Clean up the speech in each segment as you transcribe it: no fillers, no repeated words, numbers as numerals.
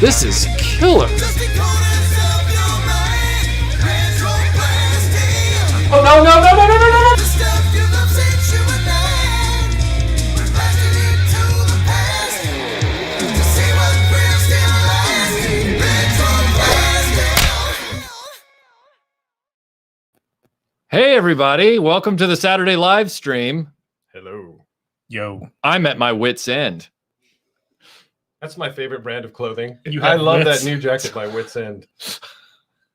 This is killer. Oh, no, no, no, no, no, no, no. Hey, everybody. Welcome to the Saturday Livestream. Hello. Yo. I'm at my wit's end. That's my favorite brand of clothing. I love wits? that new jacket, my wit's end.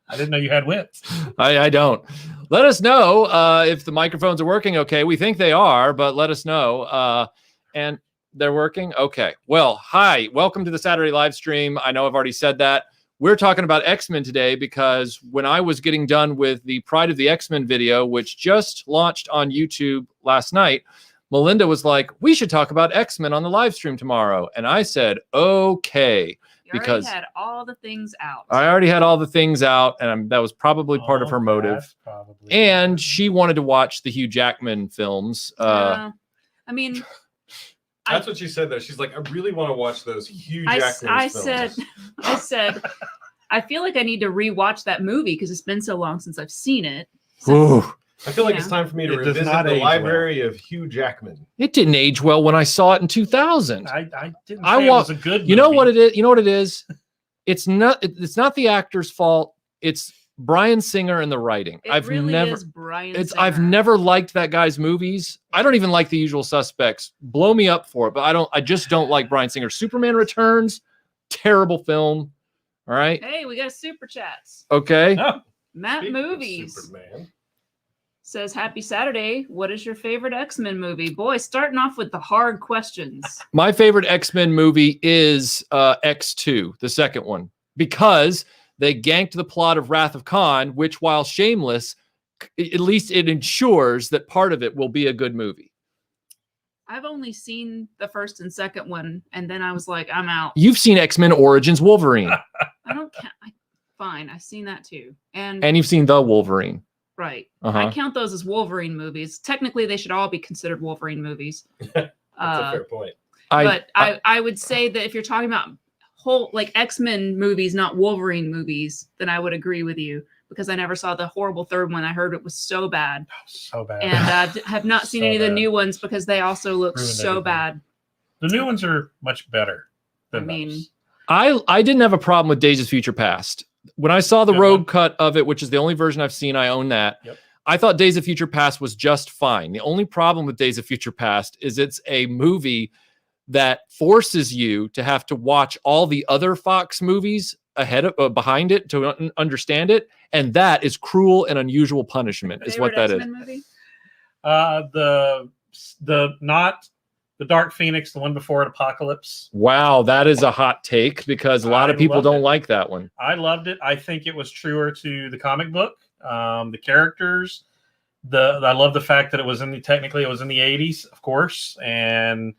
I didn't know you had wits. I don't. Let us know if the microphones are working okay. We think they are, but let us know. And they're working? Okay. Well, hi. Welcome to the Saturday Livestream. I know I've already said that. We're talking about X-Men today because when I was getting done with the Pride of the X-Men video, which just launched on YouTube last night, Melinda was like, we should talk about X-Men on the live stream tomorrow. And I said, okay. Because I already had all the things out. I already had all the things out, and that was probably part of her motive. And she wanted to watch the Hugh Jackman films. I mean... That's what she said, though. She's like, I really want to watch those Hugh Jackman films. I said, I feel like I need to rewatch that movie because it's been so long since I've seen it. So, I feel like it's time for me to revisit the library of Hugh Jackman. It didn't age well when I saw it in 2000. I didn't say it was a good movie. You know what it is? You know what it is? It's not the actor's fault. It's Bryan Singer and the writing. I've never liked that guy's movies. I don't even like The Usual Suspects. Blow me up for it, but I just don't like Bryan Singer. Superman Returns, terrible film. All right. Hey, we got super chats. Okay. Oh, Matt Movies Superman says, happy Saturday. What is your favorite X-Men movie? Boy, starting off with the hard questions. My favorite X-Men movie is X2, the second one, because they ganked the plot of Wrath of Khan, which, while shameless, at least it ensures that part of it will be a good movie. I've only seen the first and second one, and then I was like, I'm out. You've seen X-Men Origins Wolverine. I don't count. Fine, I've seen that too. And you've seen The Wolverine. Right. Uh-huh. I count those as Wolverine movies. Technically, they should all be considered Wolverine movies. That's a fair point. I would say that if you're talking about whole like X-Men movies, not Wolverine movies, then I would agree with you because I never saw the horrible third one. I heard it was so bad. So bad. And I have not seen any of the new ones because they also look so bad. The new ones are much better than those. I didn't have a problem with Days of Future Past. When I saw the road cut of it, which is the only version I've seen, I own that. Yep. I thought Days of Future Past was just fine. The only problem with Days of Future Past is it's a movie that forces you to have to watch all the other Fox movies behind it to understand it, and that is cruel and unusual punishment. Is what that X-Men is. Movie? The Dark Phoenix, the one before it, Apocalypse. Wow, that is a hot take because a lot of people don't like that one. I loved it. I think it was truer to the comic book. The characters. I love the fact that it was technically it was in the 80s, of course, and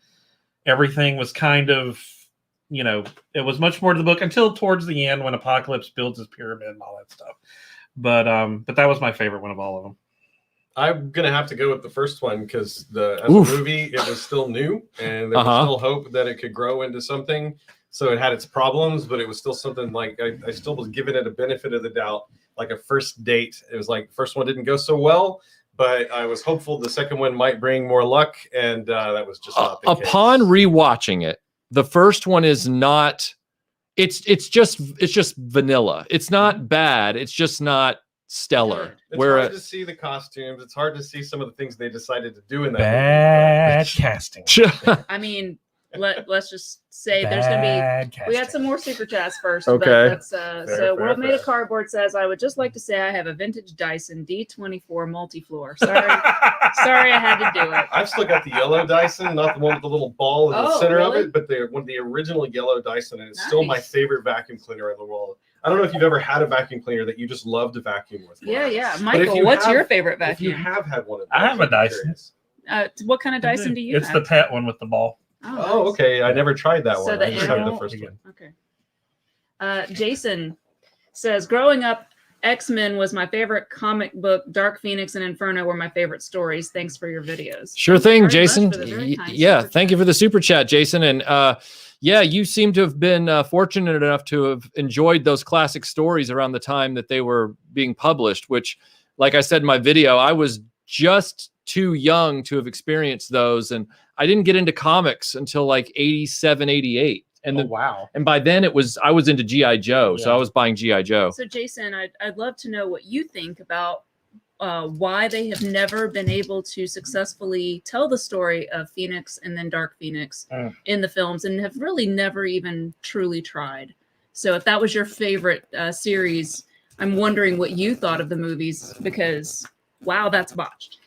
everything was kind of, it was much more to the book until towards the end when Apocalypse builds his pyramid and all that stuff. But that was my favorite one of all of them. I'm gonna have to go with the first one because as a movie, it was still new, and there was still hope that it could grow into something. So it had its problems, but it was still something like I still was giving it a benefit of the doubt, like a first date. It was like the first one didn't go so well, but I was hopeful the second one might bring more luck, and that was just not the case. Upon rewatching it, the first one is not. It's just vanilla. It's not bad. It's just not stellar. It's hard to see the costumes. It's hard to see some of the things they decided to do in that bad casting. I mean, let's just say there's gonna be. We got some more super chats first. Okay. But so World Made of Cardboard says, I would just like to say I have a vintage Dyson D24 multi-floor. Sorry, I had to do it. I've still got the yellow Dyson, not the one with the little ball in the center of it, but the original yellow Dyson, and it's still my favorite vacuum cleaner in the world. I don't know if you've ever had a vacuum cleaner that you just love to vacuum with. Yeah. Michael, what's your favorite vacuum? If you have had one of those, I have a Dyson. What kind of Dyson do you have? It's the pet one with the ball. Oh, okay. I never tried that one. I just had the first one. Okay. Jason says, growing up, X-Men was my favorite comic book. Dark Phoenix and Inferno were my favorite stories. Thanks for your videos. Sure Thank you thing, very much Jason. for the very kind Yeah, super thank you chat. for the super chat, Jason. And yeah, you seem to have been fortunate enough to have enjoyed those classic stories around the time that they were being published, which, like I said in my video, I was just too young to have experienced those. And I didn't get into comics until like 87, 88. And wow. and by then I was into G.I. Joe. So Yeah. I was buying G.I. Joe. So Jason, I'd love to know what you think about why they have never been able to successfully tell the story of Phoenix and then Dark Phoenix in the films, and have really never even truly tried. So if that was your favorite series, I'm wondering what you thought of the movies, because wow, that's botched.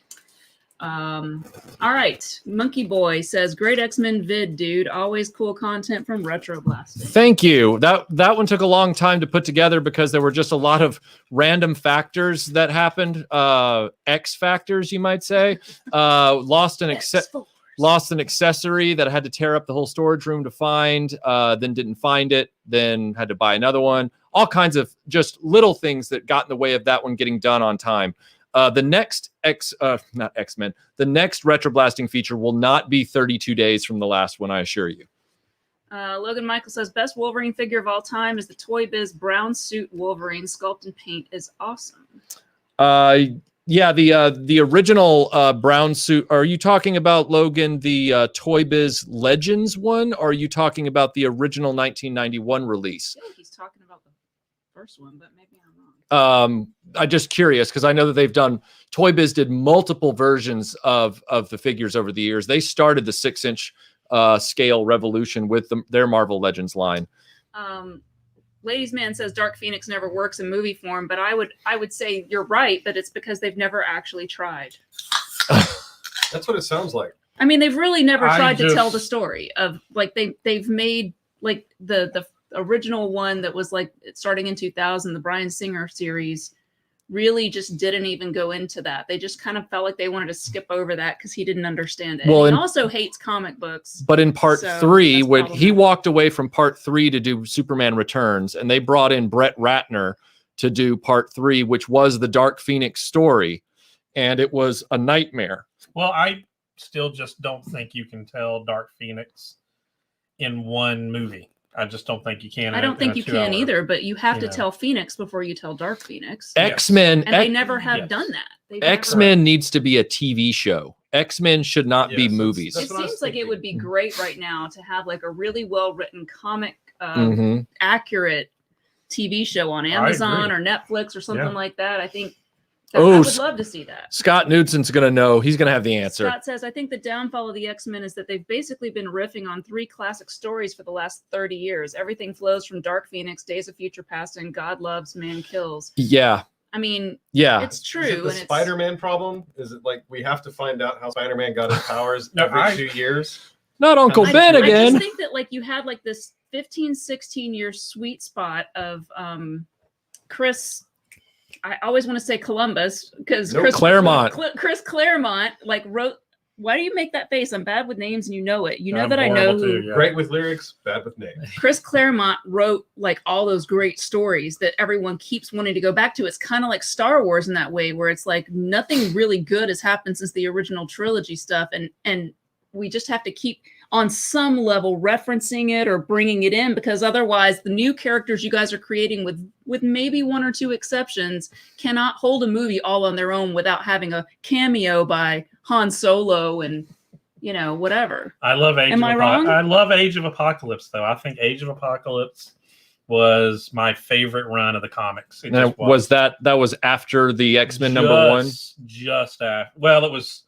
All right, Monkey Boy says, great X-Men vid, dude. Always cool content from RetroBlasting. Thank you. That one took a long time to put together because there were just a lot of random factors that happened. X factors, you might say. Lost an accessory that I had to tear up the whole storage room to find. Then didn't find it. Then had to buy another one. All kinds of just little things that got in the way of that one getting done on time. The next not X-Men, the next RetroBlasting feature will not be 32 days from the last one, I assure you. Logan Michael says, best Wolverine figure of all time is the Toy Biz brown suit Wolverine. Sculpt and paint is awesome. Yeah, the original brown suit. Are you talking about, Logan, the Toy Biz Legends one, or are you talking about the original 1991 release? I feel like he's talking about the first one, but maybe I'm wrong. I'm just curious because I know that they've done, Toy Biz did multiple versions of the figures over the years. They started the 6-inch scale revolution with their Marvel Legends line. Ladies Man says Dark Phoenix never works in movie form, but I would say you're right, but it's because they've never actually tried. That's what it sounds like. I mean, they've really never tried to tell the story of, like, they've made like the original one that was like starting in 2000, the Bryan Singer series, really just didn't even go into that. They just kind of felt like they wanted to skip over that because he didn't understand it. Well, and he also hates comic books. But in part 3, when he walked away from part 3 to do Superman Returns, and they brought in Brett Ratner to do part 3, which was the Dark Phoenix story, and it was a nightmare. Well, I still just don't think you can tell Dark Phoenix in one movie. I just don't think you can. I don't think you can either, but you have to tell Phoenix before you tell Dark Phoenix. X-Men. And they never have done that. X-Men needs to be a TV show. X-Men should not be movies. It seems like it would be great right now to have like a really well-written comic, accurate TV show on Amazon or Netflix or something like that. I think I would love to see that. Scott Knudsen's going to know. He's going to have the answer. Scott says, I think the downfall of the X-Men is that they've basically been riffing on 3 classic stories for the last 30 years. Everything flows from Dark Phoenix, Days of Future Past, and God Loves, Man Kills. Yeah. I mean, yeah, it's true. Is it the Spider-Man problem? Is it like we have to find out how Spider-Man got his powers every 2 years? Not Uncle Ben again. I just think that like you had like this 15, 16 year sweet spot of Chris. I always want to say Columbus because Chris Claremont. Chris Claremont like wrote. Why do you make that face? I'm bad with names, and you know it. You know I'm that I know who. too, Great with lyrics, bad with names. Chris Claremont wrote like all those great stories that everyone keeps wanting to go back to. It's kind of like Star Wars in that way, where it's like nothing really good has happened since the original trilogy stuff, and we just have to keep on some level referencing it or bringing it in, because otherwise the new characters you guys are creating with maybe 1 or 2 exceptions cannot hold a movie all on their own without having a cameo by Han Solo and whatever. I love I love Age of Apocalypse though. I think Age of Apocalypse was my favorite run of the comics. Was that was after the X-Men #1? Just after. Well, it was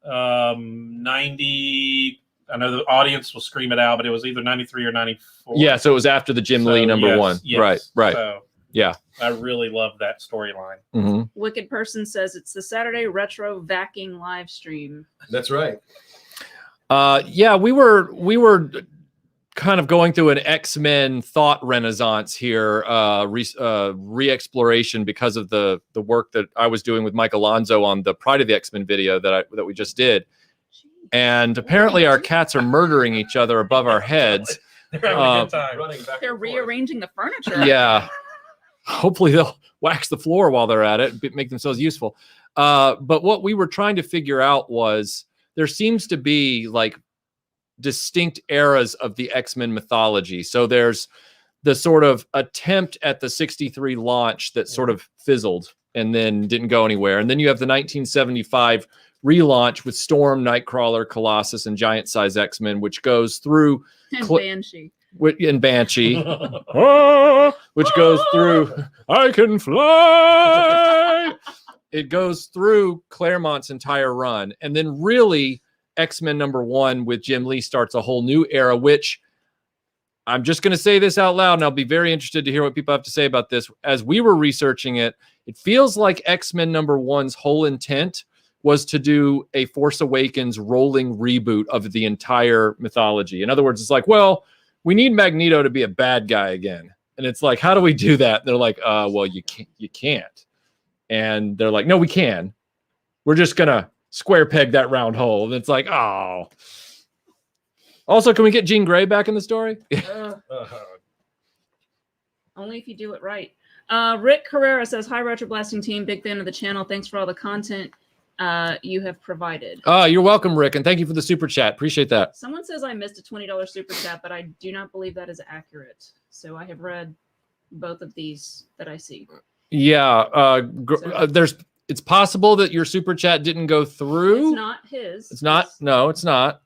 90. I know the audience will scream it out, but it was either 93 or 94. Yeah, so it was after the Jim Lee #1. Yes. Right. So, yeah. I really love that storyline. Mm-hmm. Wicked Person says it's the Saturday Retro Vacking live stream. That's right. Yeah, we were kind of going through an X-Men thought renaissance here, re-exploration because of the work that I was doing with Mike Alonso on the Pride of the X-Men video that we just did. And apparently our cats are murdering each other above our heads. They're having a good time. They're rearranging the furniture. Yeah. hopefully they'll wax the floor while they're at it and make themselves useful. But what we were trying to figure out was there seems to be like distinct eras of the X-Men mythology. So there's the sort of attempt at the 63 launch that sort of fizzled and then didn't go anywhere. And then you have the 1975 relaunch with Storm, Nightcrawler, Colossus, and Giant Size X-Men, which goes through Banshee. Banshee, which goes through I Can Fly. It goes through Claremont's entire run. And then really X-Men #1 with Jim Lee starts a whole new era, which I'm just going to say this out loud, and I'll be very interested to hear what people have to say about this. As we were researching it, it feels like X-Men #1's whole intent was to do a Force Awakens rolling reboot of the entire mythology. In other words, it's like, well, we need Magneto to be a bad guy again. And it's like, how do we do that? They're like, well, you can't. And they're like, no, we can. We're just going to square peg that round hole. And it's like, oh. Also, can we get Jean Grey back in the story? Only if you do it right. Rick Carrera says, hi, RetroBlasting team. Big fan of the channel. Thanks for all the content you have provided. Oh, you're welcome, Rick. And thank you for the super chat. Appreciate that. Someone says I missed a $20 super chat, but I do not believe that is accurate. So I have read both of these that I see. Yeah. It's possible that your super chat didn't go through. It's not his. It's not. No, it's not.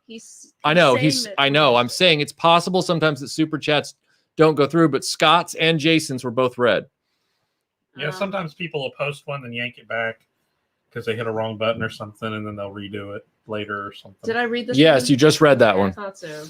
I know. I'm saying it's possible sometimes that super chats don't go through, but Scott's and Jason's were both read. Yeah, sometimes people will post one and yank it back because they hit a wrong button or something, and then they'll redo it later or something. Did I read this? Yes, one? You just read that one. I thought so.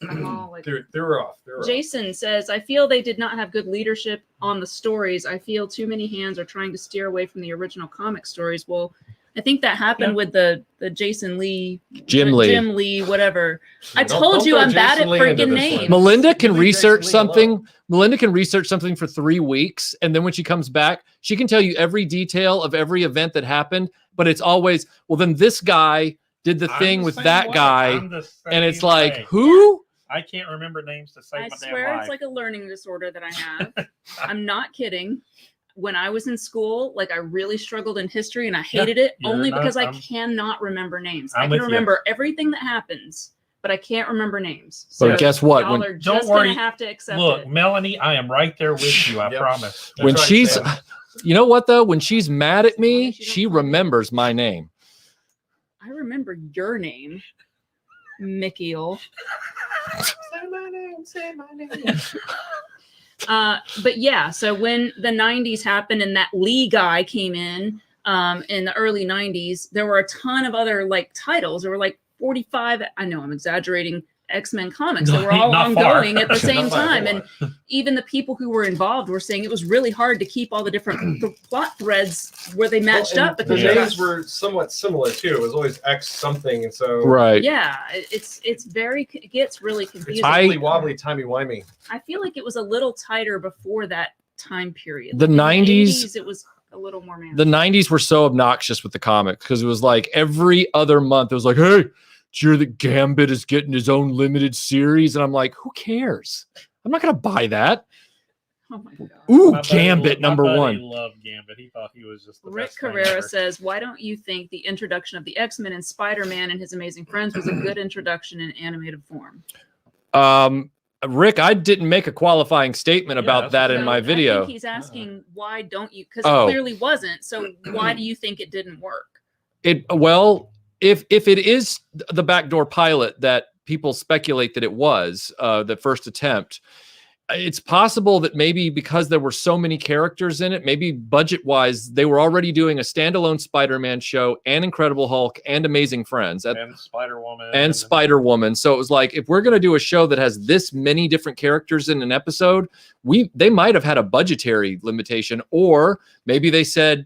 I'm all like, they're off. Jason says, I feel they did not have good leadership on the stories. I feel too many hands are trying to steer away from the original comic stories. Well, I think that happened with the Jason Lee, Jim Lee, whatever. I told you I'm bad at freaking names. Melinda can research something. Melinda can research something for 3 weeks, and then when she comes back, she can tell you every detail of every event that happened. But it's always, well, then this guy did the thing with that guy, and it's like, who? I can't remember names to save my damn life. I swear it's like a learning disorder that I have. I'm not kidding. When I was in school, like I really struggled in history and I hated it only because I cannot remember names. I can remember everything that happens, but I can't remember names. So but guess what? Don't worry. Have to accept Look, it. Melanie, I am right there with you. I promise. When she's, you know what though? When she's mad at me, she remembers my name. I remember your name, Mickey-ul. Say my name. But yeah, so when the 90s happened and that Lee guy came in the early 90s, there were a ton of other like titles. There were like 45, I know I'm exaggerating, X-Men comics that were all ongoing at the same time. And even the people who were involved were saying it was really hard to keep all the different plot threads where they matched up. Because the names were somewhat similar too. It was always X something. And so yeah, it gets really confusing. It's really wobbly, timey-wimey. I feel like it was a little tighter before that time period. The 90s, it was a little more manageable. The 90s were so obnoxious with the comics because it was like every other month it was like, hey, sure that Gambit is getting his own limited series, and I'm like, who cares? I'm not gonna buy that. Oh my god! Ooh, Gambit #1. He loved Gambit. He thought he was just the Rick best Carrera says, "Why don't you think the introduction of the X-Men and Spider-Man and his amazing friends was a good introduction in animated form?" Rick, I didn't make a qualifying statement about that in my video. I think he's asking why don't you? Because it clearly wasn't. So why do you think it didn't work? If it is the backdoor pilot that people speculate that it was the first attempt, it's possible that maybe because there were so many characters in it, maybe budget-wise, they were already doing a standalone Spider-Man show and Incredible Hulk and Amazing Friends. And Spider-Woman. And Spider-Woman. So it was like, if we're going to do a show that has this many different characters in an episode, they might have had a budgetary limitation, or maybe they said,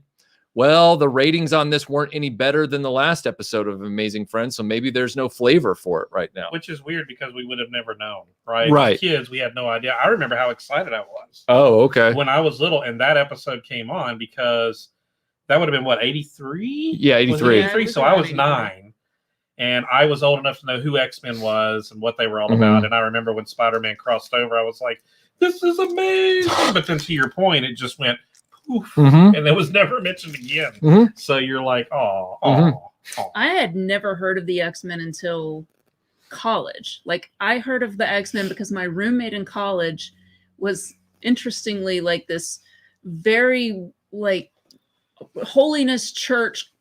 well, the ratings on this weren't any better than the last episode of Amazing Friends, so maybe there's no flavor for it right now. Which is weird because we would have never known, right? Right. As kids, we had no idea. I remember how excited I was. Oh, okay. When I was little and that episode came on, because that would have been, what, 83? Yeah, 83. 83. So I was 9. And I was old enough to know who X-Men was and what they were all about. And I remember when Spider-Man crossed over, I was like, this is amazing. but then to your point, it just went poof, Mhm. and it was never mentioned again. Mhm. So you're like, oh, Mhm. I had never heard of the X-Men until college. Like I heard of the X-Men because my roommate in college was interestingly like this very like holiness church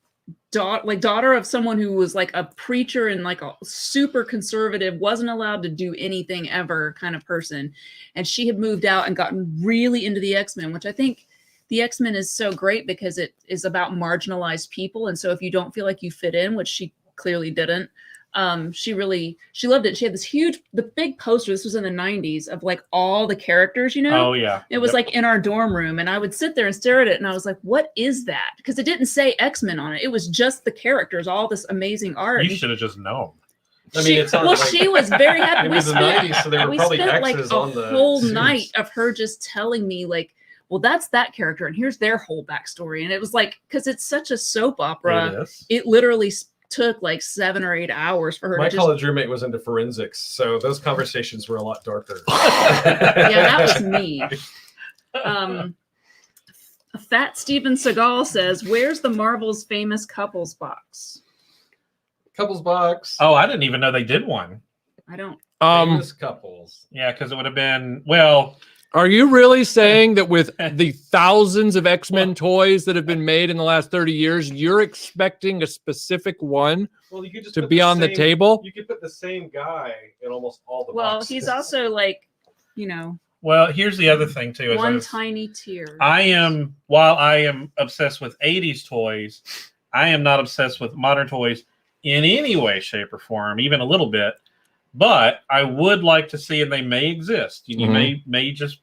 daughter of someone who was like a preacher and like a super conservative, wasn't allowed to do anything ever kind of person. And she had moved out and gotten really into the X-Men, which I think the X-Men is so great because it is about marginalized people. And so if you don't feel like you fit in, which she clearly didn't, she loved it. She had the big poster. This was in the 90s of like all the characters, you know? Oh yeah. It was like in our dorm room, and I would sit there and stare at it, and I was like, "What is that?" Because it didn't say X-Men on it. It was just the characters, all this amazing art. You should have just known. I mean, it's not well, like, she was very happy. it We was the spent, 90s, so there were we probably spent like X's a on the whole suits. night of her just telling me like, "Well, that's that character, and here's their whole backstory." And it was like, because it's such a soap opera, It is. it literally took like 7 or 8 hours for her My to just college roommate was into forensics, so those conversations were a lot darker. yeah, that was me. Fat Steven Seagal says, "Where's the Marvel's famous couples box?" Couples box. Oh, I didn't even know they did one. I don't. Famous couples. Yeah, because it would have been Are you really saying that with the thousands of X-Men toys that have been made in the last 30 years, you're expecting a specific one Well, you could just to put be on the same- table? You could put the same guy in almost all the Well, boxes. he's also like, you know, Well, here's the other thing too. one tiny tear. While I am obsessed with 80s toys, I am not obsessed with modern toys in any way, shape, or form, even a little bit. But I would like to see, and they may exist. You may just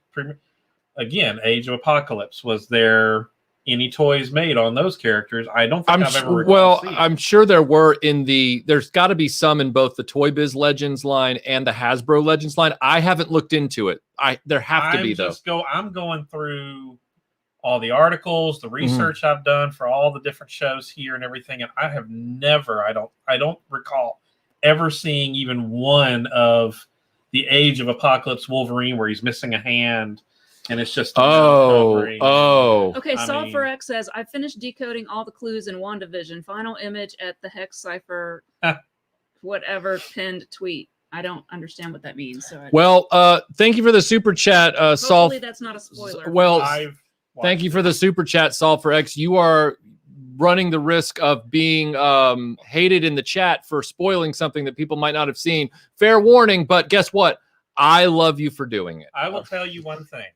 again, Age of Apocalypse. Was there any toys made on those characters? I don't think I've ever. I'm sure there were there's got to be some in both the Toy Biz Legends line and the Hasbro Legends line. I haven't looked into it. There have to be though. I'm going through all the articles, the research I've done for all the different shows here and everything, and I have never. I don't recall ever seeing even one of the Age of Apocalypse Wolverine where he's missing a hand. And it's just Okay, I Sulfur X says, "I finished decoding all the clues in WandaVision. Final image at the hex cipher, whatever pinned tweet." I don't understand what that means. So thank you for the super chat, hopefully that's not a spoiler. Well, thank you for the super chat, Sulfur X. You are running the risk of being hated in the chat for spoiling something that people might not have seen. Fair warning, but guess what? I love you for doing it. I will tell you one thing.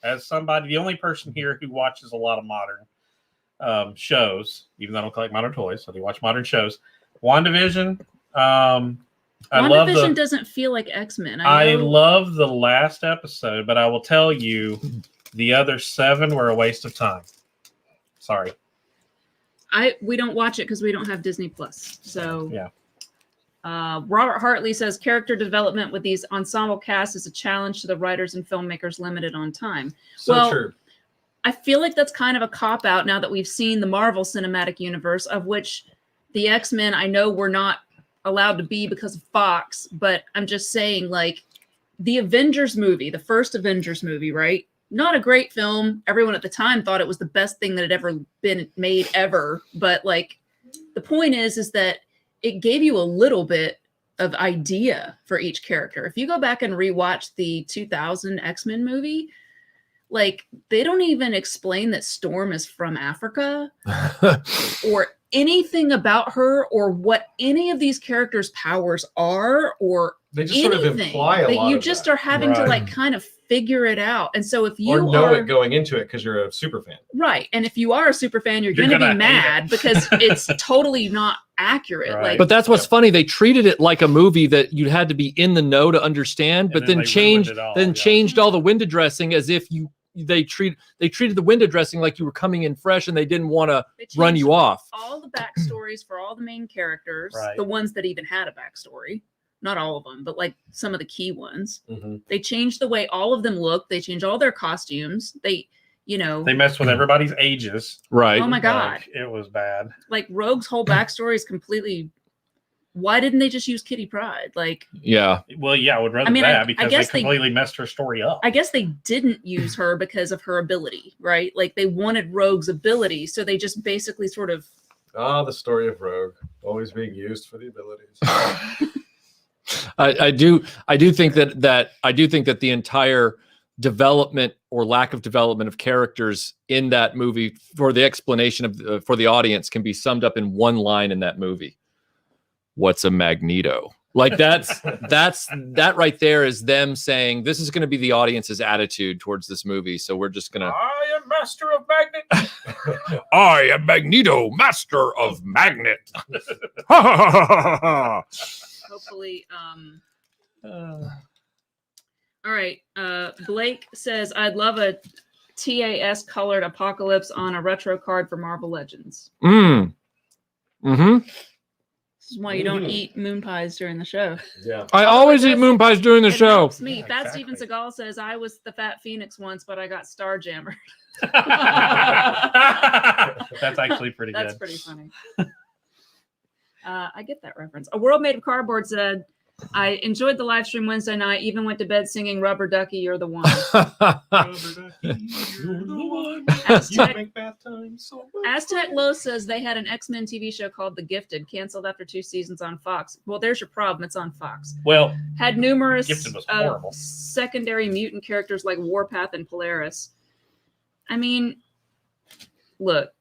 As somebody, the only person here who watches a lot of modern shows, even though I don't collect modern toys, so they watch modern shows. WandaVision. WandaVision doesn't feel like X-Men. I love the last episode, but I will tell you, the other 7 were a waste of time. Sorry. We don't watch it because we don't have Disney Plus. So yeah. Robert Hartley says, "Character development with these ensemble casts is a challenge to the writers and filmmakers limited on time." So true. I feel like that's kind of a cop-out now that we've seen the Marvel Cinematic Universe, of which the X-Men, I know we're not allowed to be because of Fox, but I'm just saying, like, the Avengers movie, the first Avengers movie, right? Not a great film. Everyone at the time thought it was the best thing that had ever been made ever. But, like, the point is that it gave you a little bit of idea for each character. If you go back and rewatch the 2000 X-Men movie, like, they don't even explain that Storm is from Africa or anything about her or what any of these characters' powers are, or they just sort of imply a lot. You just are having to like kind of figure it out. And so if you know it going into it because you're a super fan, right? And if you are a super fan, you're going to be mad because it's totally not accurate. Right. Like, but that's what's funny. They treated it like a movie that you had to be in the know to understand, but then changed all the window dressing as if they treated the window dressing like you were coming in fresh and they didn't want to run you off. All the backstories for all the main characters, the ones that even had a backstory, not all of them, but like some of the key ones. They changed the way all of them look. They changed all their costumes. They messed with everybody's ages. Right. Oh my God. Like, it was bad. Like Rogue's whole backstory is completely why didn't they just use Kitty Pryde? Like, Yeah. Well, yeah, I would rather I mean, that I because guess they completely messed her story up. I guess they didn't use her because of her ability, right? Like they wanted Rogue's ability, so they just basically sort of. Ah, the story of Rogue, always being used for the abilities. I do think that the entire development or lack of development of characters in that movie for the explanation of for the audience can be summed up in one line in that movie. What's a Magneto? Like that right there is them saying this is going to be the audience's attitude towards this movie. So we're just going to. I am master of magnet. I am Magneto, master of magnet. Hopefully, all right. Blake says, I'd love a TAS colored Apocalypse on a retro card for Marvel Legends. Mm-hmm. This is why you don't eat moon pies during the show. Yeah. I always eat moon pies during the It show. helps me. Yeah, Fat exactly. Steven Seagal says, I was the Fat Phoenix once, but I got Starjammer. That's actually pretty That's good. pretty funny. I get that reference. A World Made of Cardboard said, I enjoyed the live stream Wednesday night, even went to bed singing Rubber Ducky, You're the One. Aztec Low says they had an X-Men TV show called The Gifted, canceled after 2 seasons on Fox. Well, there's your problem. It's on Fox. Well, Had numerous Gifted was horrible. secondary mutant characters like Warpath and Polaris. I mean, look,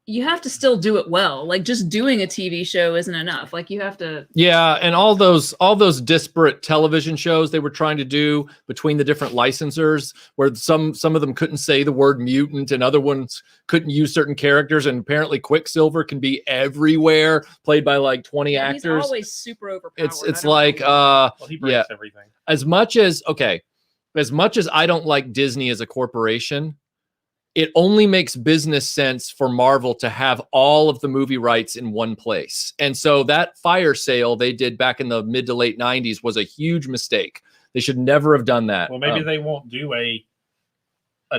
you have to still do it well. Like just doing a TV show isn't enough. Like you have to. Yeah, and all those disparate television shows they were trying to do between the different licensors, where some of them couldn't say the word mutant and other ones couldn't use certain characters, and apparently Quicksilver can be everywhere, played by like 20 Yeah, actors. he's always super overpowered. It's I don't like know. well, he breaks yeah. everything. As much as I don't like Disney as a corporation, it only makes business sense for Marvel to have all of the movie rights in one place. And so that fire sale they did back in the mid to late 90s was a huge mistake. They should never have done that. Well, maybe they won't do a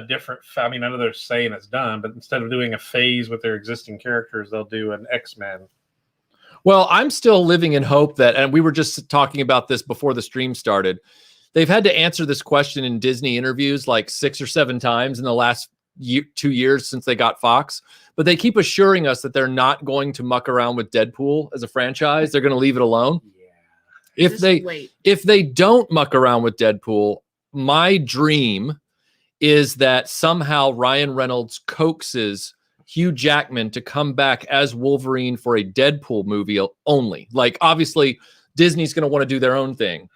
different. I mean, I know they're saying it's done, but instead of doing a phase with their existing characters, they'll do an X-Men. Well, I'm still living in hope that, and we were just talking about this before the stream started, they've had to answer this question in Disney interviews like 6 or 7 times in the last 2 years since they got Fox, but they keep assuring us that they're not going to muck around with Deadpool as a franchise. They're going to leave it alone. Yeah. If they don't muck around with Deadpool, my dream is that somehow Ryan Reynolds coaxes Hugh Jackman to come back as Wolverine for a Deadpool movie only. Like obviously Disney's going to want to do their own thing,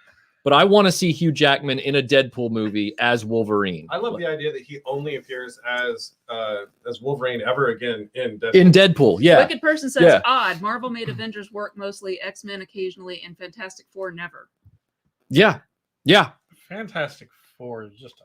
but I want to see Hugh Jackman in a Deadpool movie as Wolverine. I love the idea that he only appears as Wolverine ever again in Deadpool. In Deadpool, yeah. Wicked Person says, Yeah. odd. Marvel made Avengers work mostly, X-Men occasionally, and Fantastic Four never. Yeah. Fantastic Four is just a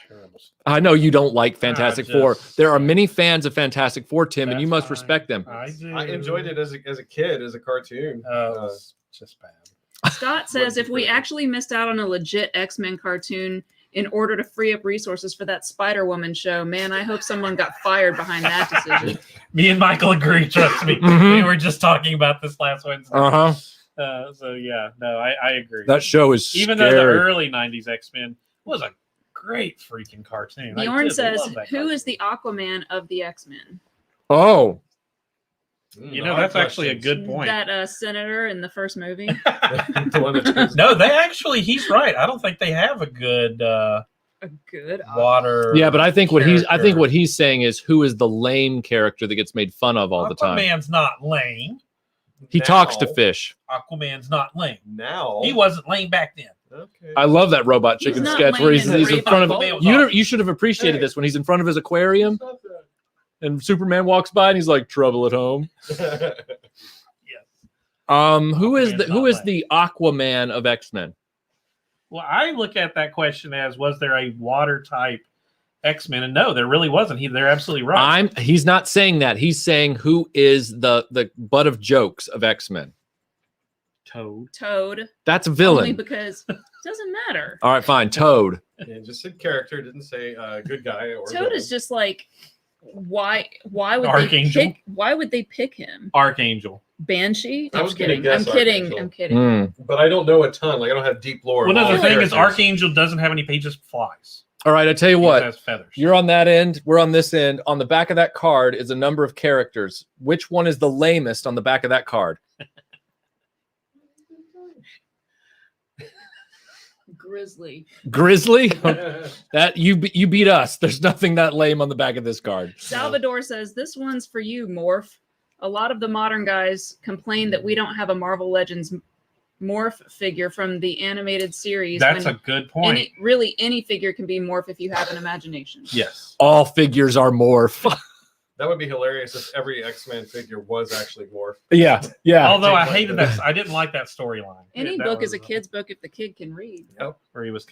terrible. I know you don't like Fantastic Four. just- There are many fans of Fantastic Four, Tim, and you That's must fine. respect them. I do. I enjoyed it as a kid, as a cartoon. It's just bad. Scott says, if we actually missed out on a legit X-Men cartoon in order to free up resources for that Spider-Woman show, man, I hope someone got fired behind that decision. Me and Michael agree. Trust me. Mhm. We were just talking about this last Wednesday. So yeah, no, I agree. That show is Even scary. though the early '90s X-Men was a great freaking cartoon. I Bjorn did says, love that who cartoon. is the Aquaman of the X-Men? Oh, You know, that's actually a good point. That senator in the first movie? The one that turns- No, they actually, he's right. I don't think they have a good A good water. yeah, but I think what character. he's saying is who is the lame character that gets made fun of all the time. Aquaman's not lame. He talks to Now- fish. Aquaman's not lame. Now He wasn't lame back then. Okay. I love that Robot He's Chicken not sketch where lame he's in in front of Aquaman was you should have appreciated Hey. this when he's in front of his aquarium Stop that. and Superman walks by and he's like, trouble at home. Who is Aquaman's not the Aquaman of X-Men? Well, I look at that question as, was there a water type X-Men? And no, there really wasn't. They're absolutely right. He's not saying that. He's saying who is the butt of jokes of X-Men. Toad. That's a Only villain. because it doesn't matter. All right, fine. Toad. Yeah, just said character, didn't say good guy or Toad villain. is just like, why would Archangel. why would they pick him? Archangel. Banshee? I I'm was gonna kidding. guess I'm kidding. Archangel. I'm kidding. Mm. But I don't know a ton. Like I don't have deep lore. One of other all thing is characters. Archangel doesn't have any pages flies. All right, I tell you He what. just has feathers. You're on that end. We're on this end. On the back of that card is a number of characters. Which one is the lamest on the back of that card? Grizzly. Grizzly? That you beat us. There's nothing that lame on the back of this card. Salvador says, this one's for you, Morph. A lot of the modern guys complain that we don't have a Marvel Legends Morph figure from the animated series. That's a good point. Any figure can be Morph if you have an imagination. Yes. All figures are morph. That would be hilarious if every X-Men figure was actually Morph. Yeah. Although I Like hated that. that. I didn't like that storyline. Any That book was is a kid's book if the kid can read. Where he was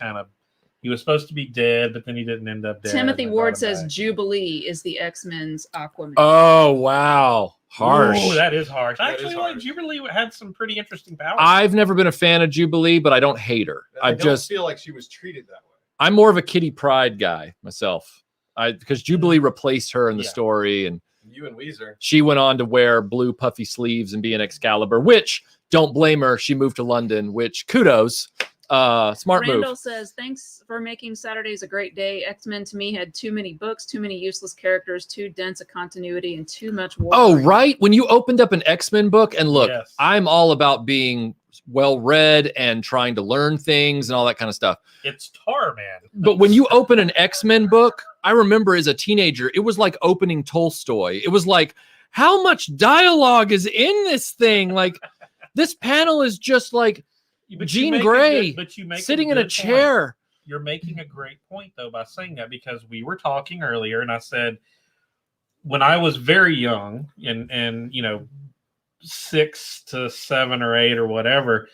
supposed to be dead, but then he didn't end up dead. Timothy and they Ward brought him says back. Jubilee is the X-Men's Aquaman. Oh, wow. Harsh. Ooh, that is harsh. That Actually, is like harsh. Jubilee had some pretty interesting powers. I've never been a fan of Jubilee, but I don't hate her. I I've don't just feel like she was treated that way. I'm more of a Kitty Pryde guy myself. Because Jubilee replaced her in the Yeah. story, and You and Weezer. she went on to wear blue puffy sleeves and be an Excalibur, which don't blame her. She moved to London, which kudos. Smart Randall move. says, thanks for making Saturdays a great day. X-Men to me had too many books, too many useless characters, too dense a continuity, and too much war. Oh, right. When you opened up an X-Men book, and look, Yes. I'm all about being well read and trying to learn things and all that kind of stuff. It's Tar Man. But when you open an X-Men book, I remember as a teenager, it was like opening Tolstoy. It was like, how much dialogue is in this thing? Like, this panel is just like But you Jean make a Grey good- but you make sitting in a good point. chair. You're making a great point though by saying that, because we were talking earlier and I said when I was very young and 6 to 7 or 8 or whatever,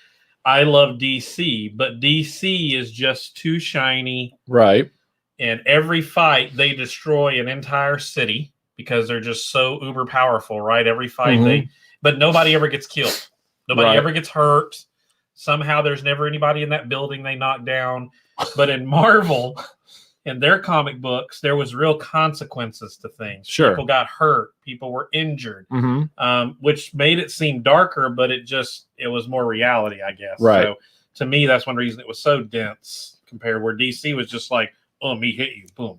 I love DC, but DC is just too shiny, Right. and every fight they destroy an entire city because they're just so uber powerful, right? Every fight but nobody ever gets killed. Nobody Right. ever gets hurt. Somehow there's never anybody in that building they knock down. But in Marvel, in their comic books, there was real consequences to things. Sure. People got hurt. People were injured, Mm-hmm. which made it seem darker, but it was more reality, I guess. Right. So to me, that's one reason it was so dense compared where DC was just like, oh, me hit you, boom.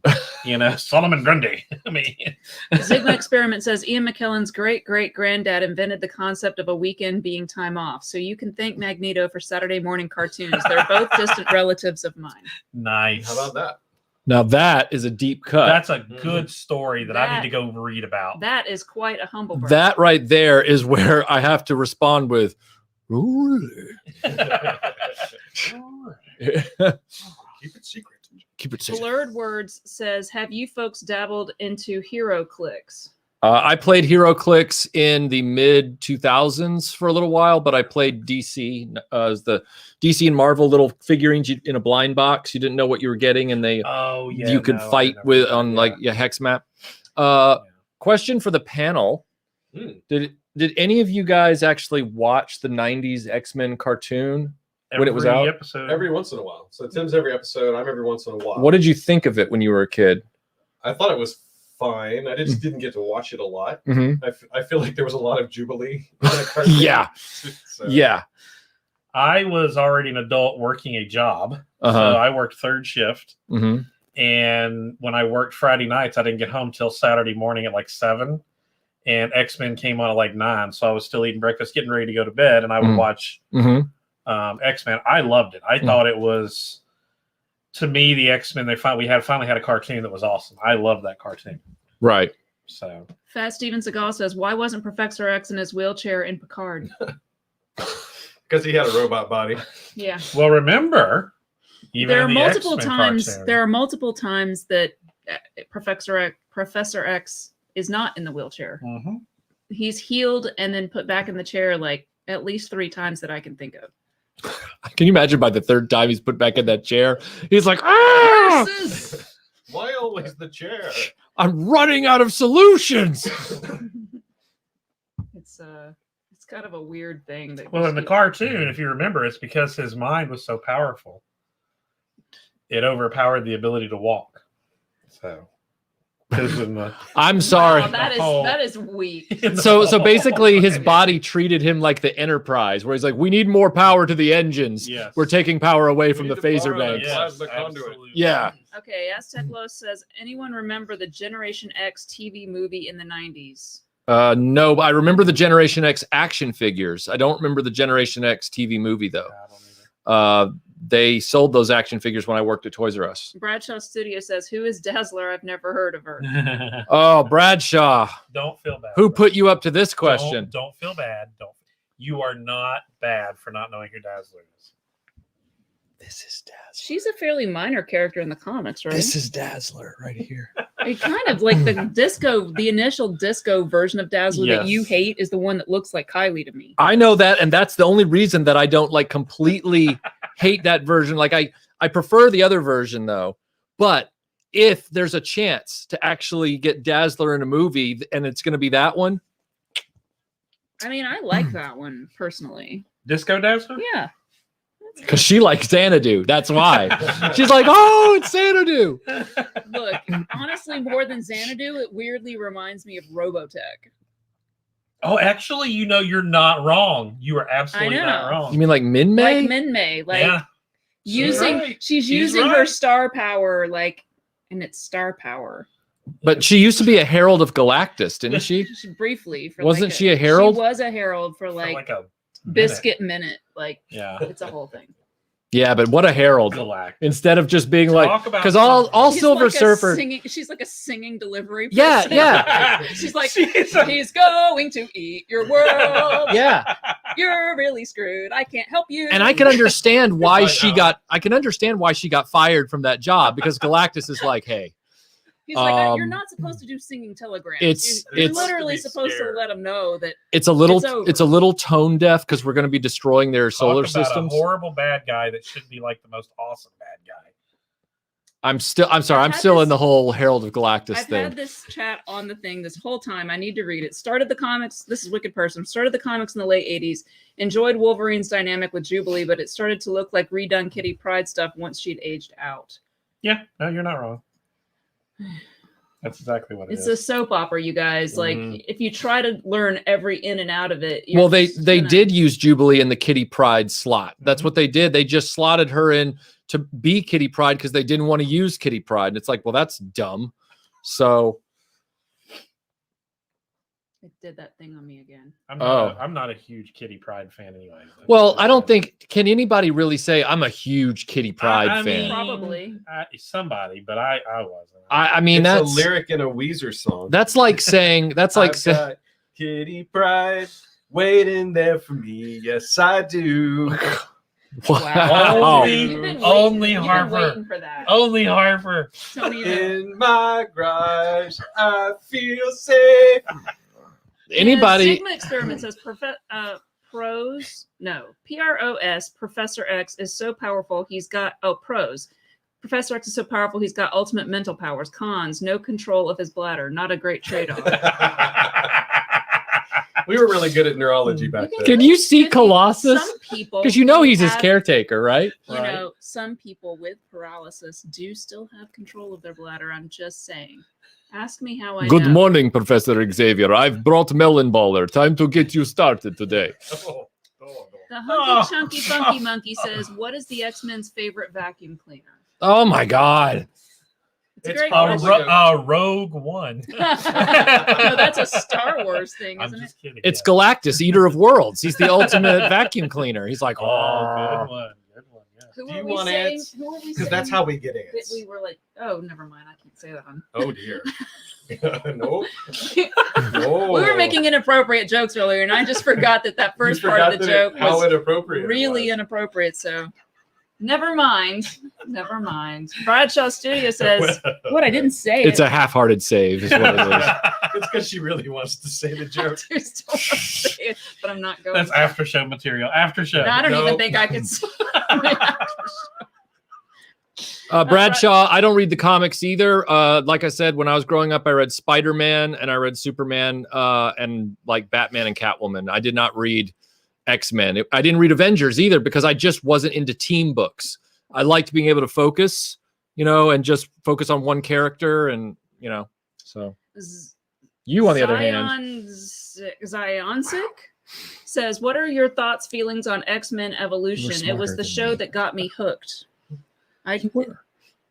Solomon Grundy. I mean, Sigma Experiment says Ian McKellen's great-great-granddad invented the concept of a weekend being time off. So you can thank Magneto for Saturday morning cartoons. They're both distant relatives of mine. nice. How about that? Now that is a deep cut. That's a good story that I That- need to go read about. That is quite a humble brag. That right there is where I have to respond with, "Ooh." Keep it secret. Keep it safe. Blurred Words says, have you folks dabbled into hero clicks? I played Hero Clicks in the mid 2000s for a little while, but I played DC as the DC and Marvel little figurines in a blind box. You didn't know what you were getting, and they Oh yeah, you could no, I fight never with did that, on yeah. like a hex map. Question for the panel: Did any of you guys actually watch the 90s X-Men cartoon when it was Every out? episode. Every once in a while. So Tim's every episode. I'm every once in a while. What did you think of it when you were a kid? I thought it was fine. I just didn't get to watch it a lot. Mm-hmm. I feel like there was a lot of Jubilee in that cartoon. Yeah, So, yeah. I was already an adult working a job, so Uh-huh. I worked third shift. Mm-hmm. And when I worked Friday nights, I didn't get home till Saturday morning at like 7. And X-Men came on at like 9, so I was still eating breakfast, getting ready to go to bed, and I would watch Mm-hmm. X-Men. I loved it. I thought it was, to me, the X-Men. We finally had a cartoon that was awesome. I love that cartoon. Right. So Fast Steven Seagal says, why wasn't Professor X in his wheelchair in Picard? Because he had a robot body. Yeah. well, remember, even There are in the multiple X-Men times. cartoon- There are multiple times that Professor X is not in the wheelchair. Mhm. He's healed and then put back in the chair like at least 3 times that I can think of. Can you imagine by the third time he's put back in that chair, he's like, "Ah, Why always the chair? I'm running out of solutions." It's kind of a weird thing that. Well, in the cartoon, if you remember, it's because his mind was so powerful. It overpowered the ability to walk. So I'm sorry. Wow, that is weak. So basically his body treated him like the Enterprise, where he's like, we need more power to the engines. Yes. We're taking power away from the need to phaser borrow that banks. plasma conduit. absolutely. Yeah. Okay, Aztec Los says, anyone remember the Generation X TV movie in the 90s? No, but I remember the Generation X action figures. I don't remember the Generation X TV movie though. I don't either. They sold those action figures when I worked at Toys R Us. Bradshaw Studio says, who is Dazzler? I've never heard of her. Oh, Bradshaw. Don't feel bad. Who put you up to this question? Don't feel bad. You are not bad for not knowing who Dazzler is. This is Dazzler. She's a fairly minor character in the comics, right? This is Dazzler right here. It kind of like the initial disco version of Dazzler that you Yes. hate is the one that looks like Kylie to me. I know that, and that's the only reason that I don't like completely hate that version. Like I prefer the other version though. But if there's a chance to actually get Dazzler in a movie and it's going to be that one, I mean, I like that one personally. Disco Dazzler? Yeah. because she likes Xanadu. That's why. She's like, oh, it's Xanadu. Look, honestly, more than Xanadu, it weirdly reminds me of Robotech. Oh, actually, you're not wrong. You are absolutely not wrong. You mean like Min May? Like Min-May, like Yeah. she's using her star power, like, and it's star power. But she used to be a Herald of Galactus, didn't she? Briefly, for Wasn't she a herald? She was a herald for like a biscuit minute. Like, yeah, it's a whole thing. Yeah, but what a herald! Galactus. Instead of just being like, because all She's Silver like Surfer. She's like a singing delivery person. Yeah, yeah. She's like, he's going to eat your world. Yeah, you're really screwed. I can't help you. and I can understand why she got. I can understand why she got fired from that job, because Galactus is like, hey. He's like, you're not supposed to do singing telegrams. You're literally supposed to let them know that it's a little tone deaf because we're going to be destroying their solar systems. A horrible bad guy that should be like the most awesome bad guy. I'm still in the whole Herald of Galactus thing. I've had this chat on the thing this whole time. I need to read it. Started the comics. This is Wicked Person. Started the comics in the late 80s. Enjoyed Wolverine's dynamic with Jubilee, but it started to look like redone Kitty Pryde stuff once she'd aged out. Yeah, no, you're not wrong. That's exactly what it is. It's a soap opera, you guys. Like, if you try to learn every in and out of it. Well, they did use Jubilee in the Kitty Pryde slot. That's what they did. They just slotted her in to be Kitty Pryde because they didn't want to use Kitty Pryde. And it's like, well, that's dumb. So it did that thing on me again. I'm not a huge Kitty Pryde fan anyway. Well, I don't think can anybody really say I'm a huge Kitty Pryde fan. Probably somebody, but I wasn't. I mean, it's that's a lyric in a Weezer song. That's like saying got Kitty Pryde waiting there for me. Yes, I do. Wow. Only Harper. Only Harper. In my garage, I feel safe. Anybody? Sigma Experiment says Pros. Professor X is so powerful. He's got pros. Professor X is so powerful. He's got ultimate mental powers. Cons: no control of his bladder. Not a great trade-off. We were really good at neurology back then. Can you see Colossus? Some people, because he's his caretaker, right? You know, some people with paralysis do still have control of their bladder. I'm just saying. Ask me how I know. Good morning, Professor Xavier. I've brought Melon Baller. Time to get you started today. The Hunky Chunky Funky Monkey says, what is the X-Men's favorite vacuum cleaner? Oh my God. It's a great Rogue One. No, that's a Star Wars thing, isn't I'm just it? kidding. It's Galactus, Eater of Worlds. He's the ultimate vacuum cleaner. He's like, good one. Good one. Yeah. Who Do are you we want saying? ants? Who are we Because that's how we get that ants. we were like, oh, never mind. I can't say that one. Oh dear. Nope. No. We were making inappropriate jokes earlier, and I just forgot that first part of the joke was inappropriate really inappropriate. So, never mind. Never mind. Bradshaw Studio says, "What I didn't say." It's a half-hearted save, is what it is. It's because she really wants to say the joke. I just don't want to say it, but I'm not going. That's after show material. After show. No, I don't even think I could. Bradshaw, I don't read the comics either. Like I said, when I was growing up, I read Spider-Man and I read Superman and like Batman and Catwoman. I did not read X-Men. I didn't read Avengers either because I just wasn't into team books. I liked being able to focus, and just focus on one character and, So you, on the other hand, Zionsic says, "What are your thoughts, feelings on X-Men Evolution? It was the show that got me hooked."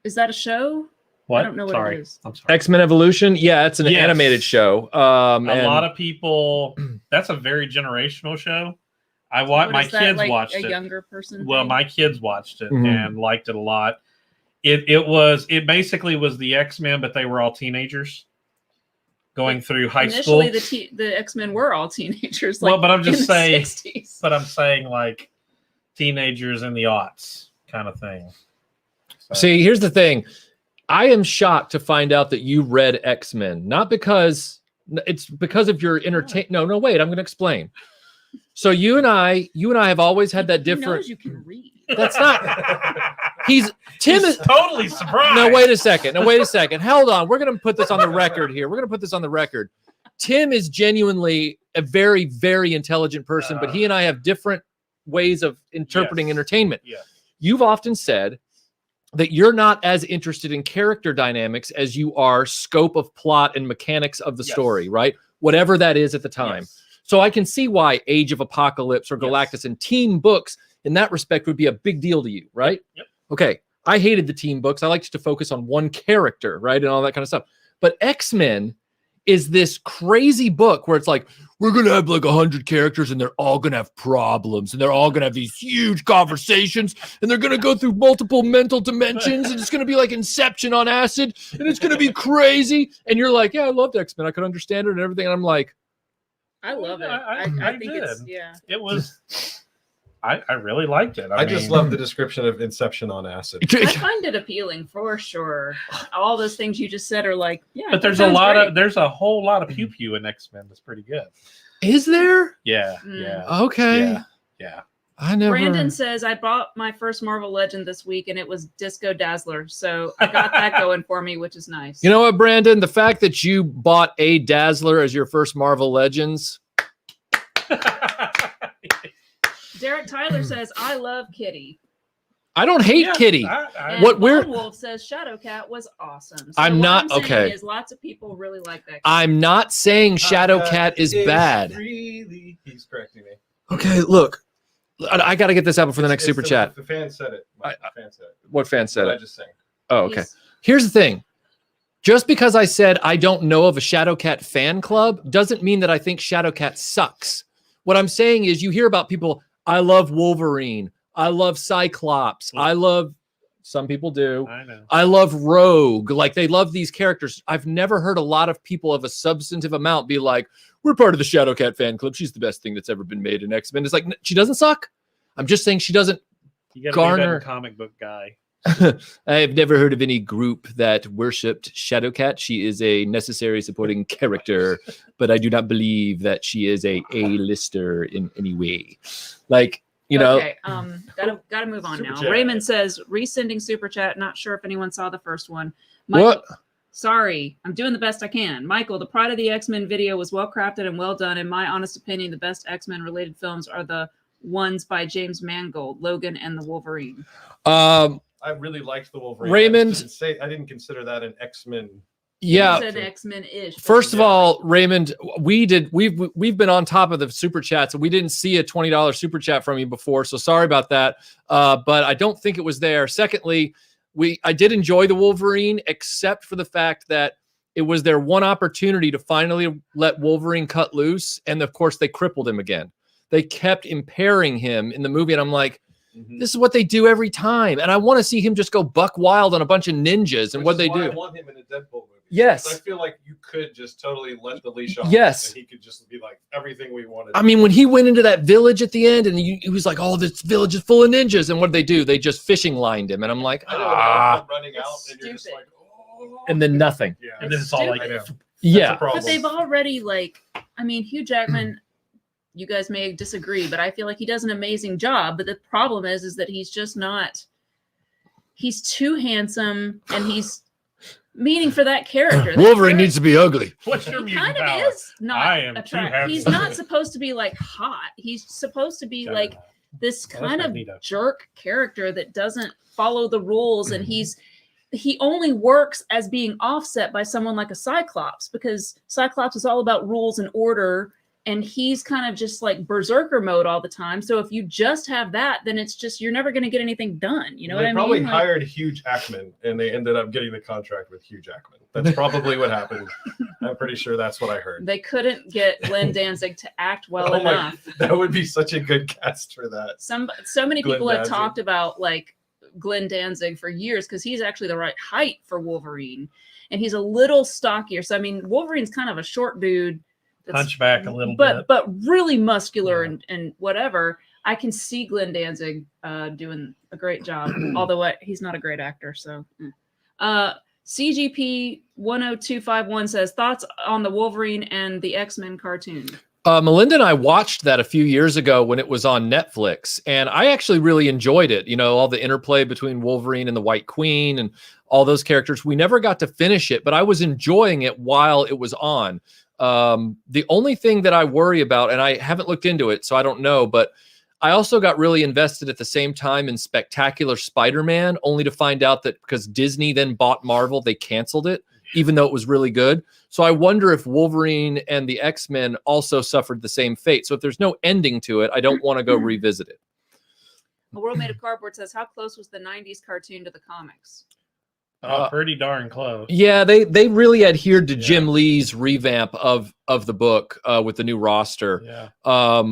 Is that a show? What? I don't know what it is. I'm sorry. X-Men Evolution. Yeah, it's an Yes. animated show. A lot of people. That's a very generational show. My kids watched it. A younger person. Well, thing? my kids watched it Mhm. and liked it a lot. It basically was the X-Men, but they were all teenagers going through high school. Initially, the X-Men were all teenagers. But I'm just in the saying. 60s. But I'm saying like teenagers in the aughts kind of thing. So. See, here's the thing. I am shocked to find out that you read X-Men, not because it's because of your entertainment. No, wait, I'm going to explain. So you and I have always had that different. He knows you can read. That's not. Tim is totally surprised. No, wait a second. Hold on. We're going to put this on the record here. Tim is genuinely a very, very intelligent person, but he and I have different ways of interpreting entertainment. Yes. You've often said that you're not as interested in character dynamics as you are scope of plot and mechanics of the story, right? Whatever that is at the time. Yes. So I can see why Age of Apocalypse or Galactus and teen books in that respect would be a big deal to you, right? Yep. Okay. I hated the teen books. I liked to focus on one character, right? And all that kind of stuff. But X-Men is this crazy book where it's like, we're going to have like 100 characters and they're all going to have problems and they're all going to have these huge conversations and they're going to go through multiple mental dimensions and it's going to be like Inception on acid and it's going to be crazy. And you're like, yeah, I loved X-Men. I could understand it and everything. And I'm like, I love it. I think did. it's, yeah. It was, I really liked it. I just love the description of Inception on acid. I find it appealing for sure. All those things you just said are like, yeah. But there's a whole lot of pew pew in X-Men that's pretty good. is there? Yeah. Mm. Yeah. Okay. Yeah. I never. Brandon says, I bought my first Marvel Legend this week and it was Disco Dazzler. So I got that going for me, which is nice. You know what, Brandon? The fact that you bought a Dazzler as your first Marvel Legends. Derek Tyler says, I love Kitty. I don't hate Kitty. And What we're- Lone Wolf says Shadowcat was awesome. So I'm what not- saying okay. Is lots of people really like that. I'm not saying Shadowcat is bad. He's correcting me. Okay, look. I got to get this out before the next super chat. The fan said it. The fan said it. What fan said What I it? just saying. Oh, okay. He's- Here's the thing. Just because I said I don't know of a Shadowcat fan club doesn't mean that I think Shadowcat sucks. What I'm saying is you hear about people, I love Wolverine. I love Cyclops. I love, some people do. I know. I love Rogue. Like they love these characters. I've never heard a lot of people of a substantive amount be like, we're part of the Shadowcat fan club. She's the best thing that's ever been made in X-Men. It's like, she doesn't suck. I'm just saying she doesn't You got to garner- be that comic book guy. I have never heard of any group that worshipped Shadowcat. She is a necessary supporting character, but I do not believe that she is a A-lister in any way. Like, you know, Okay, gotta move on Super now. chat. Raymond says, resending super chat. Not sure if anyone saw the first one. Michael, what? Sorry, I'm doing the best I can. Michael, the Pride of the X-Men video was well crafted and well done. In my honest opinion, the best X-Men related films are the ones by James Mangold, Logan, and the Wolverine. I really liked the Wolverine. Raymond- I didn't consider that an X-Men. Yeah. He said X-Men-ish. First of all, Raymond, we've been on top of the super chats. We didn't see a $20 super chat from you before, so sorry about that. But I don't think it was there. Secondly, I did enjoy the Wolverine, except for the fact that it was their one opportunity to finally let Wolverine cut loose, and of course they crippled him again. They kept impairing him in the movie, and I'm like, this is what they do every time. And I want to see him just go buck wild on a bunch of ninjas and what they do. I want him in a Deadpool movie. Yes. I feel like you could just totally let the leash off. Yes. And he could just be like everything we wanted. I mean, when he went into that village at the end and he was like, oh, this village is full of ninjas. And what did they do? They just fishing lined him. And I'm like, I know, running out That's and you're just stupid. like, oh. and then nothing. Yeah. And then it's all like, I know. That's Yeah. a problem. But they've already Hugh Jackman, you guys may disagree, but I feel like he does an amazing job. But the problem is that he's just not, he's too handsome and he's meaning for that character. Wolverine needs to be ugly. what's your He mutant kind of power? is not I am too attractive. handsome. He's not supposed to be like hot. He's supposed to be like this Well, kind that's of Magneto. jerk character that doesn't follow the rules, and he's he only works as being offset by someone like a Cyclops, because Cyclops is all about rules and order, and he's kind of just like berserker mode all the time. So if you just have that, then it's just, you're never going to get anything done. You know what I mean? They probably Like, hired Hugh Jackman, and they ended up getting the contract with Hugh Jackman. That's probably what happened. I'm pretty sure that's what I heard. they couldn't get Glenn Danzig to act well enough. That would be such a good cast for that. So many Glenn people have Danzig. talked about like Glenn Danzig for years, because he's actually the right height for Wolverine, and he's a little stockier. So I mean, Wolverine's kind of a short dude, Hunchback a little bit, but really muscular and whatever. I can see Glenn Danzig doing a great job, although he's not a great actor. So, CGP 10251 says, thoughts on the Wolverine and the X-Men cartoon. Melinda and I watched that a few years ago when it was on Netflix, and I actually really enjoyed it. You know, all the interplay between Wolverine and the White Queen and all those characters. We never got to finish it, but I was enjoying it while it was on. The only thing that I worry about, and I haven't looked into it, so I don't know, but I also got really invested at the same time in Spectacular Spider-Man, only to find out that because Disney then bought Marvel, they canceled it, even though it was really good. So I wonder if Wolverine and the X-Men also suffered the same fate. So if there's no ending to it, I don't want to go revisit it. A World Made of Cardboard says, how close was the 90s cartoon to the comics? pretty darn close. Yeah, they really adhered to Jim Lee's revamp of the book with the new roster. Yeah.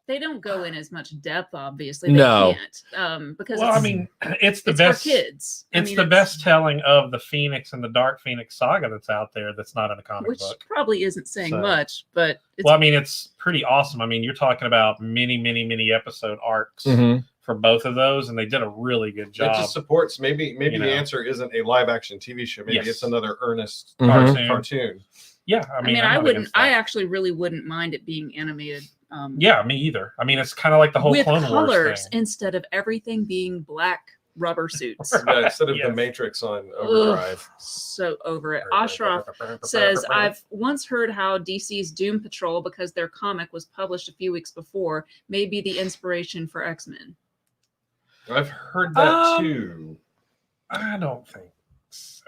They don't go in as much depth, obviously. They No. can't, because Well, I mean, it's the it's best for kids. I It's mean, the best telling of the Phoenix and the Dark Phoenix saga that's out there that's not in a comic which book. probably isn't saying So- much, but it's, Well, I mean, it's pretty awesome. I mean, you're talking about many episode arcs Mhm. for both of those, and they did a really good It job. just supports maybe You the know. answer isn't a live action TV show. Maybe Yes. it's another earnest Mhm. cartoon. Yeah, I mean, I'm I not wouldn't. against that. I actually really wouldn't mind it being animated. Yeah, me either. I mean, it's kind of like the whole with Clone Wars colors thing. instead of everything being black rubber suits. Yeah, instead of the Yes. Matrix on Overdrive. So over it. Ashraf says, I've once heard how DC's Doom Patrol, because their comic was published a few weeks before, may be the inspiration for X-Men. I've heard that too. I don't think so.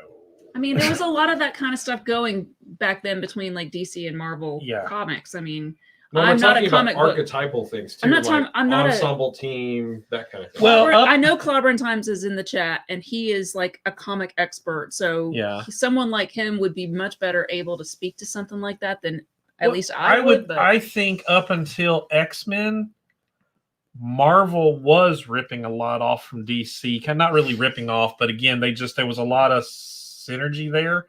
I mean, there was a lot of that kind of stuff going back then between like DC and Marvel Yeah. comics. I mean, No, I'm not a talking about comic book. archetypal things too. I'm not like talking- I'm not a- ensemble team, that kind of thing. Well, I know Clobberin Times is in the chat, and he is like a comic expert. So Yeah. someone like him would be much better able to speak to something like that than at Well, least I would. But I think up until X-Men, Marvel was ripping a lot off from DC. Not really ripping off, but again, there was a lot of synergy there.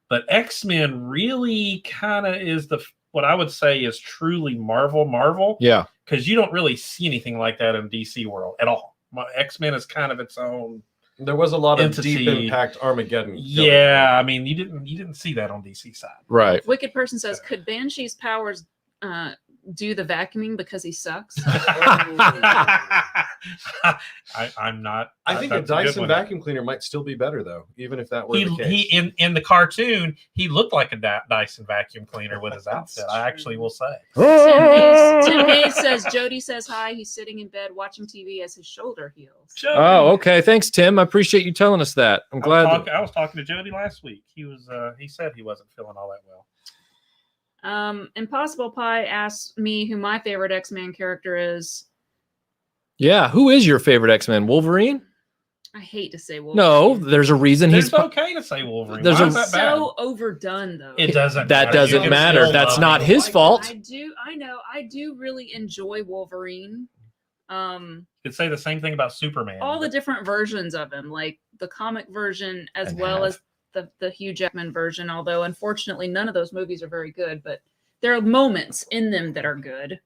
But X-Men really kind of is what I would say is truly Marvel. Yeah. Because you don't really see anything like that in DC world at all. X-Men is kind of its own. There was a lot of entity. Deep Impact Armageddon. going Yeah, I mean, you didn't see that on DC side. Right. Wicked Person says, could Banshee's powers do the vacuuming because he sucks? I'm not. I think a that's good Dyson one. vacuum cleaner might still be better though, even if that were the case. He in the cartoon he looked like a Dyson vacuum cleaner with his outfit. I actually will say. Tim Hayes says, Jody says hi. He's sitting in bed watching TV as his shoulder heals. Oh, okay. Thanks, Tim. I appreciate you telling us that. I'm glad. I was talking to Jody last week. He said he wasn't feeling all that well. Impossible Pie asks me who my favorite X-Men character is. Yeah. Who is your favorite X-Men? Wolverine? I hate to say Wolverine. No, there's a reason It's he's. okay to say Wolverine. There's Why a- is that bad? So overdone though. It doesn't. That matter. doesn't You can matter. still That's love not him. his fault. I do really enjoy Wolverine. You could say the same thing about Superman. All the different versions of him, like the comic version as And well have. as the Hugh Jackman version, although unfortunately none of those movies are very good, but there are moments in them that are good.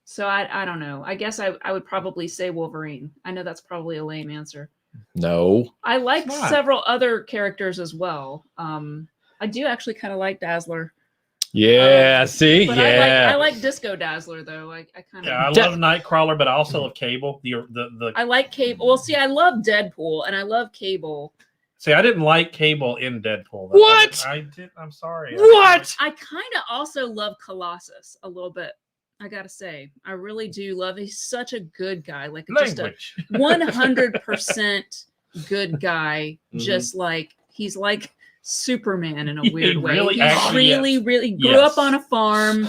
So I don't know. I guess I would probably say Wolverine. I know that's probably a lame answer. No. I like It's not. several other characters as well. I do actually kind of like Dazzler. Yeah. See. But Yeah. I like Disco Dazzler though. I kind of Yeah, I love Nightcrawler, but I also love Cable. The I like Cable. Well, see, I love Deadpool and I love Cable. See, I didn't like Cable in Deadpool. Though. What? I did. I'm sorry. What? I kind of also love Colossus a little bit. I gotta say, I really do love. He's such a good guy, like just a Language. 100% good guy, just like he's like Superman in a weird way. Really, He actually, really grew Yes. up on a farm.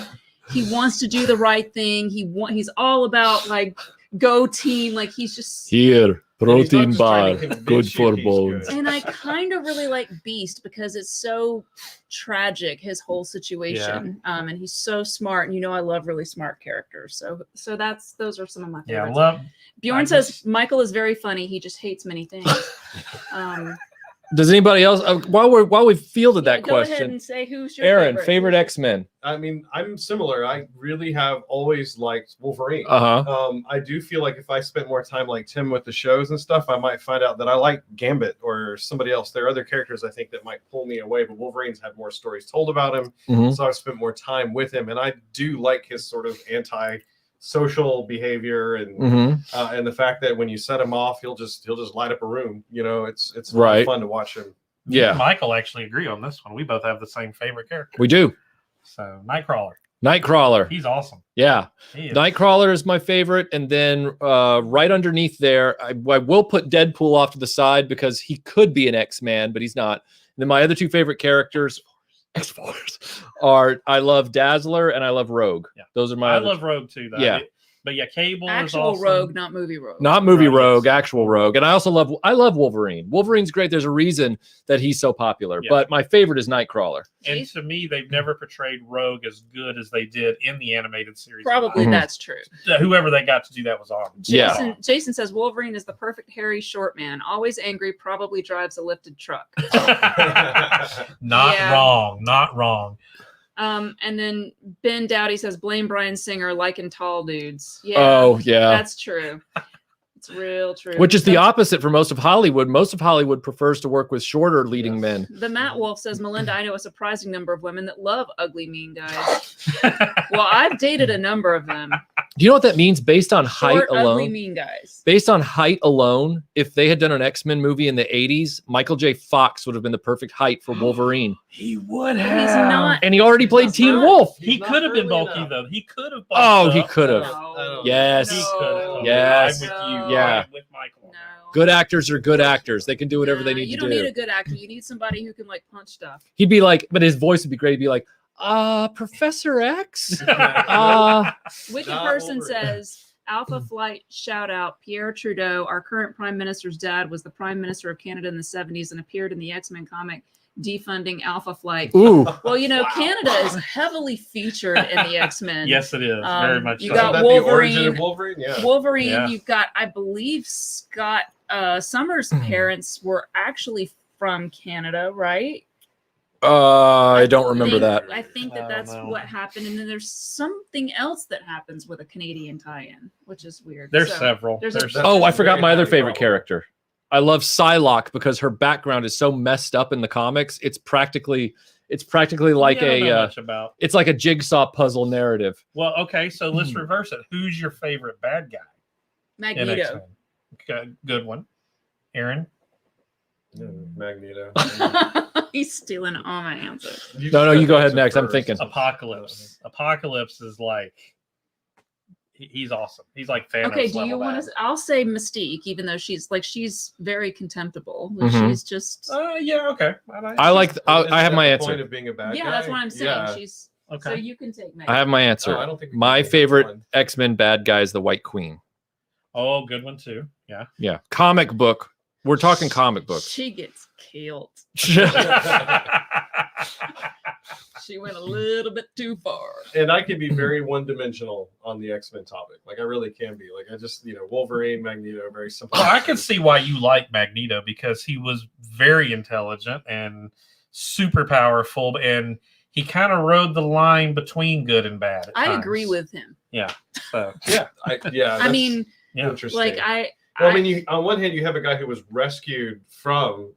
He wants to do the right thing. He's all about like go team. Like he's just Here, And he's not protein just bar, trying to convince good you for he's bones. good. and I kind of really like Beast because it's so tragic, his whole situation. And he's so smart, and I love really smart characters. So those are some of my Yeah, favorites. Bjorn I says just- Michael is very funny. He just hates many things. Does anybody else? While we fielded that go ahead question, and say who's your Aaron, favorite X-Men? I mean, I'm similar. I really have always liked Wolverine. I do feel like if I spent more time like Tim with the shows and stuff, I might find out that I like Gambit or somebody else. There are other characters I think that might pull me away, but Wolverine's had more stories told about him, so I've spent more time with him, and I do like his sort of anti-social behavior and the fact that when you set him off, he'll just light up a room. It's Right. fun to watch him. Yeah, Michael actually agree on this one. We both have the same favorite character. we do. So Nightcrawler, Nightcrawler. he's awesome. Yeah, He is. Nightcrawler is my favorite, and then right underneath there, I will put Deadpool off to the side because he could be an X-Man, but he's not. And then my other two favorite characters, X-Force, are I love Dazzler and I love Rogue. Yeah. Those are my I other love Rogue too. Though. Yeah. But yeah, Cable is actual awesome. Rogue, not movie Rogue. not movie Right, Rogue, yes. actual Rogue. And I love Wolverine. Wolverine's great. There's a reason that he's so popular. Yeah. But my favorite is Nightcrawler. And to me, they've never portrayed Rogue as good as they did in the animated series. Probably Mhm. that's true. Whoever they got to do that was awesome. Yeah. Jason says Wolverine is the perfect hairy short man, always angry, probably drives a lifted truck. Not Yeah. wrong. Not wrong. And then Ben Dowdy says blame Bryan Singer liking tall dudes. Yeah, Oh, yeah. that's true. It's real true. Which is the opposite for most of Hollywood. Most of Hollywood prefers to work with shorter leading Yes. men. The Matt Wolf says, Melinda, I know a surprising number of women that love ugly, mean guys. Well, I've dated a number of them. Do you know what that means based on height Short, ugly, alone? mean guys. Based on height alone, if they had done an X-Men movie in the 80s, Michael J. Fox would have been the perfect height for Wolverine. He would But have. he's not. And he already played He's Teen not. Wolf. He He's not could have been early bulky enough. though. He could have. Oh, bulked he up. could have. No. Yes. He could have. Yes. I'm with you. Yeah. I'm with Michael. No. Good actors are good actors. They can do whatever they Nah, need you to don't do. need a good actor. You need somebody who can like punch stuff. He'd be like, but his voice would be great. He'd be like, Professor X? Wicked Not Person Wolverine. says, Alpha Flight shout out Pierre Trudeau, our current prime minister's dad, was the prime minister of Canada in the 70s and appeared in the X-Men comic defunding Alpha Flight. Ooh. Well, Canada is heavily featured in the X-Men. Yes, it is. Very much you so. got Isn't that the origin Wolverine. of Wolverine? Yeah. Wolverine, Yeah. you've got, I believe, Scott Summers' parents were actually from Canada, right? I don't remember that. I think I don't that's know. what happened. And then there's something else that happens with a Canadian tie-in, which is weird. There's So, several. there's a- There's That's Oh, I a forgot very my other happy favorite problem. character. I love Psylocke because her background is so messed up in the comics. It's practically like I don't know a much about. it's like a jigsaw puzzle narrative. Well, okay, so let's reverse it. Who's your favorite bad guy in Magneto. X-Men? Good one. Aaron? Magneto. He's stealing all my answers. No, you go ahead next. I'm thinking. Apocalypse. Apocalypse is like he's awesome. He's like Thanos. Okay, do you level want bad. to? I'll say Mystique, even though she's very contemptible. Mhm. She's just Yeah, okay. I like. Isn't I have that my the answer. point of being a bad yeah. guy? That's what I'm saying. Yeah. She's Okay. so you can take Meg. I have my answer. Oh, I don't think we My can take favorite one. X-Men bad guy is the White Queen. Oh, good one too. Yeah. Yeah, comic book. We're talking comic books. She gets killed. yeah. She went a little bit too far. And I can be very one-dimensional on the X-Men topic. Like I really can be. Like I just, Wolverine, Magneto, very simple. Well, I can see why you like Magneto because he was very intelligent and super powerful, and he kind of rode the line between good and bad. at I times. agree with him. So, Yeah, I that's mean, yeah. interesting. like Well, I mean, on one hand, you have a guy who was rescued from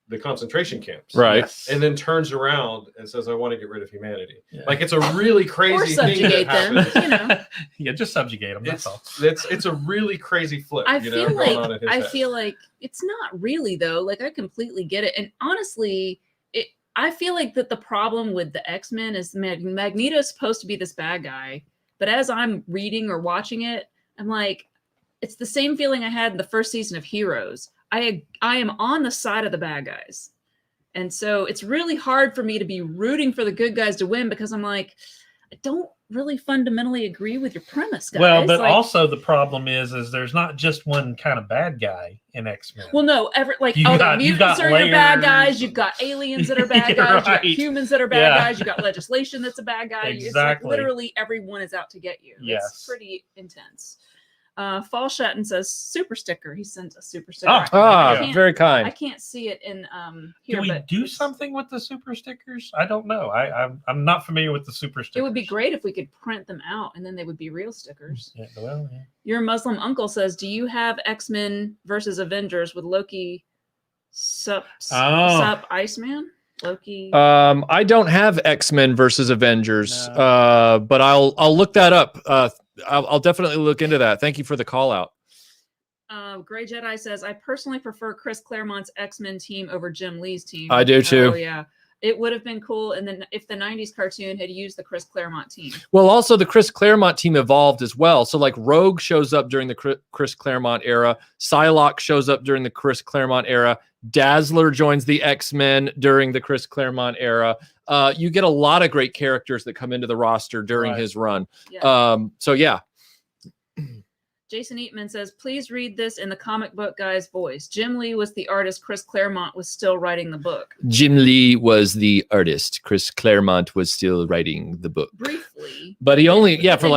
the concentration camps, Right. Yes. and then turns around and says, "I want to get rid of humanity." Yeah. Like it's a really or crazy thing that subjugate them. happens. Yeah, just subjugate him. That's all. It's a really crazy flip. I you feel know, going like on in his I head. feel like it's not really though. Like I completely get it, and honestly, I feel like that the problem with the X-Men is Magneto's supposed to be this bad guy, but as I'm reading or watching it, I'm like, it's the same feeling I had in the first season of Heroes. I am on the side of the bad guys. And so it's really hard for me to be rooting for the good guys to win because I'm like, I don't really fundamentally agree with your premise, guys. Well, but like, also the problem is there's not just one kind of bad guy in X-Men. well, no, the mutants are your bad guys. You've got aliens that are bad guys. Right. You got humans that are bad guys. You got legislation that's a bad guy. Exactly. It's like literally everyone is out to get you. Yes. It's pretty intense. Fall Shatton says super sticker. He sent a super sticker. Very kind. I can't see it in Do here. we do something with the super stickers? I don't know. I'm not familiar with the super stickers. It would be great if we could print them out and then they would be real stickers. Yeah, well, yeah. Your Muslim uncle says, "Do you have X-Men versus Avengers with Loki, Sup Iceman?" Loki. I don't have X-Men versus Avengers, but I'll look that up. I'll definitely look into that. Thank you for the call out. Gray Jedi says, "I personally prefer Chris Claremont's X-Men team over Jim Lee's team." I do too. Oh yeah, it would have been cool, and then if the '90s cartoon had used the Chris Claremont team. Well, also the Chris Claremont team evolved as well. So like Rogue shows up during the Chris Claremont era. Psylocke shows up during the Chris Claremont era. Dazzler joins the X-Men during the Chris Claremont era. You get a lot of great characters that come into the roster during his run. Yeah. So yeah. Jason Eatman says, "Please read this in the comic book guy's voice. Jim Lee was the artist. Chris Claremont was still writing the book." Jim Lee was the artist. Chris Claremont was still writing the book. Briefly. But he only, But for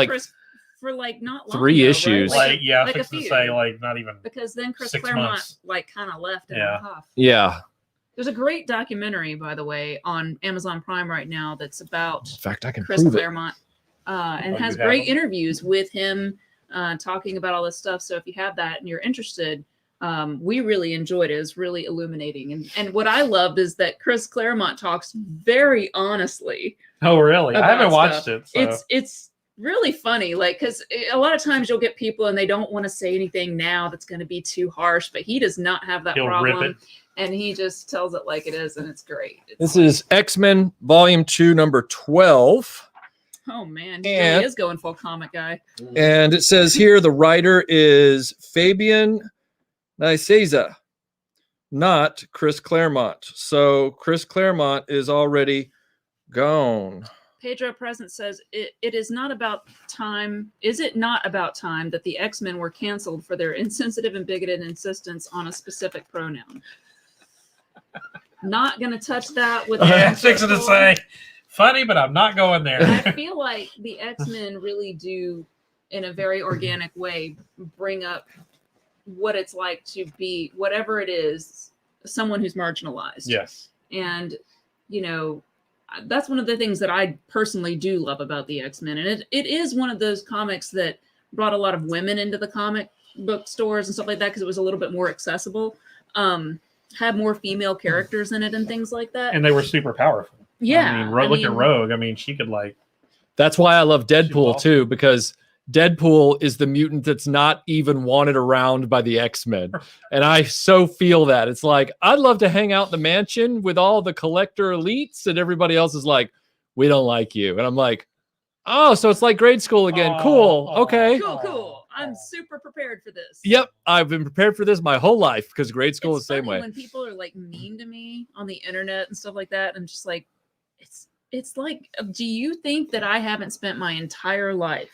then like not long 3 ago, issues. Right? Like a few. To say not even. Because then Chris 6 Claremont months. kind of left in a huff. Yeah. There's a great documentary, by the way, on Amazon Prime right now that's about In fact, I can Chris prove it. Claremont and has you have great them? interviews with him talking about all this stuff. So if you have that and you're interested, we really enjoyed it. It was really illuminating. And what I loved is that Chris Claremont talks very honestly. Oh, really? I about haven't watched stuff. it. So. It's really funny, like, because a lot of times you'll get people and they don't want to say anything now that's going to be too harsh, but he does not have that He'll problem. rip it. And he just tells it like it is, and it's great. This is X-Men Volume 2, number 12. Oh man, he And- really is going full comic guy. And it says here the writer is Fabian Nicieza, not Chris Claremont. So Chris Claremont is already gone. Pedro Present says, it is not about time. Is it not about time that the X-Men were canceled for their insensitive and bigoted insistence on a specific pronoun? Not going to touch that with Yeah, fixing to say, funny, but I'm not going there. I feel like the X-Men really do, in a very organic way, bring up what it's like to be, whatever it is, someone who's marginalized. Yes. And, you know, that's one of the things that I personally do love about the X-Men. And it is one of those comics that brought a lot of women into the comic book stores and stuff like that because it was a little bit more accessible. Had more female characters in it and things like that. And they were super powerful. Yeah. I mean, look at Rogue. I mean, she could That's why I love Deadpool awesome. too, because Deadpool is the mutant that's not even wanted around by the X-Men. And I so feel that. It's like, I'd love to hang out in the mansion with all the collector elites, and everybody else is like, we don't like you. And I'm like, oh, so it's like grade school again. Cool. Okay. Cool. I'm super prepared for this. Yep. I've been prepared for this my whole life because grade school is the same funny way. when people are like mean to me on the internet and stuff like that. I'm just like, it's like, do you think that I haven't spent my entire life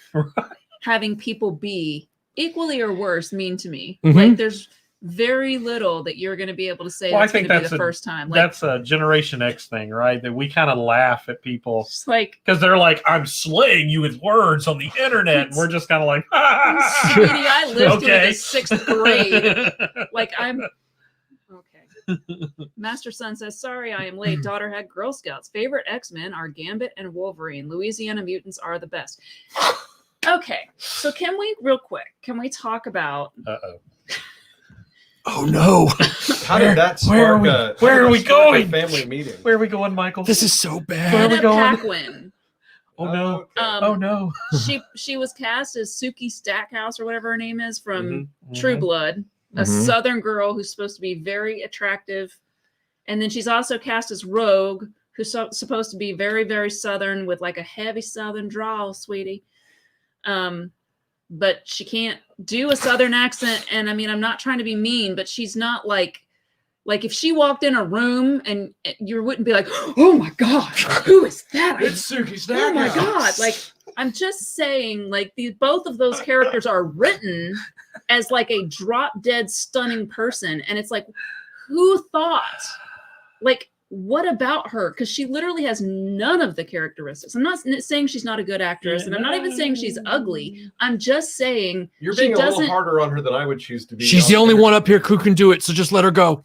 having people be equally or worse mean to me? Mhm. Like, there's very little that you're going to be able to say. Well, I that's think going to be that's the a- first time. Like, that's a Generation X thing, right? That we kind of laugh at people just like, because they're like, I'm slaying you with words on the internet. And we're just kind of like, sweetie, I lived through Okay. the 6th grade. Like, I'm okay. Master Son says, sorry, I am late. Daughter had Girl Scouts. Favorite X-Men are Gambit and Wolverine. Louisiana mutants are the best. Okay, so real quick, can we talk about Uh-oh. Oh no. How did that where are spark we- a where are we going? family meeting? Where are we going, Michael? This is so bad. Where are we Anna going? Paquin? Oh, no. Okay. Oh, no. She was cast as Suki Stackhouse or whatever her name is from Mhm, True mhm. Blood, a Mhm. Southern girl who's supposed to be very attractive. And then she's also cast as Rogue, who's supposed to be very, very Southern with like a heavy Southern drawl, sweetie. but she can't do a Southern accent. And I mean, I'm not trying to be mean, but she's not like if she walked in a room and you wouldn't be like, oh my God, who is that? It's Suki Stackhouse. Oh my God. Like, I'm just saying, like, both of those characters are written as like a drop dead stunning person. And it's like, who thought? Like, what about her? Because she literally has none of the characteristics. I'm not saying she's not a good actress, and I'm not even saying she's ugly. I'm just saying you're being a little harder on her than I would choose to be. She's the only one up here who can do it, so just let her go.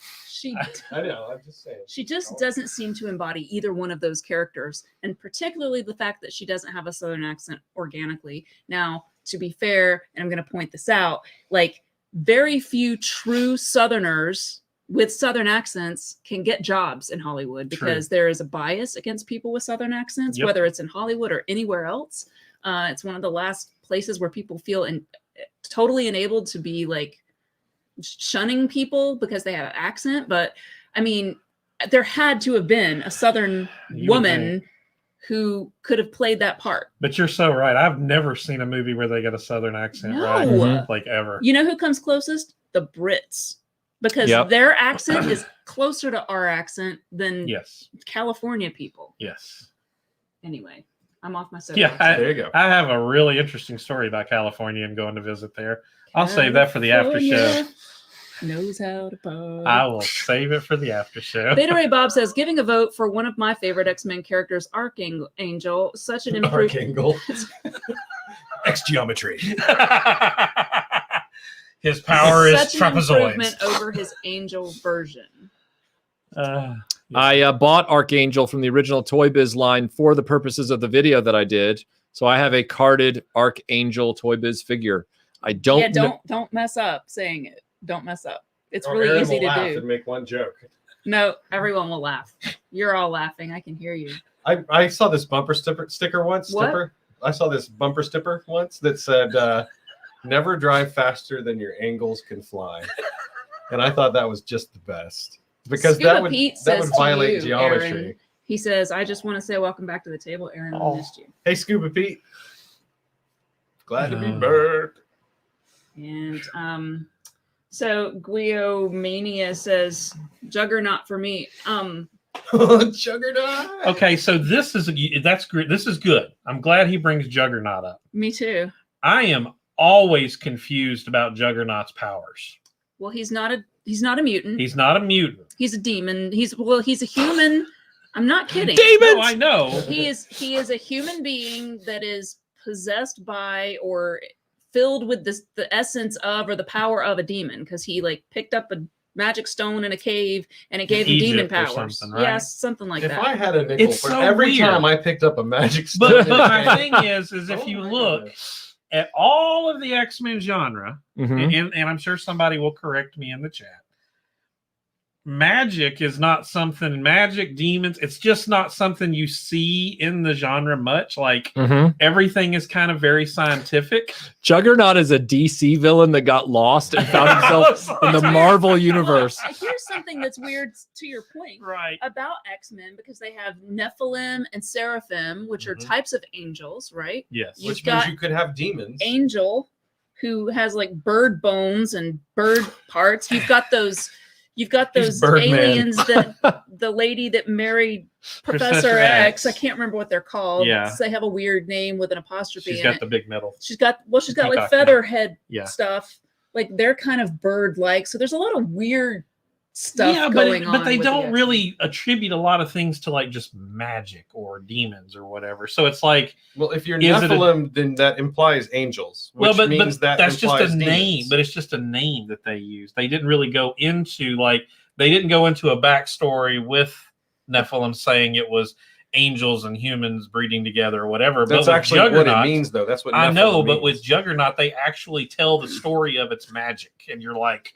I know. I'm just saying. She just doesn't seem to embody either one of those characters, and particularly the fact that she doesn't have a Southern accent organically. Now, to be fair, and I'm going to point this out, like very few true Southerners with Southern accents can get jobs in Hollywood because there is a bias against people with Southern accents, whether it's in Hollywood or anywhere else. It's one of the last places where people feel totally enabled to be like shunning people because they have an accent. But I mean, there had to have been a Southern woman who could have played that part. But you're so right. I've never seen a movie where they get a Southern accent right, like ever. You know who comes closest? The Brits. Because their accent is closer to our accent than California people. Yes. Anyway, I'm off my soapbox. Yeah, there you go. I have a really interesting story about California and going to visit there. I'll save that for the after show. Knows how to pose. I will save it for the after show. Beta Ray Bob says, giving a vote for one of my favorite X-Men characters, Archangel, such an improvement. Archangel. X geometry. His power is such an trapezoids. Improvement over his Angel version. I bought Archangel from the original Toy Biz line for the purposes of the video that I did. So I have a carded Archangel Toy Biz figure. I don't. Don't mess up saying it. Don't mess up. It's really easy to do. And make one joke. No, everyone will laugh. You're all laughing. I can hear you. I saw this bumper sticker once. What? I saw this bumper sticker once that said, never drive faster than your angles can fly. And I thought that was just the best. Because Scuba that would violate geometry. Aaron, he says, I just want to say welcome back to the table, Aaron. I missed you. Hey, Scuba Pete. Glad to be back. And so Guiomania says, Juggernaut for me. Juggernaut. Okay, so that's great. This is good. I'm glad he brings Juggernaut up. Me too. I am always confused about Juggernaut's powers. Well, he's not a mutant. He's not a mutant. He's a demon. He's a human. I'm not kidding. Demons! No, I know. He is a human being that is possessed by or filled with the essence of or the power of a demon, because he like picked up a magic stone in a cave and it gave him demon powers. Right? Yes, something like that. If I had a nickel It's for so every weird. time I picked up a magic stone. But my thing is if you look at all of the X-Men genre, and I'm sure somebody will correct me in the chat, magic is not something, demons, it's just not something you see in the genre much. Like everything is kind of very scientific. Juggernaut is a DC villain that got lost and found himself in the Marvel universe. Here's something that's weird to your point about X-Men, because they have Nephilim and Seraphim, which are types of angels, right? Yes. Which means you could have demons. Angel, who has like bird bones and bird parts. You've got those aliens that the lady that married Professor X. I can't remember what they're called. Yeah. They have a weird name with an apostrophe. She's got the big metal. She's got like featherhead stuff. Like they're kind of bird-like. So there's a lot of weird stuff going on. But they don't really attribute a lot of things to like just magic or demons or whatever. So it's like, well, if you're Nephilim, then that implies angels. Which means that's just a demons. name. But it's just a name that they use. They didn't really go into a backstory with Nephilim saying it was angels and humans breeding together or whatever. That's but actually what it means, though. That's what Nephilim I know. means. But with Juggernaut, they actually tell the story of its magic, and you're like,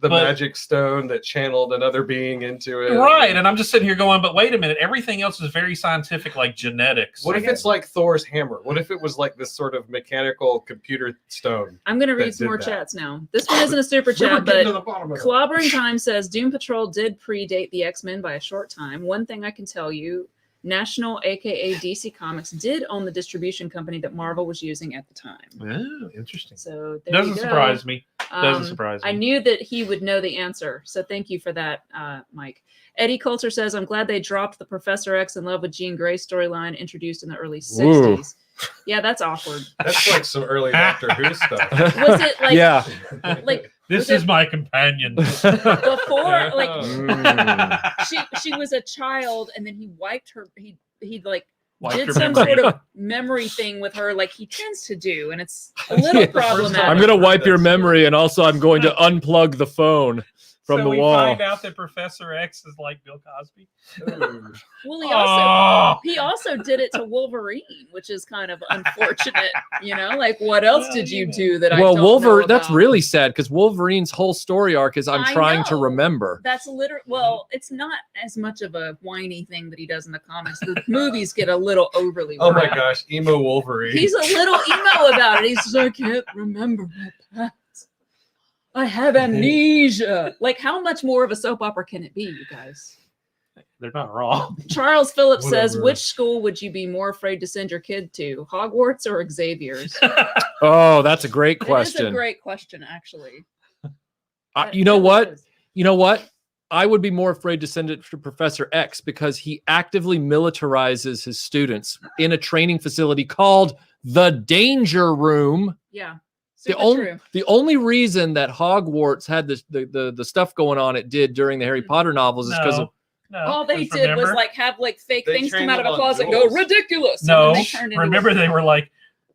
the magic stone that channeled another being into it. Right. And I'm just sitting here going, but wait a minute. Everything else is very scientific, like genetics. What if it's like Thor's hammer? What if it was like this sort of mechanical computer stone? I'm going to read some more chats now. This one isn't a super chat, but Clobbering Time says Doom Patrol did predate the X-Men by a short time. One thing I can tell you National, aka DC Comics, did own the distribution company that Marvel was using at the time. Oh, interesting. So there Doesn't you go. surprise me. Doesn't surprise me. I knew that he would know the answer. So thank you for that, Mike. Eddie Coulter says, I'm glad they dropped the Professor X in love with Jean Grey storyline introduced in the early 60s. Ooh. Yeah, that's awkward. That's like some early Doctor Who stuff. Was it like, Yeah. like This is my companion. before, like Mm. she was a child and then he wiped her, he like Wiped did her some memory. sort of memory thing with her like he tends to do, and it's a little Yeah. problematic. I'm going to wipe your memory, and also I'm going to unplug the phone from so the we wall. find out that Professor X is like Bill Cosby. Ooh. Well, Oh. he also did it to Wolverine, which is kind of unfortunate. You know, like what else Well, did you you know. do that I Well, don't Wolverine, know that's about? really sad because Wolverine's whole story arc is I'm I trying to know. remember. That's literally, well, it's not as much of a whiny thing that he does in the comics. The movies get a little overly Oh my wild. gosh, emo Wolverine. He's a little emo about it. He's just, I can't remember my past. I have amnesia. Like, how much more of a soap opera can it be, you guys? They're not wrong. Charles Phillips says, Whatever. which school would you be more afraid to send your kid to, Hogwarts or Xavier's? Oh, that's a great It is a question. great question, actually. You know what? Is. You know what? I would be more afraid to send it to Professor X because he actively militarizes his students in a training facility called the Danger Room. Yeah. The Super only, true. the only reason that Hogwarts had the stuff going on it did during the Harry Potter novels is because of No. All they Just did was remember- like have like fake They things come trained out of them a on closet and go duels. ridiculous. and No, then they turned into remember a- they were like,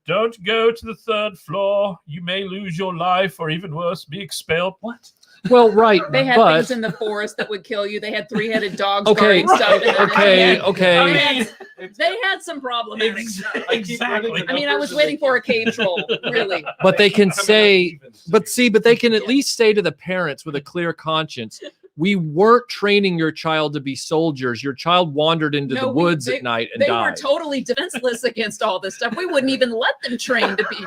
don't go to the 3rd floor. You may lose your life or even worse, be expelled. What? well, right, They had but things in the forest that would kill you. They had 3-headed dogs okay, guarding stuff. in them. okay, I okay. mean, they had some problematic stuff. Exactly. I mean, I was waiting for a cave troll, really. But they can Coming up say, even but soon. see, but they can at least say to the parents with a clear conscience, we weren't training your child to be soldiers. Your child wandered into No, the we- woods they- at night and They were died. totally defenseless against all this stuff. We wouldn't even let them train to be.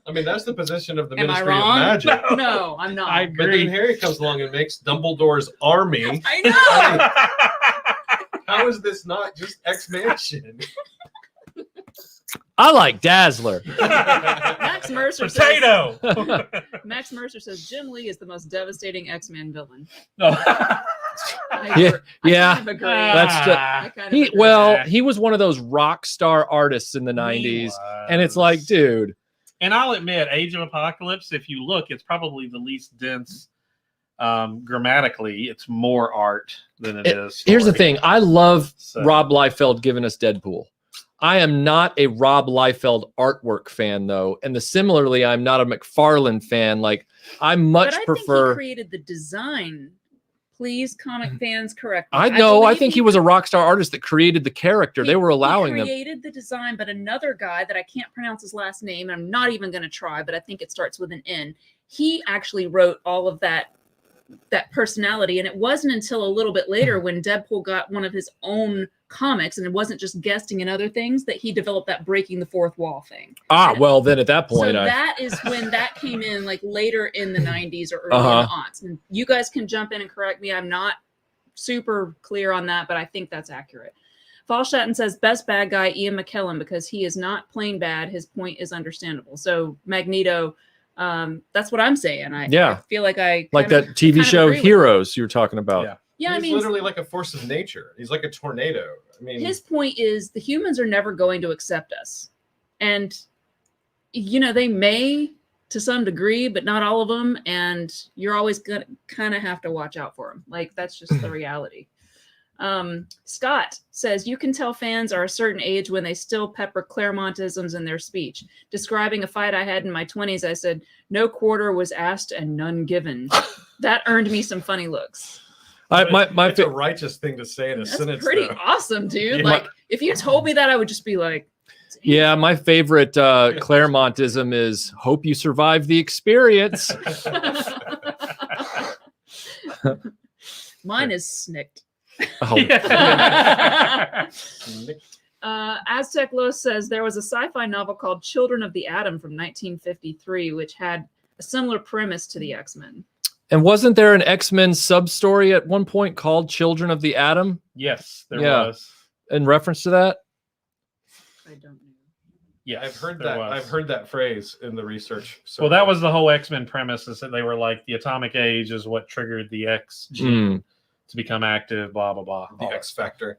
I mean, that's the position of the Am I Ministry of wrong? Magic. No, I'm not. I But then agree. Harry comes along and makes Dumbledore's army. I know. How is this not just X-Mansion? I like Dazzler. Max Mercer says, Potato. Max Mercer says Jim Lee is the most devastating X-Men villain. No. I Yeah, agree. I yeah. kind of agree. That's just- I kind of He agree. well, he was one of those rock star artists in the 90s. And it's like, dude, And I'll admit, Age of Apocalypse, if you look, it's probably the least dense grammatically. It's more art than it is. here's the story. thing. I love So- Rob Liefeld giving us Deadpool. I am not a Rob Liefeld artwork fan, though. And similarly, I'm not a McFarlane fan. Like, I much but I prefer. think he created the design. Please, comic fans, correct me. I know. I believe think he was a rock star artist that created the character. They were allowing he them. created the design, but another guy that I can't pronounce his last name, and I'm not even going to try, but I think it starts with an N. He actually wrote all of that personality, and it wasn't until a little bit later when Deadpool got one of his own comics, and it wasn't just guesting in other things, that he developed that breaking the fourth wall thing. Ah, well, then at that So point, that is when that came in, like later in the 90s or early in Uh-huh. the aughts. And you guys can jump in and correct me. I'm not super clear on that, but I think that's accurate. Falshatten says best bad guy Ian McKellen because he is not plain bad. His point is understandable. So Magneto, that's what I'm saying. I feel like I like kind of- that TV kind of show agree with Heroes you were talking about. Yeah. Yeah, I He's mean, literally like a force of nature. He's like a tornado. I mean, his point is the humans are never going to accept us. And, you know, they may to some degree, but not all of them. And you're always going to kind of have to watch out for them. Like, that's just the reality. Scott says, you can tell fans are a certain age when they still pepper Claremontisms in their speech. Describing a fight I had in my 20s, I said, no quarter was asked and none given. That earned me some funny looks. it's a righteous thing to say in a That's sentence. pretty though. awesome, dude. Yeah. Like, if you told me that, I would just be like, damn. Yeah, my favorite Claremontism is "Hope you survive the experience." Mine is snicked. Oh, Aztec Los says there was a sci-fi novel called Children of the Atom from 1953, which had a similar premise to the X-Men. And wasn't there an X-Men sub-story at one point called Children of the Atom? Yes, there Yeah. was. In reference to that? I don't know. Yes, I've heard there that. was. I've heard that phrase in the research. Well, that was the whole X-Men premise, is that they were like, the atomic age is what triggered the X gene to become active, blah, blah, blah. the X Factor.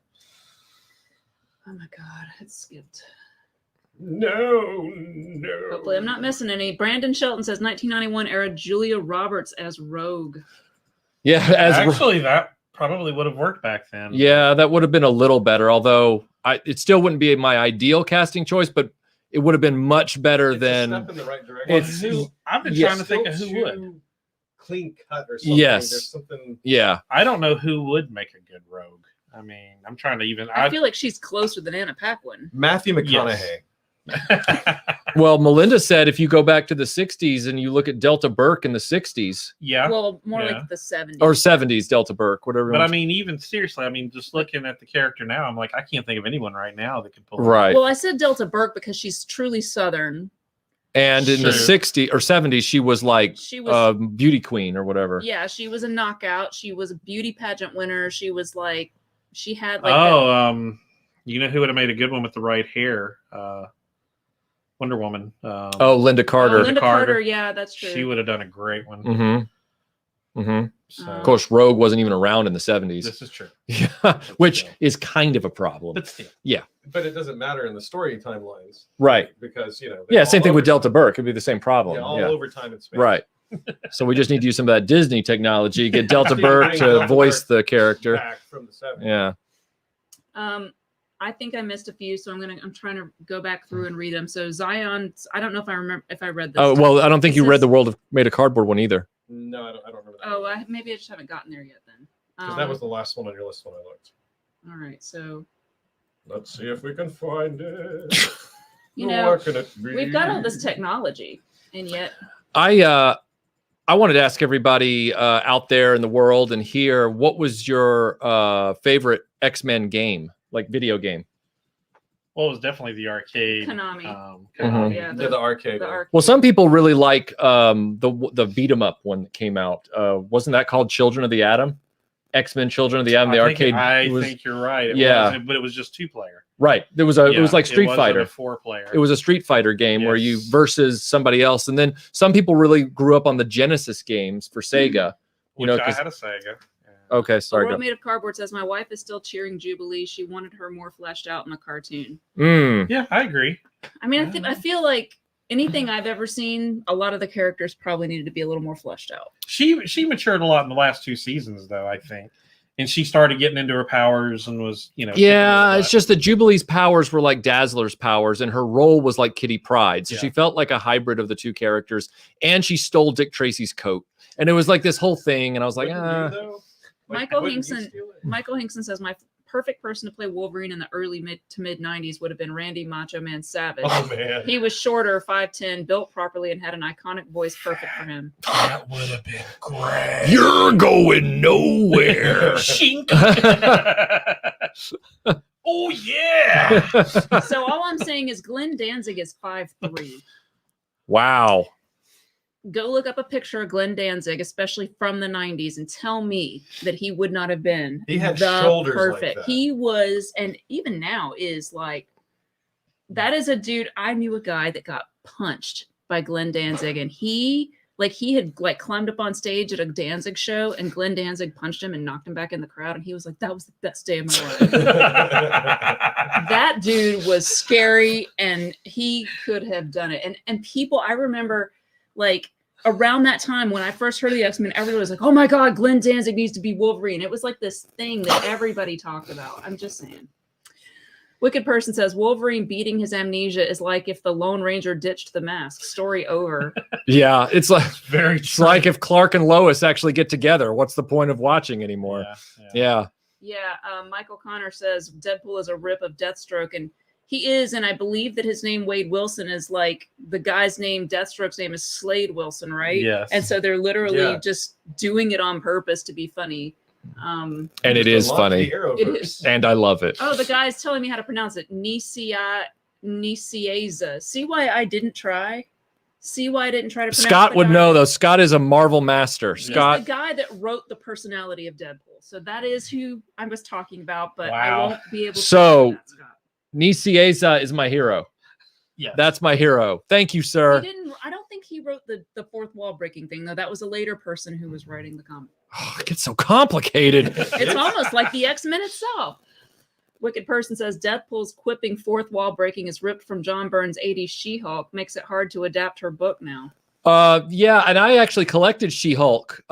Oh my god, it skipped. No. Hopefully, I'm not missing any. Brandon Shelton says 1991 era Julia Roberts as Rogue. Yeah, Actually, that probably would have worked back then. yeah, that would have been a little better, although it still wouldn't be my ideal casting choice, but it would have been much better It's than... a step in the right direction. Well, I've been yes, trying to think of who would. Too clean cut or something. Yes. There's something. Yeah. I don't know who would make a good Rogue. I mean, I'm trying to even... I feel like she's closer than Anna Paquin. Matthew McConaughey. Well, Melinda said if you go back to the 60s and you look at Delta Burke in the 60s, yeah. Well, more Yeah. like the 70s. or 70s, Delta Burke, whatever. But I mean, even seriously, I mean, just looking at the character now, I'm like, I can't think of anyone right now that could pull it off. Right. Well, I said Delta Burke because she's truly Southern. And in the Sure. 60s or 70s, she was like She was, beauty queen or whatever. yeah, she was a knockout. She was a beauty pageant winner. She was like, she had like, you know who would have made a good one with the right hair? Wonder Woman. Oh, Linda Carter. Linda Carter. Carter. Yeah, that's true. She would have done a great one. Mm-hmm. Mm-hmm. So, Of course, Rogue wasn't even around in the 70s. this is true. Yeah, which is kind of a problem. But still. But it doesn't matter in the story timelines. Right. Because, you know. Yeah, same thing with Delta Burke. It'd be the same problem. Yeah, all Yeah. over time and space. Right. So we just need to use some of that Disney technology, get Delta Yeah, Burke bring to Delta voice Burke the character. Back from the 70s. Yeah. I think I missed a few, so I'm trying to go back through and read them. So Zion, I don't know if I remember if I read this. Oh, well, I don't think you This read is- The World of Made of Cardboard one either. No, I don't remember that. Oh, maybe I just haven't gotten there yet then. Because that was the last one on your list when I looked. All right, so Let's see if we can find it. you know, Where can it be? we've got all this technology, and yet I wanted to ask everybody out there in the world and here, what was your favorite X-Men game, like video game? Well, it was definitely the arcade. Konami. Mhm. Yeah, the arcade. the one. arc. Well, some people really like the beat 'em up one that came out. Wasn't that called Children of the Atom? X-Men Children of the Atom, the arcade. I was, think you're right. Yeah. But it was just 2-player. right. It was it was like Street wasn't Fighter. A 4-player. It was a Street Fighter game where you Yes. versus somebody else. And then some people really grew up on the Genesis games for Sega. You Which know, I 'cause- had a Sega. Yeah. Okay, The sorry. World Go. Made of Cardboard says my wife is still cheering Jubilee. She wanted her more fleshed out in the cartoon. Yeah, I agree. I mean, I feel like anything I've ever seen, a lot of the characters probably needed to be a little more fleshed out. She matured a lot in the last 2 seasons, though, I think. And she started getting into her powers and was, you know. Yeah, it's just that Jubilee's powers were like Dazzler's powers, and her role was like Kitty Pryde. So Yeah. she felt like a hybrid of the two characters, and she stole Dick Tracy's coat. And it was like this whole thing, and I was like, Wouldn't you, though? Michael wouldn't you Hinkson- steal it? Michael Hinkson says my perfect person to play Wolverine in the early mid to mid 90s would have been Randy Macho Man Savage. Oh, man. He was shorter, 5'10", built properly, and had an iconic voice perfect for him. That would have been great. "You're going nowhere." Shink. Oh, yeah. So all I'm saying is Glenn Danzig is 5'3". Wow. Go look up a picture of Glenn Danzig, especially from the 90s, and tell me that he would not have been He had the shoulders like perfect. that. He was, and even now is like, that is a dude. I knew a guy that got punched by Glenn Danzig, and he had climbed up on stage at a Danzig show, and Glenn Danzig punched him and knocked him back in the crowd, and he was like, "That was the best day of my life." That dude was scary, and he could have done it. And people, I remember, like around that time when I first heard of the X-Men, everybody was like, "Oh my God, Glenn Danzig needs to be Wolverine." It was like this thing that everybody talked about. I'm just saying. Wicked Person says Wolverine beating his amnesia is like if the Lone Ranger ditched the mask. Story over. Yeah, it's like Very it's like if Clark and Lois actually get together, what's the point of watching anymore? Yeah. Yeah, Michael Connor says Deadpool is a rip of Deathstroke, and he is, and I believe that his name Wade Wilson is like the guy's name. Deathstroke's name is Slade Wilson, right? Yes. And so they're literally Yeah. just doing it on purpose to be funny. And it is Unlock funny. the Arrowverse. It is. And I love it. Oh, the guy's telling me how to pronounce it. Nicieza. See why I didn't try? See why I didn't try to pronounce Scott the would guy? know though. Scott is a Marvel master. He's Scott. the guy that wrote the personality of Deadpool. So that is who I was talking about, but I Wow. won't be able to So- say that, Scott. Nicieza is my hero. Yes. That's my hero. Thank you, He sir. didn't. I don't think he wrote the fourth wall breaking thing though. That was a later person who was writing the comic. Oh, it gets so complicated. It's almost like the X-Men itself. Wicked Person says Deadpool's quipping fourth wall breaking is ripped from John Byrne's 80s She-Hulk. Makes it hard to adapt her book now. Yeah, and I actually collected She-Hulk,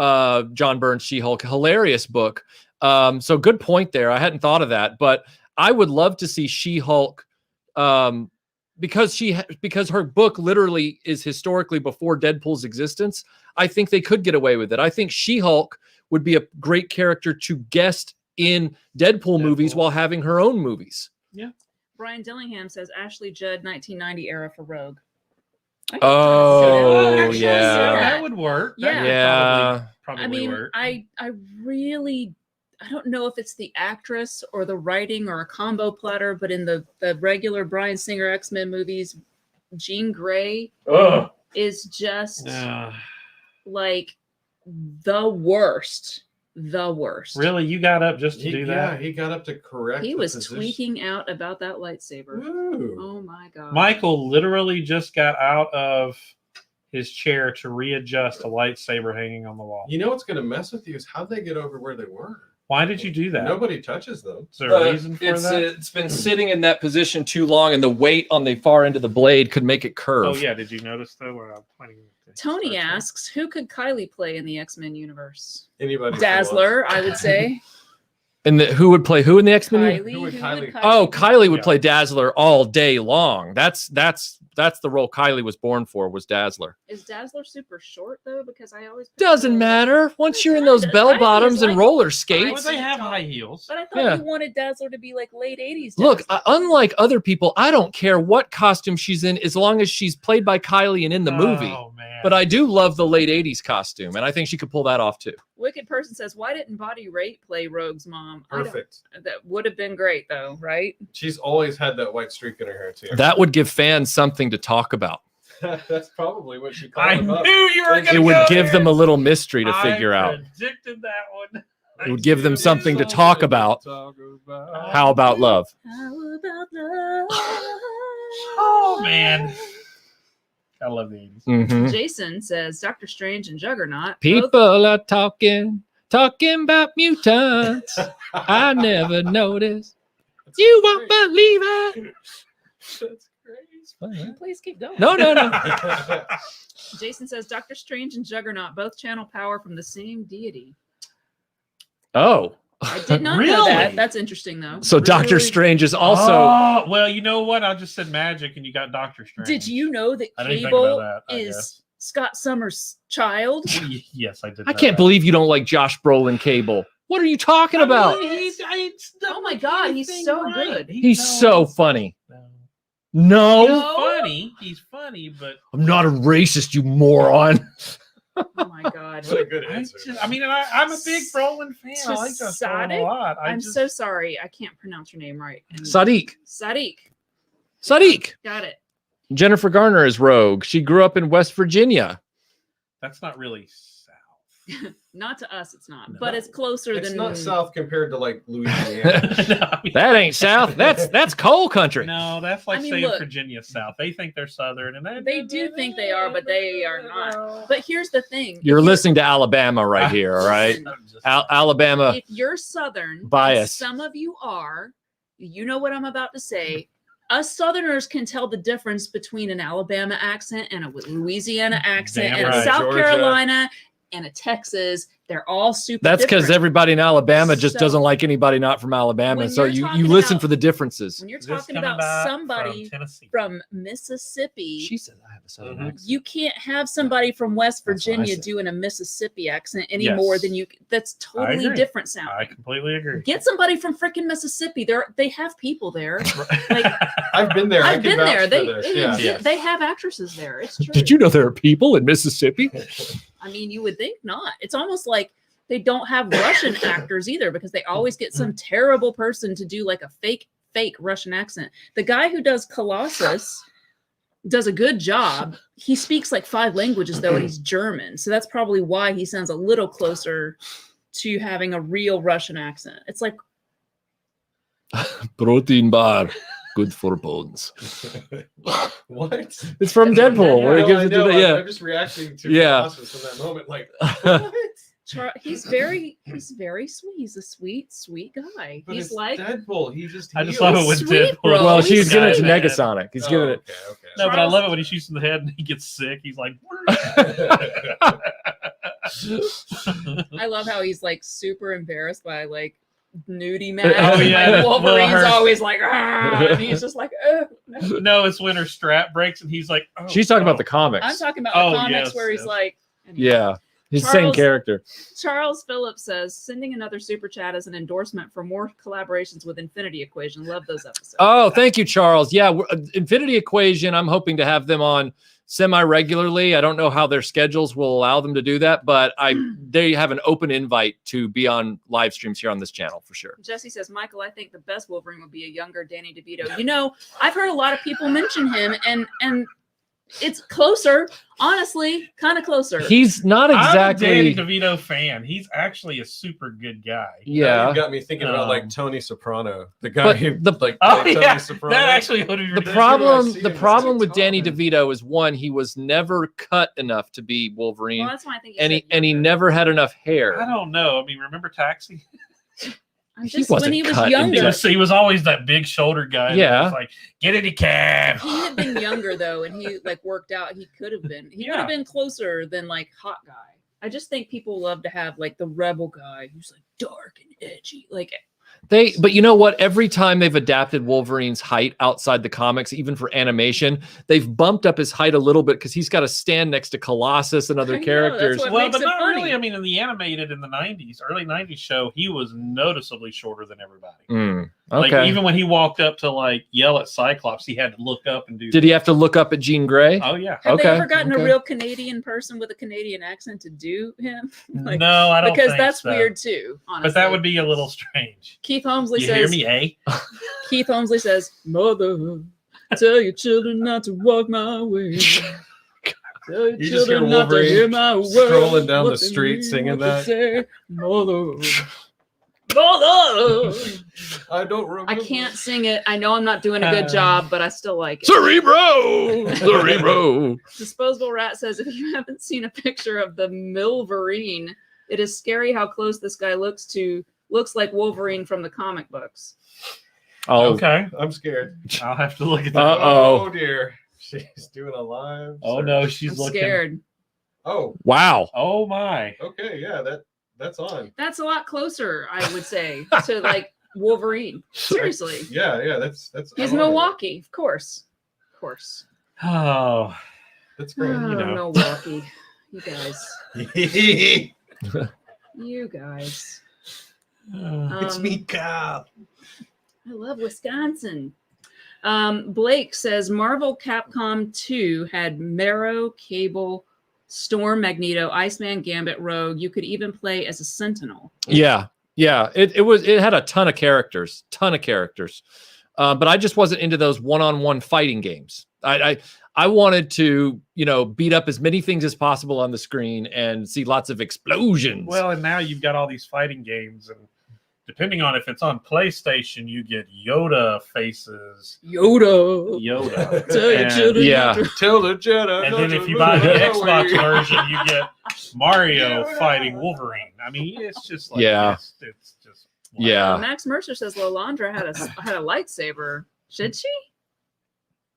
John Byrne's She-Hulk, hilarious book. So good point there. I hadn't thought of that, but I would love to see She-Hulk, because her book literally is historically before Deadpool's existence. I think they could get away with it. I think She-Hulk would be a great character to guest in Deadpool movies while having her own movies. Brian Dillingham says Ashley Judd 1990 era for Rogue. Oh, Actually, yeah. that would work. That Yeah. would Yeah. probably I mean, work. I really, I don't know if it's the actress or the writing or a combo platter, but in the regular Bryan Singer X-Men movies, Jean Grey is just like the worst. The worst. Really, you got up just to do Yeah, that? he got up to correct. He the was position. tweaking out about that lightsaber. Ooh. Oh my god. Michael literally just got out of his chair to readjust a lightsaber hanging on the wall. You know what's going to mess with you is how they get over where they were. Why did you do that? Nobody touches them. Is there a reason for that? It's been sitting in that position too long, and the weight on the far end of the blade could make it curve. Oh yeah, did you notice though where I'm pointing? Tony asks, who could Kylie play in the X-Men universe? Anybody? who Dazzler, wants. I would say. And who would play who in the X-Men? Kylie. Who would Kylie- Oh, Kylie would Yeah. play Dazzler all day long. That's the role Kylie was born for, was Dazzler. Is Dazzler super short though? Because I always Doesn't matter. Once you're in those I bell think bottoms it's and like- roller Well, skates. they have high heels. But I thought Yeah. you wanted Dazzler to be like late 80s. Look, Dazzler. unlike other people, I don't care what costume she's in as long as she's played by Kylie and in the movie. Oh man. But I do love the late 80s costume, and I think she could pull that off too. Wicked Person says, why didn't Body Rate play Rogue's mom? Perfect. That would have been great though, right? She's always had that white streak in her hair too. That would give fans something to talk about. That's probably what she I called him knew up. you were It going It would give them a little mystery to figure out. Predicted that one. It would give them something to talk about. How about love? How about love? Oh man. I love the 80s. Mhm. Jason says Doctor Strange and Juggernaut. both- People are talking about mutants. I never noticed. You won't believe it. That's great. Please keep going. No. Jason says Doctor Strange and Juggernaut both channel power from the same deity. Oh, I did not know Really? that. That's interesting though. so Doctor Really? Strange is also. Oh, well, you know what? I just said magic and you got Doctor Strange. Did you know that I didn't think Cable about that, I is guess. Scott Summers' child? Yes, I did. I know can't that. believe you don't like Josh Brolin Cable. What are you talking about? Oh my God, he's so good. He's so funny. No. No, He's funny. He's funny, but I'm not a racist, you moron. Oh my God. What a good I'm answer. a big Brolin fan. I like Josh Brolin a Sadiq? lot. I'm so sorry. I can't pronounce your name right. Sadiq. Sadiq. Got it. Jennifer Garner is Rogue. She grew up in West Virginia. That's not really South. Not to us, it's not, No. but it's closer It's than not south compared to like Louisiana. That ain't South. That's coal country. No, that's like I mean, saying look. Virginia South. They think they're Southern, and They do think they are, but they are not. But here's the thing: You're if listening to Alabama right here, all right? Alabama. If you're Southern, Bias. as some of you are, you know what I'm about to say. Us Southerners can tell the difference between an Alabama accent and a Louisiana accent Damn and a right. South Georgia. Carolina and a Texas. They're all super. That's because different. everybody in Alabama just So- doesn't like anybody not from Alabama. When So you're you talking listen about- for the differences. When you're Just talking coming about back somebody from Tennessee. from Mississippi, She said I have a southern Mhm. accent. you can't have somebody from West That's what I Virginia said. doing a Mississippi accent any more Yes. than you. That's totally agree. different sound. I completely agree. Get somebody from freaking Mississippi. They have people there. Like I've been there. I I've can been vouch there. for They this. they, Yeah. exist- they have actresses there. It's true. Did you know there are people in Mississippi? I mean, you would think not. It's almost like they don't have Russian actors either because they always get some terrible person to do like a fake Russian accent. The guy who does Colossus does a good job. He speaks like 5 languages though, and he's German, so that's probably why he sounds a little closer to having a real Russian accent. It's like protein bar, good for bones. What? It's from Deadpool. Where he gives it to the, I'm just reacting to Yeah. Colossus in that moment. Like, what? he's very sweet. He's a sweet guy. But He's it's like Deadpool. He just I just heals. love it when Sweet, Deadpool. bro. well, he's she's giving it to Skyman. Negasonic. He's giving it. Okay. No, but I Charles- love it when he shoots in the head and he gets sick. He's like, I love how he's like super embarrassed by like nudie man. Oh, yeah. Like, Wolverine's Well, her- always like, "Ah," and he's just like, no. no, it's when her strap breaks and he's like, oh, She's talking oh. about the comics. I'm talking about Oh, the comics yes, where he's yes. like, anyway. Yeah, he's the same Charles- character. Charles Phillips says, sending another super chat as an endorsement for more collaborations with Infinity Equation. Love those episodes. Oh, thank you, Charles. Yeah, Infinity Equation. I'm hoping to have them on semi-regularly. I don't know how their schedules will allow them to do that, but they have an open invite to be on live streams here on this channel for sure. Jesse says, Michael, I think the best Wolverine would be a younger Danny DeVito. You know, I've heard a lot of people mention him, and it's closer, honestly, kind of closer. He's not I'm a Danny exactly. DeVito fan. He's actually a super good guy. Yeah, You got me thinking about like Um, Tony Soprano, the guy but who the like Oh, played yeah. Tony Soprano. That actually would be the ridiculous. problem see the him. problem He's with Danny tall, man. DeVito is one, he was never cut enough to be Wolverine, Well, that's why I think and said he younger. never had enough hair. I don't know. I mean, remember Taxi? I'm he just, wasn't when he was cut in younger. He was always that big shoulder guy. Yeah. That was like, get in the cab. If he had been younger though, and he like worked out, he could have been. He would Yeah. have been closer than like hot guy. I just think people love to have like the rebel guy who's like dark and edgy. Like But you know what? Every time they've adapted Wolverine's height outside the comics, even for animation, they've bumped up his height a little bit because he's got to stand next to Colossus and I other know, that's characters. what Well, makes but it not funny. really. I mean, in the animated in the 90s, early 90s show, he was noticeably shorter than everybody. Mm, Like, okay. even when he walked up to like yell at Cyclops, he had to look up and do. Did he have to look up at Jean Grey? Oh, yeah. have they Okay, ever gotten okay. a real Canadian person with a Canadian accent to do him? Like, No, I don't because think that's so. weird too. Honestly, But that would be a little strange. Keith Holmesley You says. hear me, eh? Keith Holmesley says, "Mother, tell your children not to walk my way. Tell your You just hear children not to Wolverine hear my words. strolling down the What they street mean, singing what they that. say. Mother, mother." I don't remember. I can't sing it. I know I'm not doing a good job, but I still like it. Cerebro! Cerebro! Disposable Rat says, if you haven't seen a picture of the Milverine, it is scary how close this guy looks like Wolverine from the comic books. Oh, Okay. I'm scared. I'll have to look at that. Uh-oh. Oh dear. She's doing a live. Oh, search. no. She's I'm looking. scared. Oh, wow. Oh, my. okay. Yeah, that's on. That's a lot closer, I would say, to like Wolverine. Seriously. Yeah, that's He's I'm on it. Milwaukee, of course. Of course. Oh. That's Oh, great. know. Milwaukee. You guys. You guys. It's Um, me, Kyle. I love Wisconsin. Blake says Marvel Capcom 2 had Marrow, Cable, Storm, Magneto, Iceman, Gambit, Rogue. You could even play as a Sentinel. Yeah. It had a ton of characters. But I just wasn't into those one-on-one fighting games. I wanted to, beat up as many things as possible on the screen and see lots of explosions. Well, and now you've got all these fighting games, and depending on if it's on PlayStation, you get Yoda faces. Yoda. Tell your And- children Yeah. not to- Tell the Jedi. And not then to if you buy the look Xbox away. version, you get Mario fighting Wolverine. I mean, it's just like Yeah. it's just Yeah. Max Mercer says Lalandra had a lightsaber. Should she?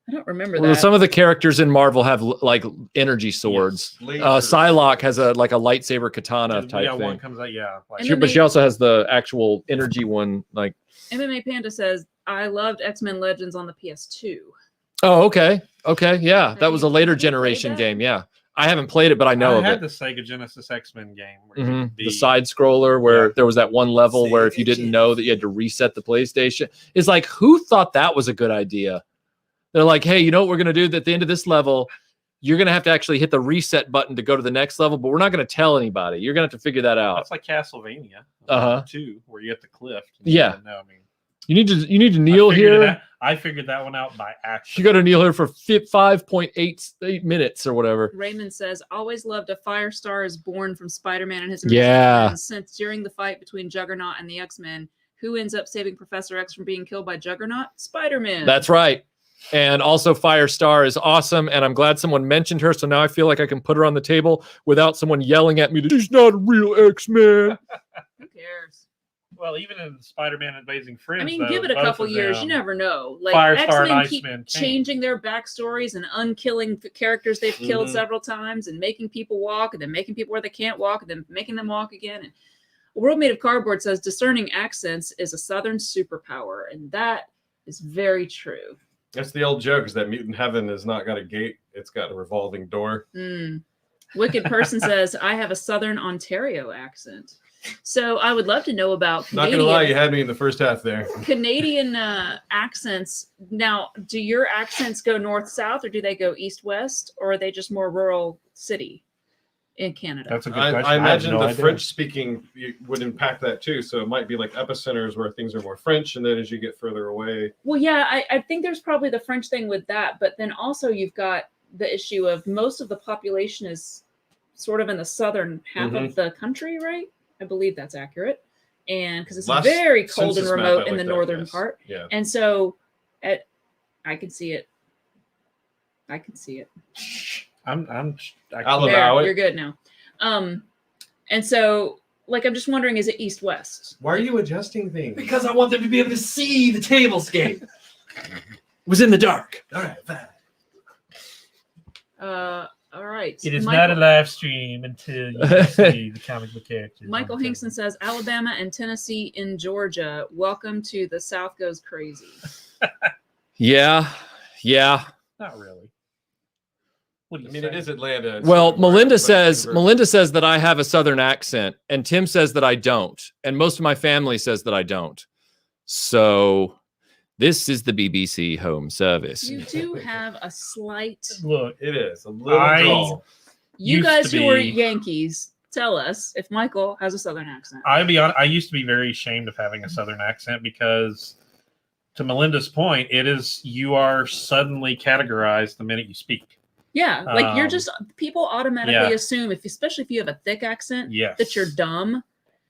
I don't remember Well, that. some of the characters in Marvel have like energy swords. Lasers. Psylocke has a lightsaber katana type yeah, one thing. comes out, yeah. Like, And then But she also has the actual energy one. Like, MMA Panda says I loved X-Men Legends on the PS2. oh, okay, yeah, Have that was a you later played generation that? game. Yeah, I haven't played it, but I know I of had it. the Sega Genesis X-Men game. Where Mhm. you could be- The side scroller where Yeah. there was that one level where if you didn't know that you had to reset the PlayStation, it's like, who thought that was a good idea? They're like, hey, you know what we're gonna do at the end of this level? You're gonna have to actually hit the reset button to go to the next level, but we're not gonna tell anybody. You're gonna have to figure that out. That's like Castlevania, Uh-huh. 2, where you hit the cliff. Yeah. No, I mean, You need to kneel here. I figured that one out by accident. You got to kneel here for 5.8 minutes or whatever. Raymond says, always loved a Firestar is born from Spider-Man and his Yeah. friends, since during the fight between Juggernaut and the X-Men, who ends up saving Professor X from being killed by Juggernaut? Spider-Man. That's right. And also Firestar is awesome, and I'm glad someone mentioned her, so now I feel like I can put her on the table without someone yelling at me that she's not a real X-Man. Who cares? Well, even in Spider-Man and Amazing Friends, I mean, though, give it a both couple of years. them- You never know. Like, Firestar and X-Men keep Iceman changing their backstories and unkilling the characters they've killed Mhm. several times and making people walk and then making people where they can't walk and then making them walk again. And A World Made of Cardboard says discerning accents is a Southern superpower. And that is very true. That's the old joke, is that Mutant Heaven has not got a gate. It's got a revolving door. Wicked Person says, I have a Southern Ontario accent. So I would love to know about Not going to lie, you had me in the first half there. Canadian accents. Now, do your accents go north-south or do they go east-west, or are they just more rural city in Canada? That's a good question. I have imagine no the idea. French speaking would impact that too. So it might be like epicenters where things are more French, and then as you get further away, Well, yeah, I think there's probably the French thing with that, but then also you've got the issue of most of the population is sort of in the southern half of the country, right? I believe that's accurate. And because it's Last very cold and census map, remote I in like the that, northern yes. part. Yeah. And so I can see it. I can see it. I'll allow There, it. you're good now. And so, like, I'm just wondering, is it east-west? Why are you adjusting things? Because I want them to be able to see the tablescape. It was in the dark. All right, fine. All right. It is Michael, not a live stream until you see the comic book characters. Michael Hinkson says, Alabama and Tennessee in Georgia. Welcome to the South Goes Crazy. Yeah. Not really. What do you I mean, say? it is Atlanta. It's Well, sort of Melinda where- says that I have a Southern accent, and Tim says that I don't, and most of my family says that I don't. So this is the BBC Home Service. You do have a slight. Look, It is a little I- dull. You Used guys to who are be- Yankees, tell us if Michael has a Southern accent. I'll be honest, I used to be very ashamed of having a Southern accent because, to Melinda's point, you are suddenly categorized the minute you speak. Yeah, like you're Um, just people automatically assume especially if you have a thick accent, Yes. that you're dumb,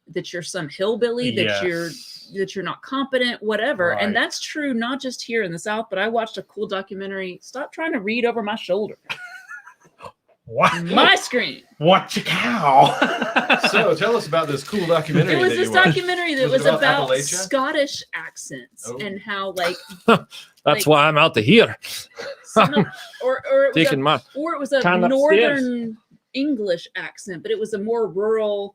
that you're some hillbilly, that you're not competent, whatever. Right. And that's true not just here in the South, but I watched a cool documentary. Stop trying to read over my shoulder. What? My screen. What you cow? So tell us about this cool documentary. It was that this you watched. documentary that Was it was about about Appalachia? Scottish accents Oh. and how like That's why I'm out to here. some of, or it was Taking my or it was a Kind of northern English accent, but it was a more rural,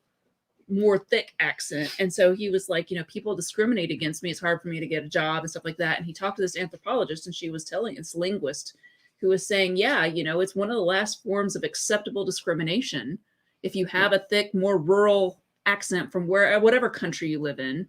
more thick accent. And so he was like, people discriminate against me. It's hard for me to get a job and stuff like that. And he talked to this anthropologist, and she was telling this linguist who was saying, yeah, it's one of the last forms of acceptable discrimination. If you have a thick, more rural accent from whatever country you live in,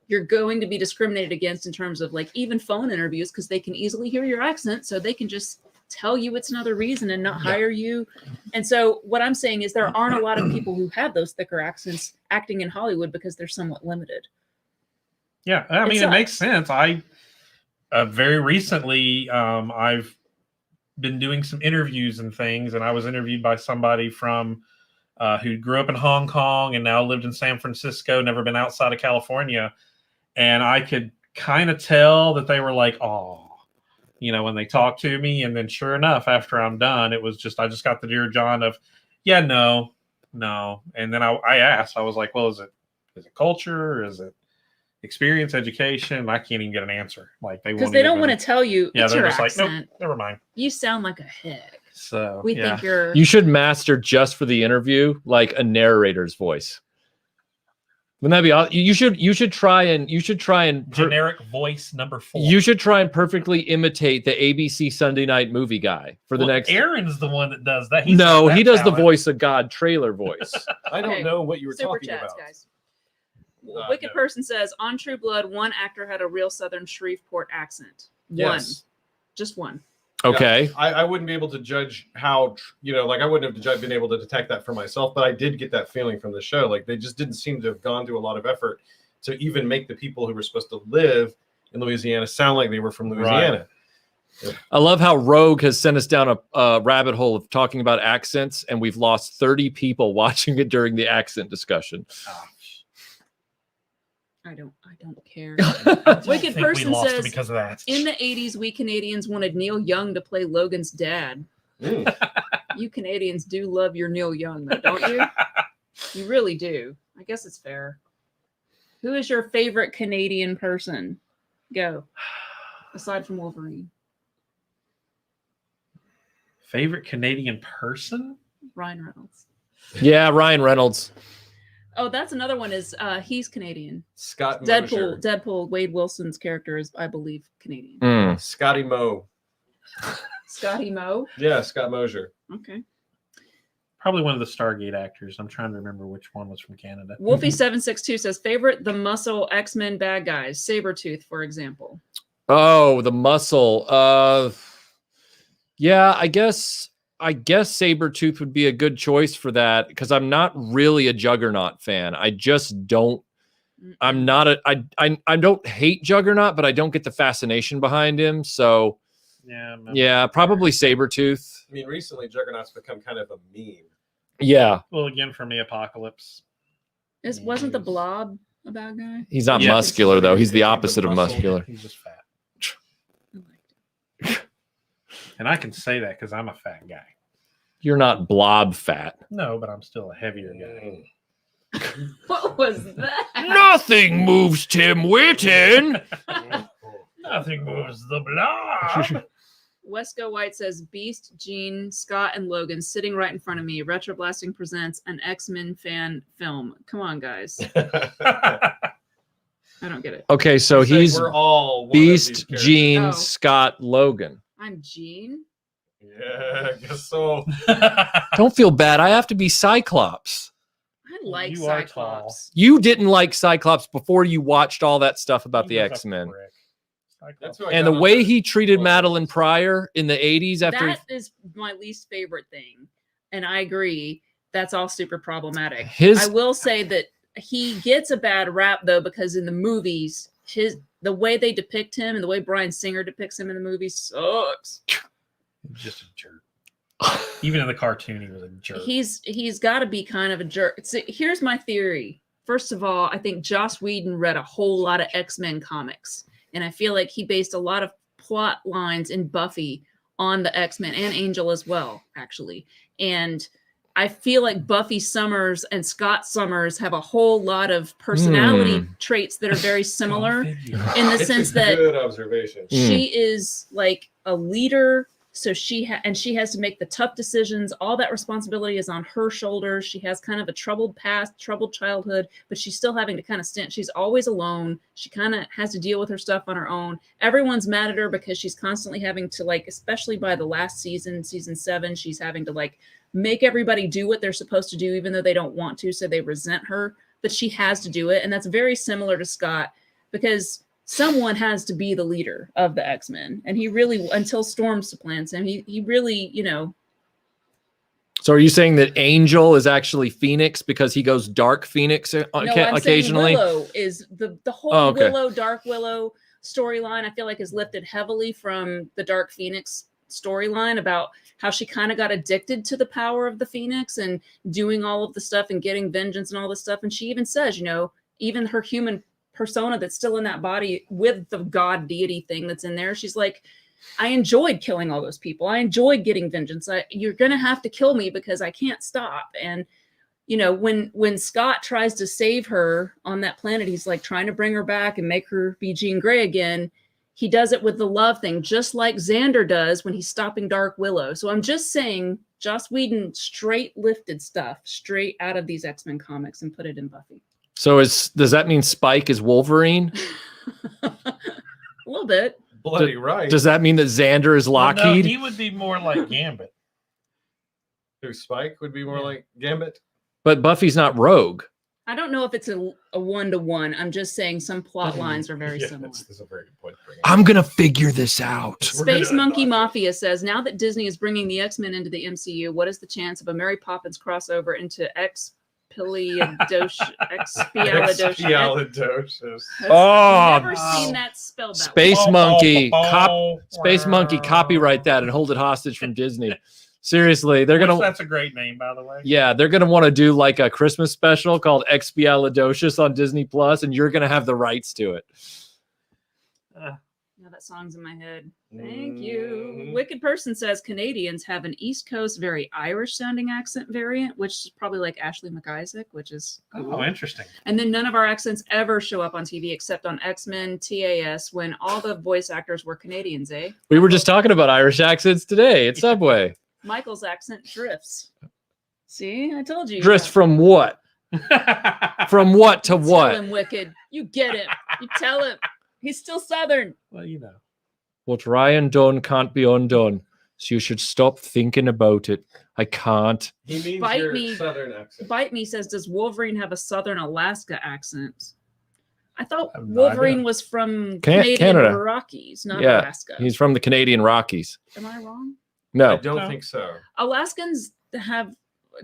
you're going to be discriminated against in terms of like even phone interviews, because they can easily hear your accent, so they can just tell you it's another reason and not hire you. And so what I'm saying is there aren't a lot of people who have those thicker accents acting in Hollywood because they're somewhat limited. Yeah, I mean, it sucks. makes sense. I very recently, I've been doing some interviews and things, and I was interviewed by somebody from who grew up in Hong Kong and now lived in San Francisco, never been outside of California, and I could kind of tell that they were like, "Oh," when they talked to me. And then, sure enough, after I'm done, it was I just got the Dear John of, "Yeah, no." And then I asked, I was like, "Well, is it culture? Is it experience, education?" I can't even get an answer. Like Because they don't want to tell you Yeah, it's they're your just like, accent. "Nope, never mind." You sound like a head. So We yeah. think you're. You should master just for the interview, like a narrator's voice. Wouldn't that be awesome? You should try and Generic voice number 4. you should try and perfectly imitate the ABC Sunday Night Movie guy for the next. Aaron's the one that does that. No, he does the voice of God trailer voice. I don't Okay. know what you were Super talking chats, about. guys. Wicked No. Person says, on True Blood, one actor had a real Southern Shreveport accent. Yes. Just one. Okay. I wouldn't be able to judge how, I wouldn't have been able to detect that for myself, but I did get that feeling from the show. Like, they just didn't seem to have gone through a lot of effort to even make the people who were supposed to live in Louisiana sound like they were from Louisiana. I love how Rogue has sent us down a rabbit hole of talking about accents, and we've lost 30 people watching it during the accent discussion. I don't care. Wicked Person says, because of that. in the 80s, we Canadians wanted Neil Young to play Logan's dad. You Canadians do love your Neil Young, though, don't you? You really do. I guess it's fair. Who is your favorite Canadian person? Go. Aside from Wolverine. Favorite Canadian person? Ryan Reynolds. Yeah, Ryan Reynolds. Oh, that's another one. Is he's Canadian. Scott Deadpool. Mosier. Deadpool. Wade Wilson's character is, I believe, Canadian. Scotty Moe. Scotty Moe. Yeah, Scott Mosier. Okay. Probably one of the Stargate actors. I'm trying to remember which one was from Canada. Wolfie762 says favorite the Muscle X-Men bad guys. Sabretooth, for example. Oh, the Muscle. Yeah, I guess Sabretooth would be a good choice for that because I'm not really a Juggernaut fan. I just don't. I'm not a. I don't hate Juggernaut, but I don't get the fascination behind him. So yeah, probably Sabretooth. I mean, recently Juggernaut's become kind of a meme. Yeah. Well, again, for me, Apocalypse. Wasn't the Blob a bad guy? He's not muscular though. He's the opposite of muscular. He's just fat. And I can say that because I'm a fat guy. You're not blob fat. No, but I'm still a heavier guy. What was that? Nothing moves Tim Whitten. Nothing moves the blob. Wesco White says Beast, Jean, Scott, and Logan sitting right in front of me. RetroBlasting presents an X-Men fan film. Come on, guys. I don't get it. Okay, so he's we're all Beast, Jean, Oh. Scott, Logan. I'm Jean. Yeah, I guess so. Don't feel bad. I have to be Cyclops. I like You are Cyclops. You didn't like Cyclops before you watched all that stuff about the X-Men. That's who I And got the on way the- he treated Madeline Pryor in the 80s after That is my least favorite thing. And I agree. That's all super problematic. His- I will say that he gets a bad rap, though, because in the movies, the way they depict him and the way Bryan Singer depicts him in the movies sucks. Just a jerk. Even in the cartoon, he was a jerk. He's got to be kind of a jerk. So here's my theory. First of all, I think Joss Whedon read a whole lot of X-Men comics, and I feel like he based a lot of plot lines in Buffy on the X-Men and Angel as well, actually. And I feel like Buffy Summers and Scott Summers have a whole lot of personality traits that are very similar in the It's sense a that good observation. she is like a leader. So she has to make the tough decisions. All that responsibility is on her shoulders. She has kind of a troubled past, troubled childhood, but she's still having to kind of stand. She's always alone. She kind of has to deal with her stuff on her own. Everyone's mad at her because she's constantly having to, like, especially by the last season, season 7, she's having to like make everybody do what they're supposed to do, even though they don't want to. So they resent her, but she has to do it. And that's very similar to Scott because someone has to be the leader of the X-Men. And he really, until Storm supplants him, he really, So are you saying that Angel is actually Phoenix because he goes Dark Phoenix occasionally? Saying Willow is the whole Willow, Dark Willow storyline, I feel like is lifted heavily from the Dark Phoenix storyline about how she kind of got addicted to the power of the Phoenix and doing all of the stuff and getting vengeance and all this stuff. And she even says, even her human persona that's still in that body with the god deity thing that's in there, she's like, I enjoyed killing all those people. I enjoyed getting vengeance. You're gonna have to kill me because I can't stop. And when Scott tries to save her on that planet, he's like trying to bring her back and make her be Jean Grey again. He does it with the love thing, just like Xander does when he's stopping Dark Willow. So I'm just saying, Joss Whedon straight lifted stuff straight out of these X-Men comics and put it in Buffy. So does that mean Spike is Wolverine? A little bit. Bloody right. Does that mean that Xander is Lockheed? No, he would be more like Gambit. Who, Spike would be more like Gambit? But Buffy's not Rogue. I don't know if it's a 1-to-1. I'm just saying some plot lines are very similar. That's a very good point to bring up. I'm going to figure this out. Space Monkey Mafia says, now that Disney is bringing the X-Men into the MCU, what is the chance of a Mary Poppins crossover into Expialidocious. Oh, never seen that spelled that Space way. Monkey, Space Monkey, copyright that and hold it hostage from Disney. Seriously, they're gonna. That's a great name, by the way. Yeah, they're gonna want to do like a Christmas special called Expialidocious on Disney Plus, and you're gonna have the rights to it. Now that song's in my head. Thank you. Wicked Person says Canadians have an East Coast, very Irish-sounding accent variant, which is probably like Ashley McIsaac, which is cool. Oh, interesting. And then none of our accents ever show up on TV except on X-Men, TAS, when all the voice actors were Canadians, eh? We were just talking about Irish accents today at Subway. Michael's accent drifts. See, I told you. Drifts from what? From what to what? Tell him, Wicked. You get him. You tell him. He's still Southern. Well, you know. What Ryan done can't be undone. So you should stop thinking about it. I can't. He means Bite your me. Southern accent. Bite Me says, does Wolverine have a Southern Alaska accent? I thought I have no Wolverine idea. was from Canada. Canadian Rockies, not Yeah, Alaska. He's from the Canadian Rockies. Am I wrong? I No. don't No. think so. Alaskans have,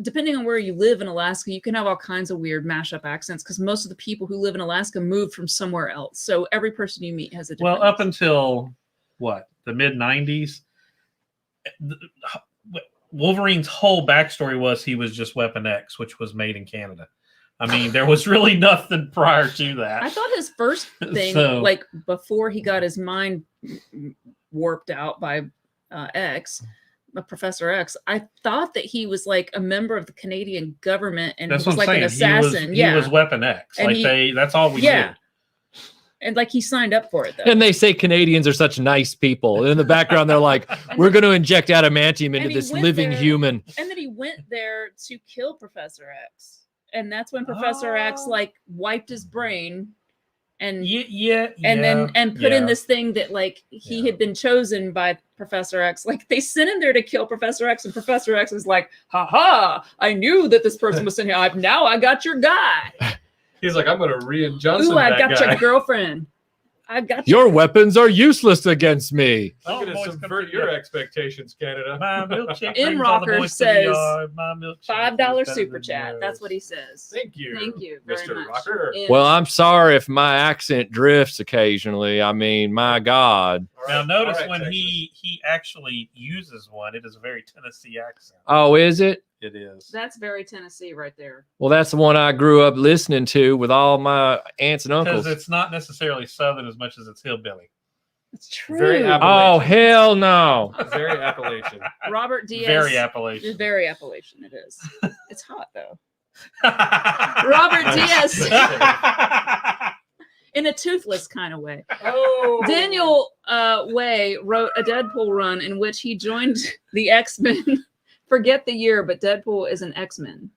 depending on where you live in Alaska, you can have all kinds of weird mashup accents because most of the people who live in Alaska moved from somewhere else. So every person you meet has a different. Well, up until what, the mid 90s, Wolverine's whole backstory was he was just Weapon X, which was made in Canada. I mean, there was really nothing prior to that. I thought his first thing, So- like before he got his mind warped out by Professor X, I thought that he was like a member of the Canadian government and That's was what I'm like saying. an assassin. He was Weapon X. And That's all we yeah. knew. And like he signed up for it though. And they say Canadians are such nice people. And in the background, they're like, we're going to inject adamantium into And he this went living there- human. And then he went there to kill Professor X. And that's when Professor X like wiped his brain and and put in this thing that like he had been chosen by Professor X. Like they sent him there to kill Professor X, and Professor X is like, "Ha! I knew that this person was in here. Now I got your guy. He's like, I'm going to Rian Johnson Ooh, I that got guy. your girlfriend. I got Your weapons are useless against me. I'm going to subvert your expectations, Canada. My milkshake In brings all the Rocker boys to the says, yard. My milkshake is $5 better super than chat. yours. That's what he says. Thank you. Thank you very Mr. much. Rocker. In- Well, I'm sorry if my accent drifts occasionally. I mean, my God. All Now right, notice all right, when Texas. he actually uses one, it is a very Tennessee accent. Oh, is it? It is. that's very Tennessee right there. Well, that's the one I grew up listening to with all my aunts and Because uncles. it's not necessarily Southern as much as it's hillbilly. It's true. Very Oh, hell no. Very Appalachian. Robert Diaz. Very It's Appalachian. very Appalachian. It is. It's hot though. Robert Nice. Diaz in a toothless kind of way. Oh. Daniel Way wrote a Deadpool run in which he joined the X-Men. Forget the year, but Deadpool is an X-Men.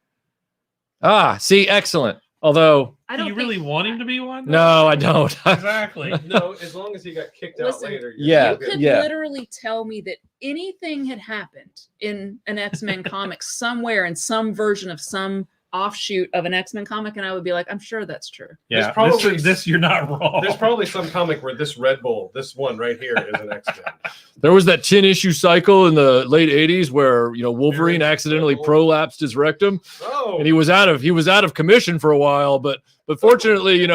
Ah, see, excellent. Although, I Do don't you really think- want him to be one? no, I don't. Exactly. No, as long as he got kicked out Listen, later. Yeah, You could literally tell me that anything had happened in an X-Men comic somewhere in some version of some offshoot of an X-Men comic, and I would be like, I'm sure that's true. Yeah, There's probably- this you're not wrong. There's probably some comic where this Red Bull, this one right here, is an X-Men. There was that 10-issue cycle in the late 80s where, Wolverine Very accidentally cool. prolapsed his rectum. Oh. And he was out of commission for a while, but fortunately,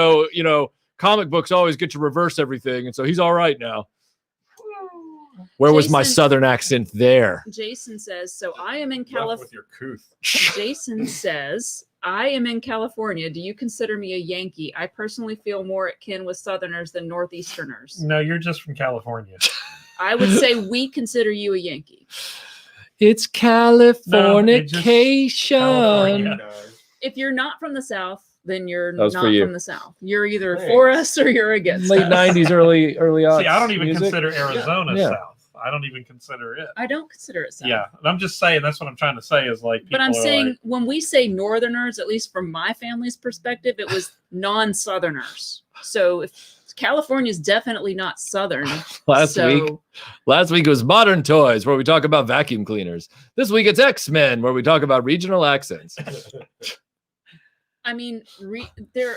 comic books always get to reverse everything, and so he's all right now. Where was my Jason- southern accent there? Jason says, so I am in Left California. with your couth. Jason says, I am in California. Do you consider me a Yankee? I personally feel more akin with Southerners than Northeasterners. No, you're just from California. I would say we consider you a Yankee. It's Californication. California. If you're not from the South, then you're That was not for you. from the South. You're either Thanks. for us or you're against Late us. 90s, early aughts. See, I don't even music. consider Arizona Yeah. South. I don't even consider it. I don't consider it South. Yeah, and I'm just saying that's what I'm trying to say is like. But I'm people are saying like, when we say Northerners, at least from my family's perspective, it was non-Southerners. So if California is definitely not Southern. Last week was Modern Toys, where we talk about vacuum cleaners. This week it's X-Men, where we talk about regional accents. I mean,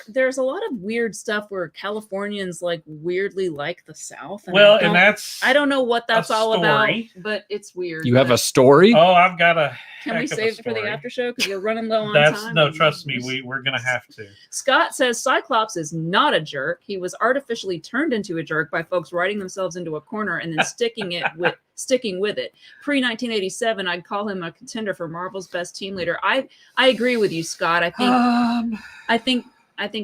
there's a lot of weird stuff where Californians like weirdly like the South. Well, and that's I don't know what that's all about, story. but it's weird. You have a story? Oh, I've got a. Can we heck of a save it for the story. after show because we're running low on That's time? no, trust me, we're gonna have to. Scott says Cyclops is not a jerk. He was artificially turned into a jerk by folks writing themselves into a corner and then sticking with it. Pre-1987, I'd call him a contender for Marvel's best team leader. I agree with you, Scott. I think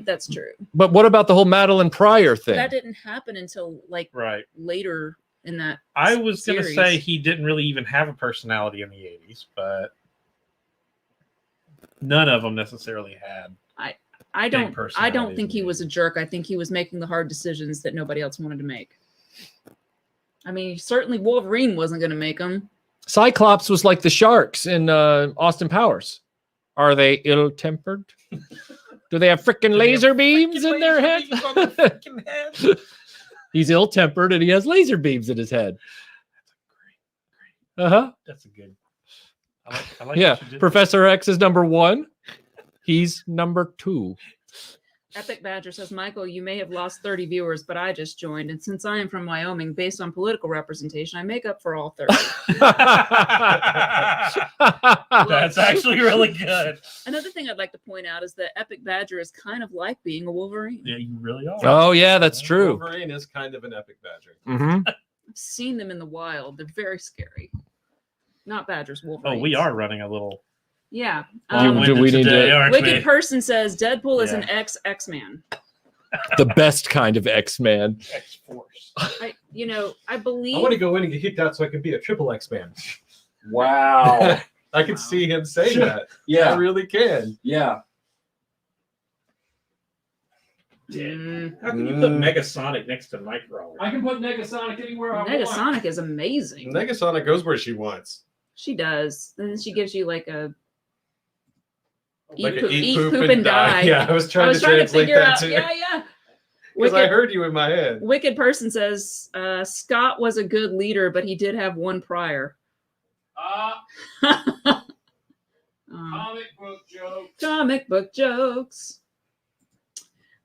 that's true. But what about the whole Madeline Pryor thing? That didn't happen until like later in that. I was going to series. say he didn't really even have a personality in the 80s, but none of them necessarily had. I don't think he was a jerk. I think he was making the hard decisions that nobody else wanted to make. I mean, certainly Wolverine wasn't going to make them. Cyclops was like the sharks in Austin Powers. Are they ill-tempered? Do they have freaking laser beams in their head? He's ill-tempered and he has laser beams in his head. That's a good. I like Yeah, what you did. Professor X is number 1. He's number 2. Epic Badger says, Michael, you may have lost 30 viewers, but I just joined. And since I am from Wyoming, based on political representation, I make up for all 30. That's actually really good. Another thing I'd like to point out is that Epic Badger is kind of like being a Wolverine. Yeah, you really are. Oh, yeah, that's true. Wolverine is kind of an epic badger. Mm-hmm. I've seen them in the wild. They're very scary. Not badgers, Wolverines. Oh, we are running a little. Yeah. Do we need to- aren't Wicked we? Person says Deadpool is an X-Man. The best kind of X-Man. X-Force. I believe. I want to go in and get kicked out so I can be a triple X-Man. Wow. I can see him saying that. I Yeah. really can. Yeah. How can you put Megasonic next to Nightcrawler? I can put Negasonic anywhere I want. Negasonic is amazing. Negasonic goes where she wants. She does. And then she gives you like a Like eat, poop, and die. Yeah, I was trying to translate figure that out. too. Yeah. Because I heard you in my head. Wicked Person says Scott was a good leader, but he did have one prior. Comic book joke. Comic book jokes.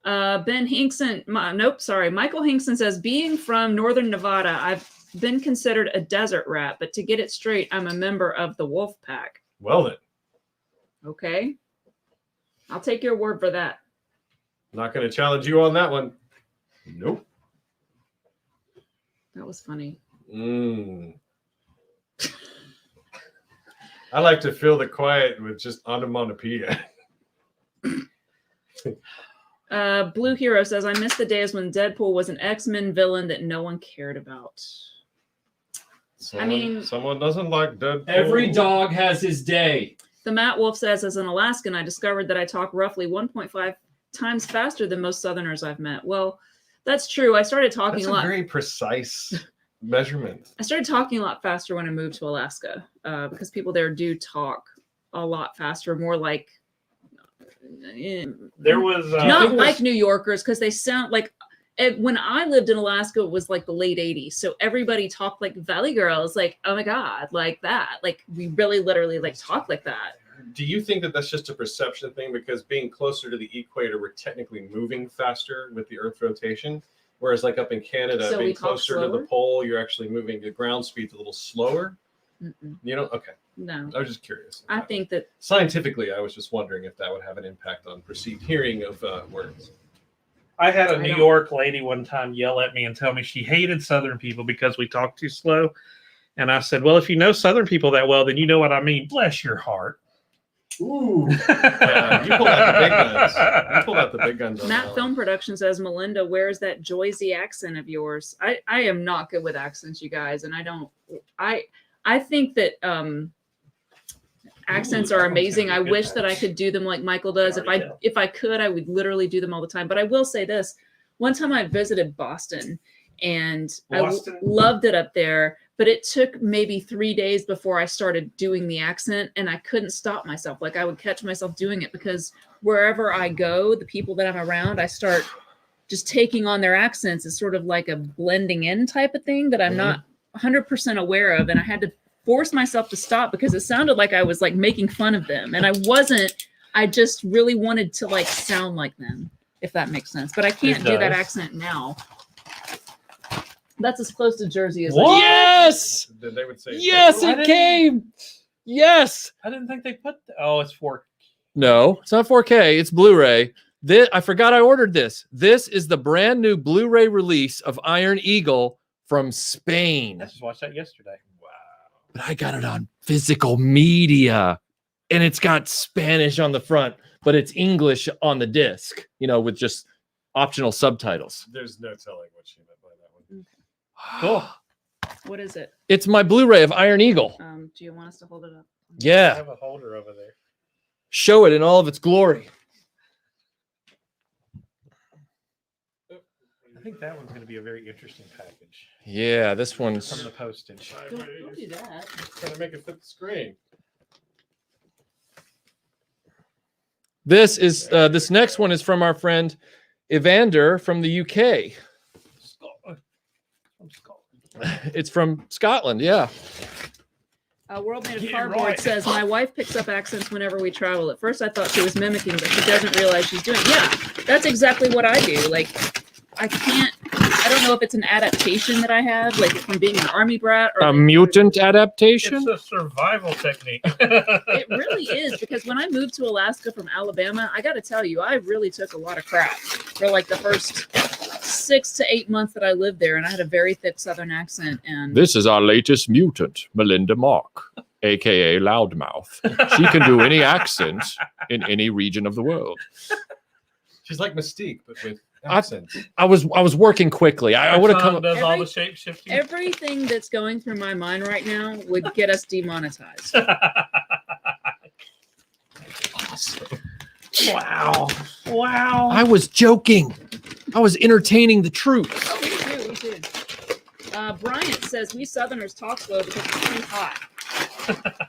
Ben Hinkson. Michael Hinkson says, being from Northern Nevada, I've been considered a desert rat, but to get it straight, I'm a member of the Wolf Pack. Well then. Okay. I'll take your word for that. Not going to challenge you on that one. Nope. That was funny. I like to fill the quiet with just onomatopoeia. Blue Hero says, I miss the days when Deadpool was an X-Men villain that no one cared about. Someone doesn't like Deadpool. Every dog has his day. The Matt Wolf says, as an Alaskan, I discovered that I talk roughly 1.5 times faster than most Southerners I've met. Well, that's true. I started talking That's a lot. very precise measurement. I started talking a lot faster when I moved to Alaska because people there do talk a lot faster, more like There was not like New Yorkers because they sound like. When I lived in Alaska, it was like the late 80s. So everybody talked like Valley Girls, like, oh my God, like that. Like we really literally like talk like that. Do you think that that's just a perception thing? Because being closer to the equator, we're technically moving faster with the Earth's rotation. Whereas like up in Canada, So we being talk closer to the slower? pole, you're actually moving the ground speed's a little slower. Mm-mm. You know? Okay. No, I was just curious. I think that Scientifically, I was just wondering if that would have an impact on perceived hearing of words. I had a I New don't- York lady one time yell at me and tell me she hated Southern people because we talk too slow. And I said, well, if you know Southern people that well, then you know what I mean. Bless your heart. Ooh. Yeah, you pulled out the big guns. You pulled out the big guns on that Matt one. Film Production says, Melinda, where's that Joyzy accent of yours? I am not good with accents, you guys, and I think that accents Ooh, are that one's amazing. gonna I be wish good. that I could do them like Michael does. Already know. If I could, I would literally do them all the time. But I will say this: one time I visited Boston, and Boston? I loved it up there. But it took maybe 3 days before I started doing the accent, and I couldn't stop myself. Like I would catch myself doing it because wherever I go, the people that I'm around, I start just taking on their accents. It's sort of like a blending in type of thing that I'm not 100% aware of, and I had to force myself to stop because it sounded like I was like making fun of them, and I wasn't. I just really wanted to like sound like them, if that makes sense. But I can't do that does. accent now. That's as close to Jersey as What? Yes. Then they would say, Yes, I it didn't- came. Yes. I didn't think they put. Oh, it's 4. No, it's not 4K. It's Blu-ray. This, I forgot I ordered this. This is the brand new Blu-ray release of Iron Eagle from Spain. I just watched that yesterday. Wow. But I got it on physical media, and it's got Spanish on the front, but it's English on the disc, you know, with just optional subtitles. There's no telling what she meant by that one. Cool. what is it? It's my Blu-ray of Iron Eagle. Do you want us to hold it up? I Yeah. have a holder over there. Show it in all of its glory. I think that one's going to be a very interesting package Yeah, this from one's... the postage. Don't do that. Trying to make it fit the screen. This is this next one is from our friend Evander from the UK. Scotland. From Scotland. It's from Scotland, yeah. World Made of Yeah, Cardboard right. says, my wife picks up accents whenever we travel. At first I thought she was mimicking, but she doesn't realize she's doing. Yeah, that's exactly what I do. Like, I don't know if it's an adaptation that I have, like from being an army brat. Or A mutant adaptation? It's a survival technique. It really is, because when I moved to Alaska from Alabama, I got to tell you, I really took a lot of crap for like the first 6 to 8 months that I lived there, and I had a very thick Southern accent. And This is our latest mutant, Melinda Mark, aka Loudmouth. She can do any accent in any region of the world. She's like Mystique, but with accents. I was working quickly. I would have come. Does all Every- the shape shifting. everything that's going through my mind right now would get us demonetized. Awesome. Wow. Wow. I was joking. I was entertaining the troops. Oh, me too. Bryant says we Southerners talk slow because it's too hot.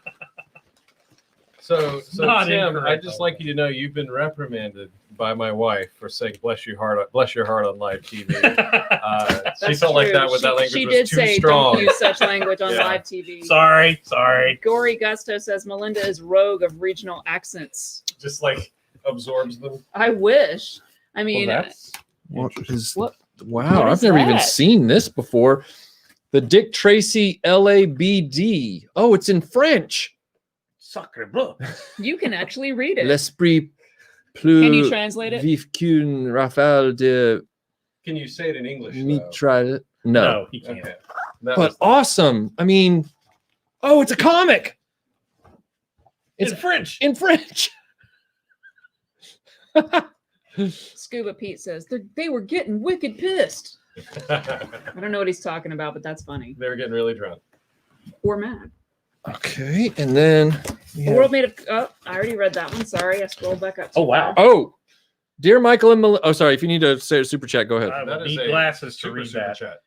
So Not Tim, incorrect, I'd just though. like you to know you've been reprimanded by my wife for saying "bless your heart" on live TV. She That's felt like true. that with that language She was did too say strong. don't use such language on Yeah. live TV. Sorry. Gory Gusto says Melinda is rogue of regional accents. Just like absorbs them. I wish. I mean, Well, that's What is? What- Wow, what I've is never even that? seen this before. The Dick Tracy LABD. Oh, it's in French. sacre bleu. you can actually read it. L'esprit plus Can you translate it? vif qu'une rafale de Can you say it in English? though? mitraille. No. No, he can't. Okay. That But was- awesome. I mean, oh, it's a comic. It's It's French. in French. Scuba Pete says they were getting wicked pissed. I don't know what he's talking about, but that's funny. they were getting really drunk. Or mad. Okay, and then A World Made of. Oh, I already read that one. Sorry, I scrolled back up. too Oh, wow. far. oh, dear Michael and oh, sorry. If you need to say a super chat, go ahead. I That would is need a glasses to Super read super that. chat.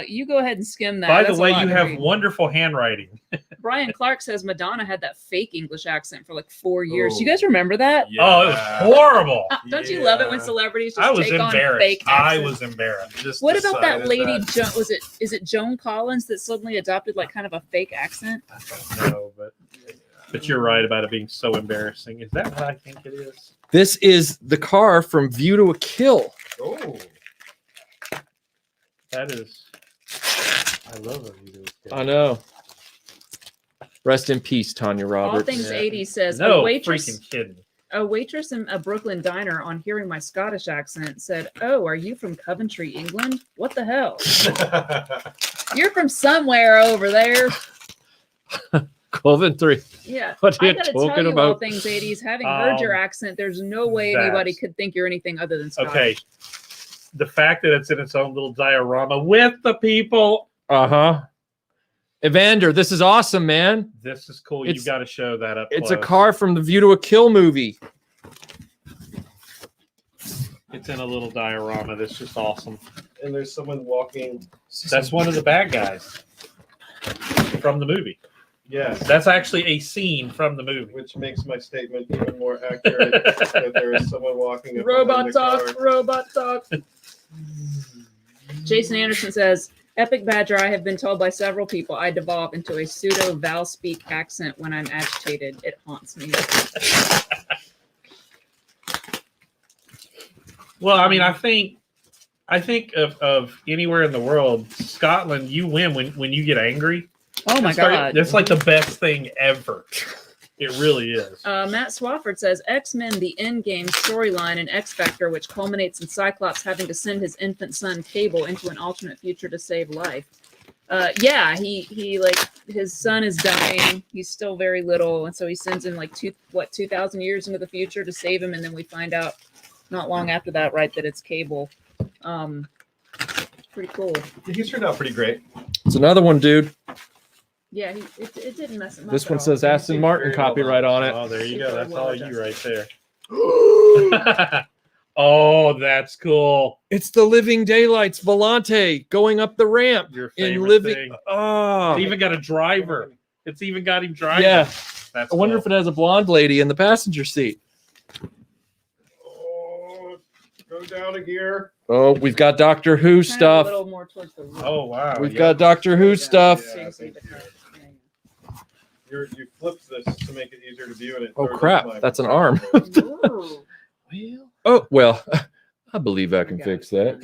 You go ahead and skim that. By That's the a way, lot you to have read. wonderful handwriting. Brian Clark says Madonna had that fake English accent for like 4 years. Oh. You guys remember that? Oh, it was horrible. Don't you love it when Yeah. celebrities just I was take on embarrassed. fake I accents? was embarrassed. Just What about that decided lady? Is it Joan Collins that suddenly adopted like kind of a fake accent? No, but you're right about it being so embarrassing. Is that what I think it is? This is the car from View to a Kill. Oh, That is. I love a video. I know. Rest in peace, Tanya All Roberts. things Yeah. 80 says No a waitress freaking kidding. A waitress in a Brooklyn diner, on hearing my Scottish accent, said, "Oh, are you from Coventry, England? What the hell? You're from somewhere over there." Coventry. Yeah, What are I you gotta tell talking you, all about? things 80s. Having heard your accent, there's no way anybody that's- could think you're anything other than Scottish. Okay. The fact that it's in its own little diorama with the people. Uh-huh. Evander, this is awesome, man. This is cool. It's- You've got to show that up. It's a close. car from the View to a Kill movie. It's in a little diorama. That's just awesome. and there's someone walking. That's one of the bad guys from the movie. Yes, That's actually a scene from the movie. which makes my statement even more accurate. That there is someone walking. up Robot behind the talk, car. robot talk. Jason Anderson says, Epic Badger, I have been told by several people I devolve into a pseudo Val speak accent when I'm agitated. It haunts me. Well, I mean, I think of anywhere in the world, Scotland, you win when you get angry. Oh my God. That's like the best thing ever. It really is. Matt Swafford says X-Men: The Endgame storyline in X Factor, which culminates in Cyclops having to send his infant son Cable into an alternate future to save life. Yeah, he like his son is dying. He's still very little, and so he sends him like 2,000 years into the future to save him, and then we find out not long after that, right, that it's Cable. Pretty cool. He turned out pretty great. It's another one, dude. Yeah, it didn't mess him up. This at one all. says Aston Martin copyright on it. Oh, there you go. Super That's well all you right there. It's Oh, that's cool. the Living Daylights Volante going up the ramp Your in favorite Living. thing. Oh, It's even got a driver. It's even got him driving. yeah. That's I wonder if it has a blonde lady in the passenger seat. Oh, go down a gear. Oh, we've got Doctor Who Kind of stuff. A little more towards the right. Oh wow. We've yeah. got Doctor Who stuff. Yeah, So you can see thank the you. colors. You flipped this to make it easier to view, and it Oh throws crap, up my- that's an arm. Ooh. Oh well, I believe I can fix that.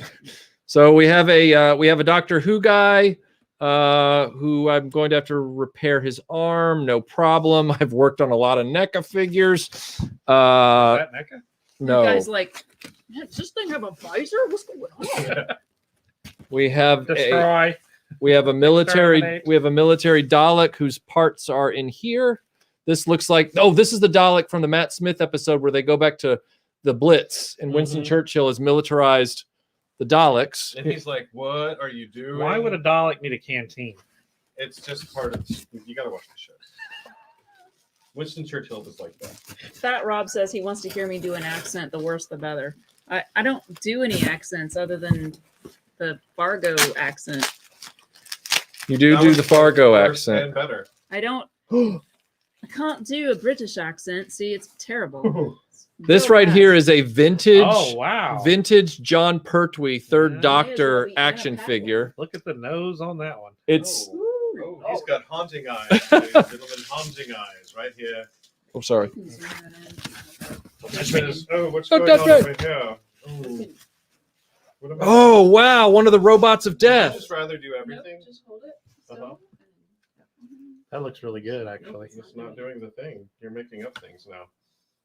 So we have a Doctor Who guy who I'm going to have to repair his arm. No problem. I've worked on a lot of NECA figures. Is that NECA? No, You guys like, man, does this thing have a visor? What's going on? we have a Destroy. military Exterminate. Dalek whose parts are in here. This looks like this is the Dalek from the Matt Smith episode where they go back to the Blitz and Winston Churchill has militarized the Daleks. And he's like, "What are you doing? Why would a Dalek need a canteen? It's just part of. You gotta watch the show." Winston Churchill was like that. Fat Rob says he wants to hear me do an accent. The worse, the better. I don't do any accents other than the Fargo accent. You do That do was the Fargo worse accent. and better. I don't. I can't do a British accent. See, it's terrible. This right here is a vintage, Oh wow. vintage John Pertwee Third Yeah. Doctor May as well be action in a pack. figure. Look at the nose on that one. It's Oh, he's got haunting eyes, ladies and gentlemen. Haunting eyes, right here. oh sorry. What's Oh, going that's on right. over here? Ooh. What about Oh wow, one of the robots of Would you death. just rather do everything? Just hold it. Uh-huh. That looks really good, actually. It's not doing the thing. You're making up things now.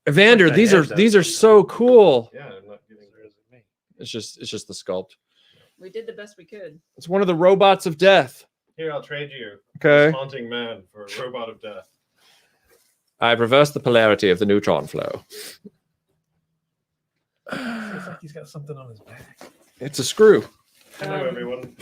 Evander, Like the these head are does. these are so cool. Yeah, I'm not getting rid It's just the sculpt. We did the best we could. It's one of the robots of death. Here, I'll trade you Okay. this haunting man for a robot of death. I've reversed the polarity of the neutron flow. Looks like he's got something on his back. It's a screw. Hello, Um, everyone.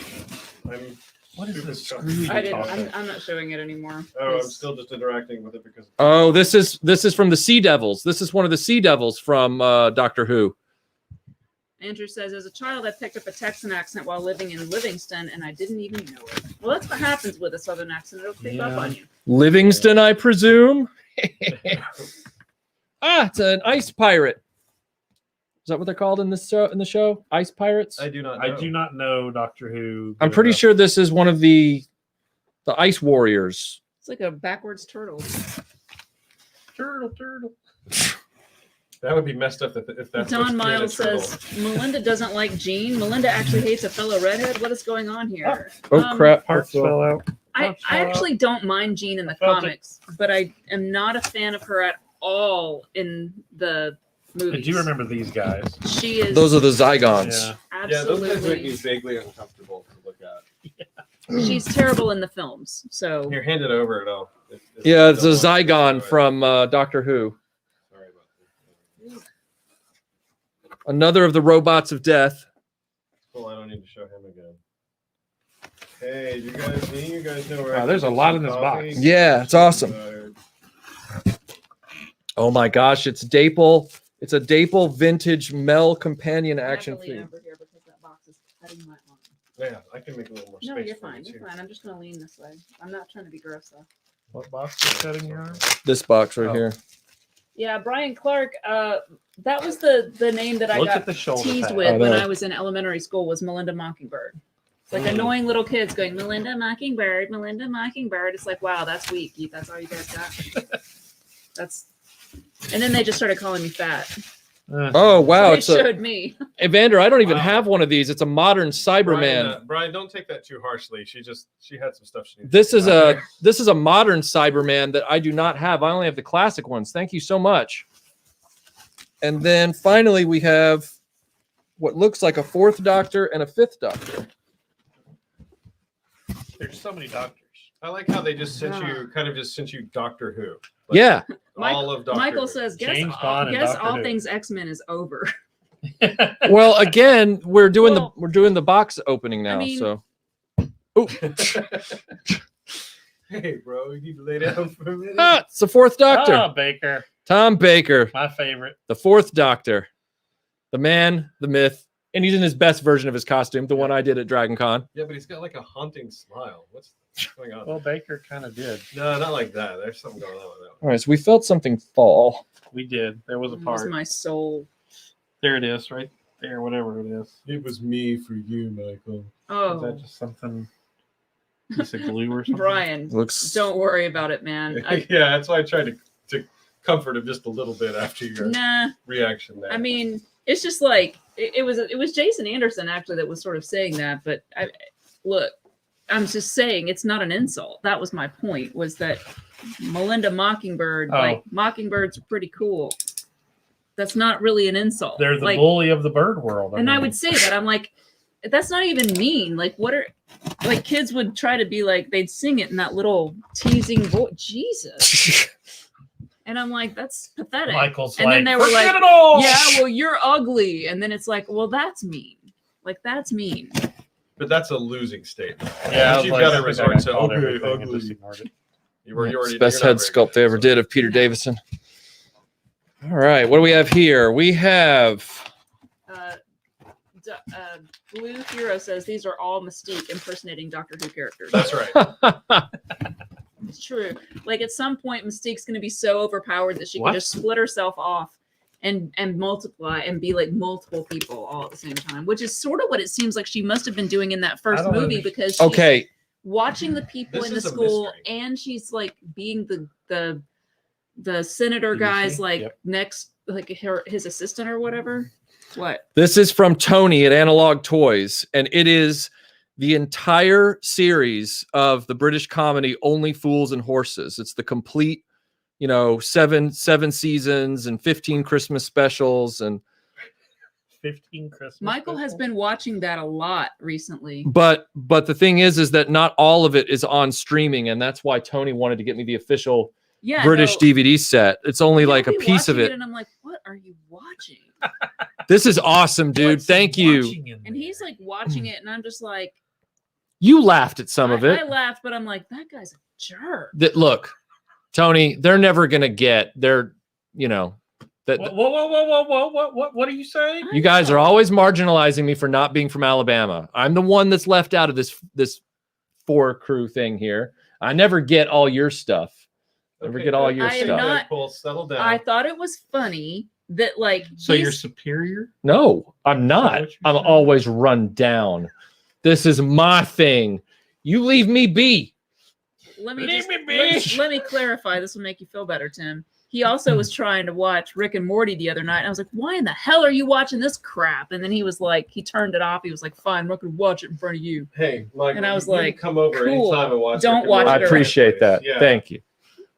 I'm. What is super this stuffed. screw you I didn't. talking? I'm not showing it anymore. Oh, I'm It's- still just interacting with it because. Oh, this is from the Sea Devils. This is one of the Sea Devils from Doctor Who. Andrew says, as a child, I picked up a Texan accent while living in Livingston, and I didn't even know it. Well, that's what happens with a Southern accent. It'll creep up Yeah. on you. Livingston, I presume. It's an ice pirate. Is that what they're called in this show? In the show, ice pirates. I do not. Know. I do not know Doctor Who. I'm good pretty enough. sure this is one of the ice warriors. It's like a backwards turtle. Turtle. That would be messed up if that's. Don what's in a Miles turtle. says, Melinda doesn't like Jean. Melinda actually hates a fellow redhead. What is going on here? Oh crap! Parts fell out. I actually don't mind Jean in the felt it. comics, but I am not a fan of her at all in the movies. Do you remember these guys? She is Those are the Zygons. Yeah. Yeah, those guys make me absolutely. vaguely uncomfortable to look at. She's terrible in the films. So Here, hand it over. Yeah, it's a don't want to Zygon do it. from Doctor Who. Sorry about this. Another of the robots of death. Cool, I don't need to show him again. Hey, you guys know where. Wow, I there's can a get lot some in this coffee? box. Yeah, it's awesome. Uh, Oh my gosh, it's Dapel. It's a Dapel vintage Mel companion I have action to lean figure. over here because that box is cutting my arm. yeah, I can make a little more space. No, you're for fine. you, You're too. fine. I'm just gonna lean this way. I'm not trying to be gross though. What box is cutting your arm? This box right Oh. here. Yeah, Brian Clark. That was the name that I Look got at the shoulder teased pad. with I when know. I was in elementary school. Was Melinda Mockingbird? It's like Mm. annoying little kids going Melinda Mockingbird, Melinda Mockingbird. It's like, wow, that's weak. That's all you guys got. That's. And then they just started calling me fat. Oh wow, They it's a showed me. Evander. I don't even Wow. have one of these. It's a modern Cyberman. Brian, don't take that too harshly. She had some stuff she needed This to is get out a this is a modern Cyberman that I do not have. I only have the classic ones. Thank you so much. And then finally we have what looks like a 4th Doctor and a 5th Doctor. There's so many doctors. I like how they just sent you Doctor Who. Like, Yeah. all of Doctor Michael Who. says, guess James all, Bond and guess Doctor all Who. things X-Men is over. Well, again, we're doing Well, the box opening now. mean- So, ooh. Hey, bro, you need to lay down for a minute. It's the 4th Doctor, Oh, Baker, Tom Baker, my favorite. the 4th Doctor, the man, the myth, and he's in his best version of his costume, the one I did at Dragon Con. Yeah, but he's got like a haunting smile. What's going on? Well, Baker kind of did. No, not like that. There's something going on with that All right, so we felt something fall. We did. There was a It was part. my soul. There it is, right there, whatever it is. one. It was me for you, Michael. Is Oh, that just something? Piece of glue or something? Brian, Looks don't worry about it, man. Yeah, that's why I tried to comfort him just a little bit after your Nah, reaction there. I mean, it's just like it was Jason Anderson actually that was sort of saying that. But look, I'm just saying it's not an insult. That was my point. Was that Melinda Mockingbird? Oh. Like mockingbirds are pretty cool. That's not really an insult. They're the like, bully of the bird world. and I mean, would say that I'm like, that's not even mean. Like, what are like kids would try to be like they'd sing it in that little teasing voice. Jesus. And I'm like, that's pathetic. Michael's and like, then they were forget like, it all. yeah, well, you're ugly. And then it's like, well, that's mean. Like, that's mean. but that's a losing statement. Yeah, I was You've like, got to I resort to called okay, everything and just ugly. ignored it. You already it's you're best not head very sculpt good, they ever so- did of Peter No. Davison. All right, what do we have here? We have Blue Hero says these are all Mystique impersonating Doctor Who characters. That's right. It's true. Like at some point, Mystique's going to be so overpowered that she What? can just split herself off and multiply and be like multiple people all at the same time, which is sort of what it seems like she must have been doing in that first I don't movie understand. because she's okay. watching the people This in the is a school mystery. and she's like being the senator BBC? guy's like Yep. next like his assistant or whatever. What? This is from Tony at Analog Toys, and it is the entire series of the British comedy Only Fools and Horses. It's the complete, seven seasons and 15 Christmas specials. And 15 Christmas. Michael has specials? been watching that a lot recently. but the thing is that not all of it is on streaming, and that's why Tony wanted to get me the official Yeah, British no, DVD set. It's only he'll like a be piece of watching it. and I'm like, what are you watching? This is awesome, dude. What's he Thank you. watching in And there? he's like watching it, and I'm just like, You laughed at some of it. I laughed, but I'm like, that guy's a jerk. Look, Tony, they're never gonna get. They're, that Whoa! What are you saying? you guys are always marginalizing me for not being from Alabama. I'm the one that's left out of this 4 crew thing here. I never get all your stuff. Never Okay, get all good. your I am stuff. not- Deadpool, settle down. I thought it was funny that like So you're he's- superior? No, I'm not. what you're I'm saying? always run down. This is my thing. You leave me be. let me Leave just, me let, be. me, let me clarify. This will make you feel better, Tim. He also was trying to watch Rick and Morty the other night. And I was like, why in the hell are you watching this crap? And then he was like, he turned it off. He was like, fine, I'm not going to watch it in front of you. Hey, Michael, And I was you can like, come over cool. anytime and watch. Don't Rick and watch Morty. I it appreciate that. Yeah. Thank you.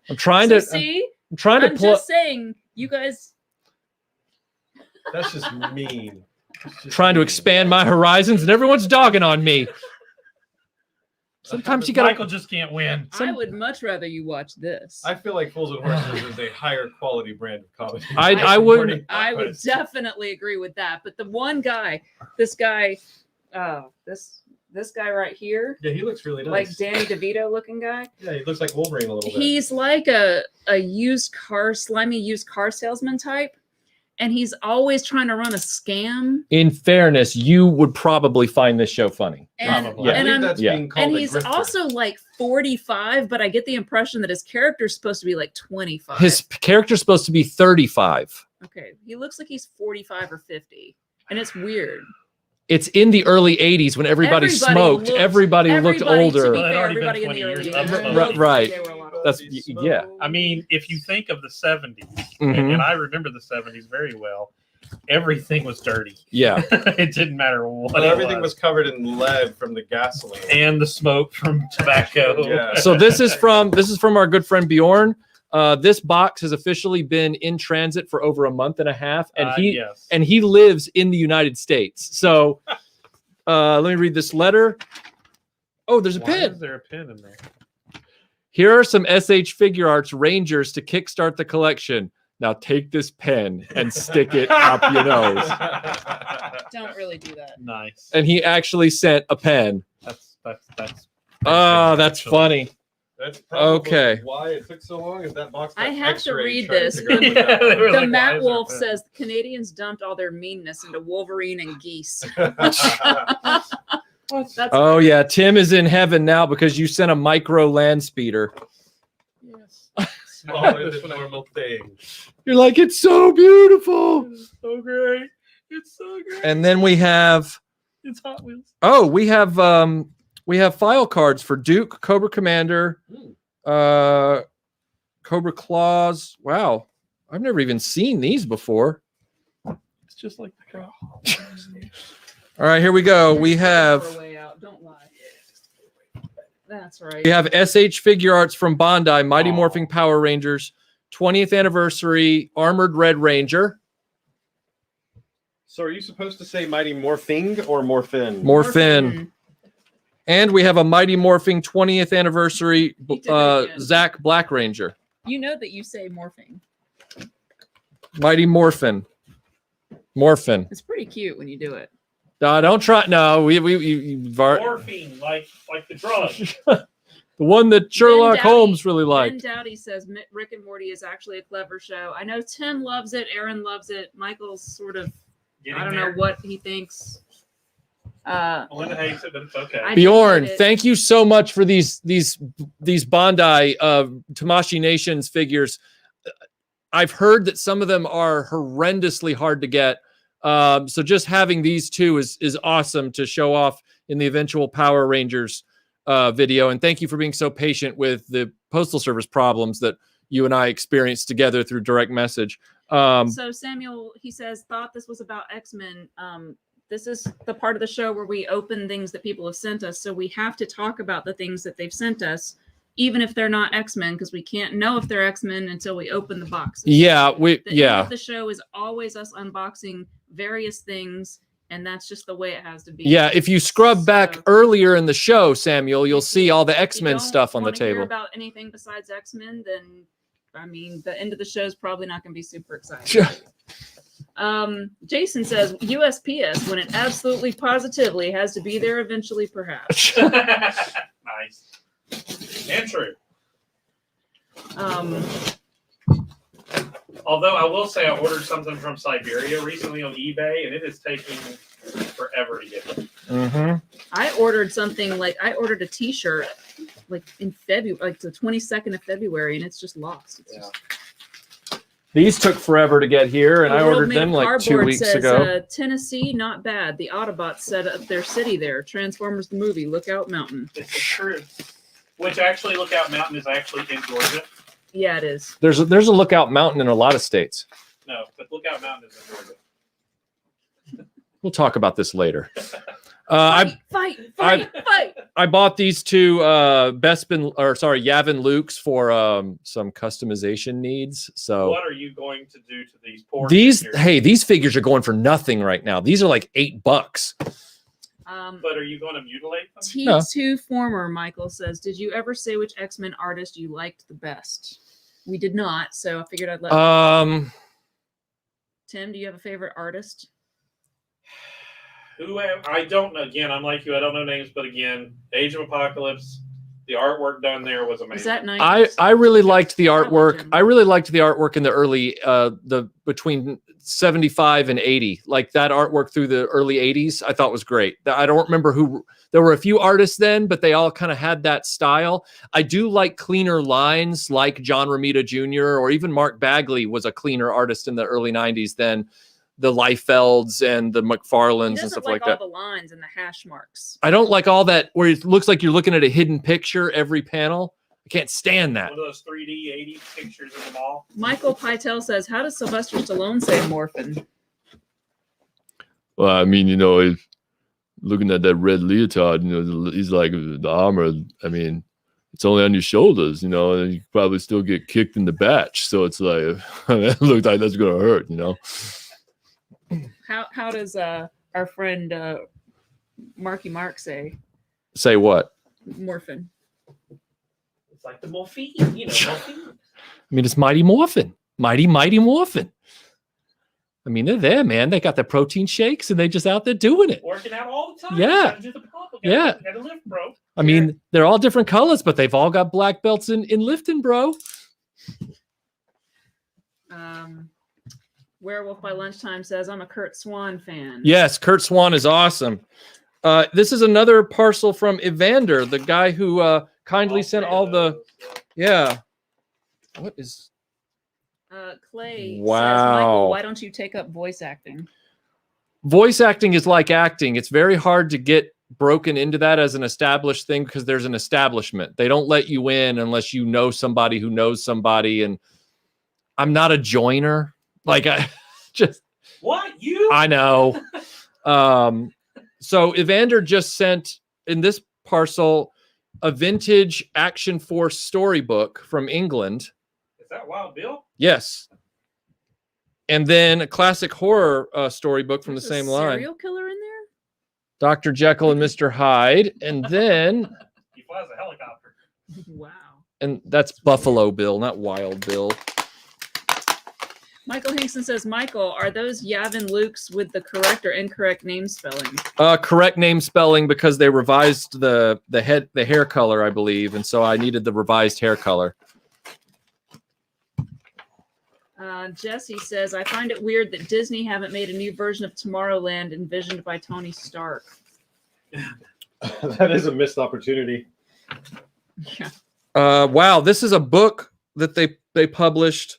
I'm trying So to. see, I'm trying to I'm pull. just saying, you guys. That's just mean. It's just Trying to mean. expand my horizons, and everyone's dogging on me. Sometimes you gotta. Michael just can't win. I would much rather you watch this. I feel like Fools and Horses is a higher quality brand of comedy. I would- Morty. I would definitely agree with that. But the one guy, this guy right here, Yeah, he looks really like nice. Danny DeVito looking guy, Yeah, he looks like Wolverine a little bit. he's like a slimy used car salesman type. And he's always trying to run a scam. In fairness, you would probably find this show funny. And, Probably. I and believe I'm that's yeah. being called and a he's grifter. also like 45, but I get the impression that his character's supposed to be like 25. His character's supposed to be 35. Okay, he looks like he's 45 or 50, and it's weird. It's in the early 80s when everybody smoked. Everybody looked To be older. Well, it fair, already been everybody in the 20 early years 80s. of looked like right. they were a lot older. That's yeah. I mean, if you think of the 70s, Mhm. and I remember the 70s very well, everything was dirty. Yeah. It didn't matter what. But it everything was covered in lead from the gasoline. and the smoke from tobacco. Yeah. So this is from our good friend Bjorn. This box has officially been in transit for over a month and a half, and he lives in the United States. So let me read this letter. Oh, there's a pin. Is there a pin in there? Here are some SH Figure Arts Rangers to kickstart the collection. Now take this pen and stick it up your nose. Don't really do that. Nice. And he actually sent a pen. That's Oh, that's funny. That's probably Okay. why it took so long. Is that box? I got have to X-ray read trying to this. figure out what that Yeah, they were was. The like, Matt why is there a Wolf pen? says Canadians dumped all their meanness into Wolverine and geese. That's Oh yeah, Tim is in heaven now because you sent a micro land speeder. Yes. Smaller than normal thing. You're like, it's so beautiful. It's so great. It's so great. And then we have It's Hot Wheels. we have file cards for Duke, Cobra Commander, Cobra Claws. Wow. I've never even seen these before. It's just like the girl. All right, here we go. We have Don't lie. That's right. we have SH Figure Arts from Bandai, Mighty Morphing Power Rangers, 20th anniversary Armored Red Ranger. So are you supposed to say Mighty Morphing or Morphin? Morphin. And we have a Mighty Morphing 20th anniversary He did it again. Zach Black Ranger. You know that you say morphing. Mighty Morphin. Morphin. It's pretty cute when you do it. Don't try. No, the Morphine, like the drug. one that Sherlock Dowdy- Holmes really Ben liked. Dowdy says Rick and Morty is actually a clever show. I know Tim loves it. Aaron loves it. Michael's sort of, I don't know what he thinks. Melinda hates it, but it's okay. I Bjorn, did it. thank you so much for these Bandai Tamashii Nations figures. I've heard that some of them are horrendously hard to get. So just having these two is awesome to show off in the eventual Power Rangers video. And thank you for being so patient with the Postal Service problems that you and I experienced together through direct message. So Samuel, he says, thought this was about X-Men. This is the part of the show where we open things that people have sent us. So we have to talk about the things that they've sent us, even if they're not X-Men, because we can't know if they're X-Men until we open the boxes. Yeah, The end of the show is always us unboxing various things, and that's just the way it has to be. Yeah, if you scrub back So- earlier in the show, Samuel, you'll see all the If you X-Men don't stuff on the wanna hear table. about anything besides X-Men, then I mean, the end of the show is probably not going to be super exciting. Jason says USPS when it absolutely positively has to be there eventually, perhaps. Nice. And true. Although I will say I ordered something from Siberia recently on eBay, and it is taking forever to get it. Mm-hmm. I ordered something I ordered a T-shirt like in February, like the 22nd of February, and it's just lost. It's just, These took forever to get here, and The I World ordered Made them like 2 Cardboard weeks says, ago. Tennessee, not bad. The Autobots set up their city there. Transformers the movie, Lookout Mountain. It's true. Which actually, Lookout Mountain is actually in Georgia. Yeah, it is. There's a Lookout Mountain in a lot of states. No, but Lookout Mountain is in Georgia. We'll talk about this later. Fight! I bought these two Yavin Lukes for some customization needs. So What are you going to do to these poor these figures? these figures are going for nothing right now. These are like $8. But are you going to mutilate them? T2 Former Michael says, did you ever say which X-Men artist you liked the best? We did not, so I figured I'd let Tim, do you have a favorite artist? I don't know. Again, I'm like you. I don't know names, but again, Age of Apocalypse, the artwork done there was amazing. Is that nice? I really liked the Probably artwork. Jim. I really liked the artwork in the early between 75 and 80. Like that artwork through the early 80s, I thought was great. I don't remember who there were a few artists then, but they all kind of had that style. I do like cleaner lines like John Romita Jr. or even Mark Bagley was a cleaner artist in the early 90s than the Liefelds and the He McFarlanes and doesn't stuff like like that. all the lines and the hash marks. I don't like all that where it looks like you're looking at a hidden picture every panel. I can't stand that. One of those 3D 80 pictures in the mall. Michael Pytel says, how does Sylvester Stallone say morphin? Well, I mean, looking at that red leotard, he's like the armor. I mean, it's only on your shoulders, and you probably still get kicked in the batch. So it's like, that looks like that's gonna hurt, How does our friend Marky Mark say? Say what? Morphin. It's like the morphine, morphine. I mean, it's Mighty Morphin. Mighty Morphin. I mean, they're there, man. They got their protein shakes and they just out there doing it. Working out all the time. Yeah. Gotta do the pump. Yeah. Gotta lift, bro. I mean, they're all different colors, but they've all got black belts in lifting, bro. Werewolf by Lunchtime says, I'm a Kurt Swan fan. Yes, Kurt Swan is awesome. This is another parcel from Evander, the guy who kindly sent all the... Yeah. What is... Clay Wow. says, Michael, why don't you take up voice acting? Voice acting is like acting. It's very hard to get broken into that as an established thing because there's an establishment. They don't let you in unless you know somebody who knows somebody. And I'm not a joiner. Like, I just... What? You? I know. So Evander just sent in this parcel a vintage Action Force storybook from England. Is that Wild Bill? Yes. And then a classic horror storybook from There's the same a line. serial killer in there? Dr. Jekyll and Mr. Hyde. And then, He flies a helicopter. Wow. and that's Buffalo Bill, not Wild Bill. Michael Hinkson says, Michael, are those Yavin Lukes with the correct or incorrect name spelling? Correct name spelling because they revised the hair color, I believe. And so I needed the revised hair color. Jesse says, I find it weird that Disney haven't made a new version of Tomorrowland envisioned by Tony Stark. That is a missed opportunity. Yeah. Wow, this is a book that they published,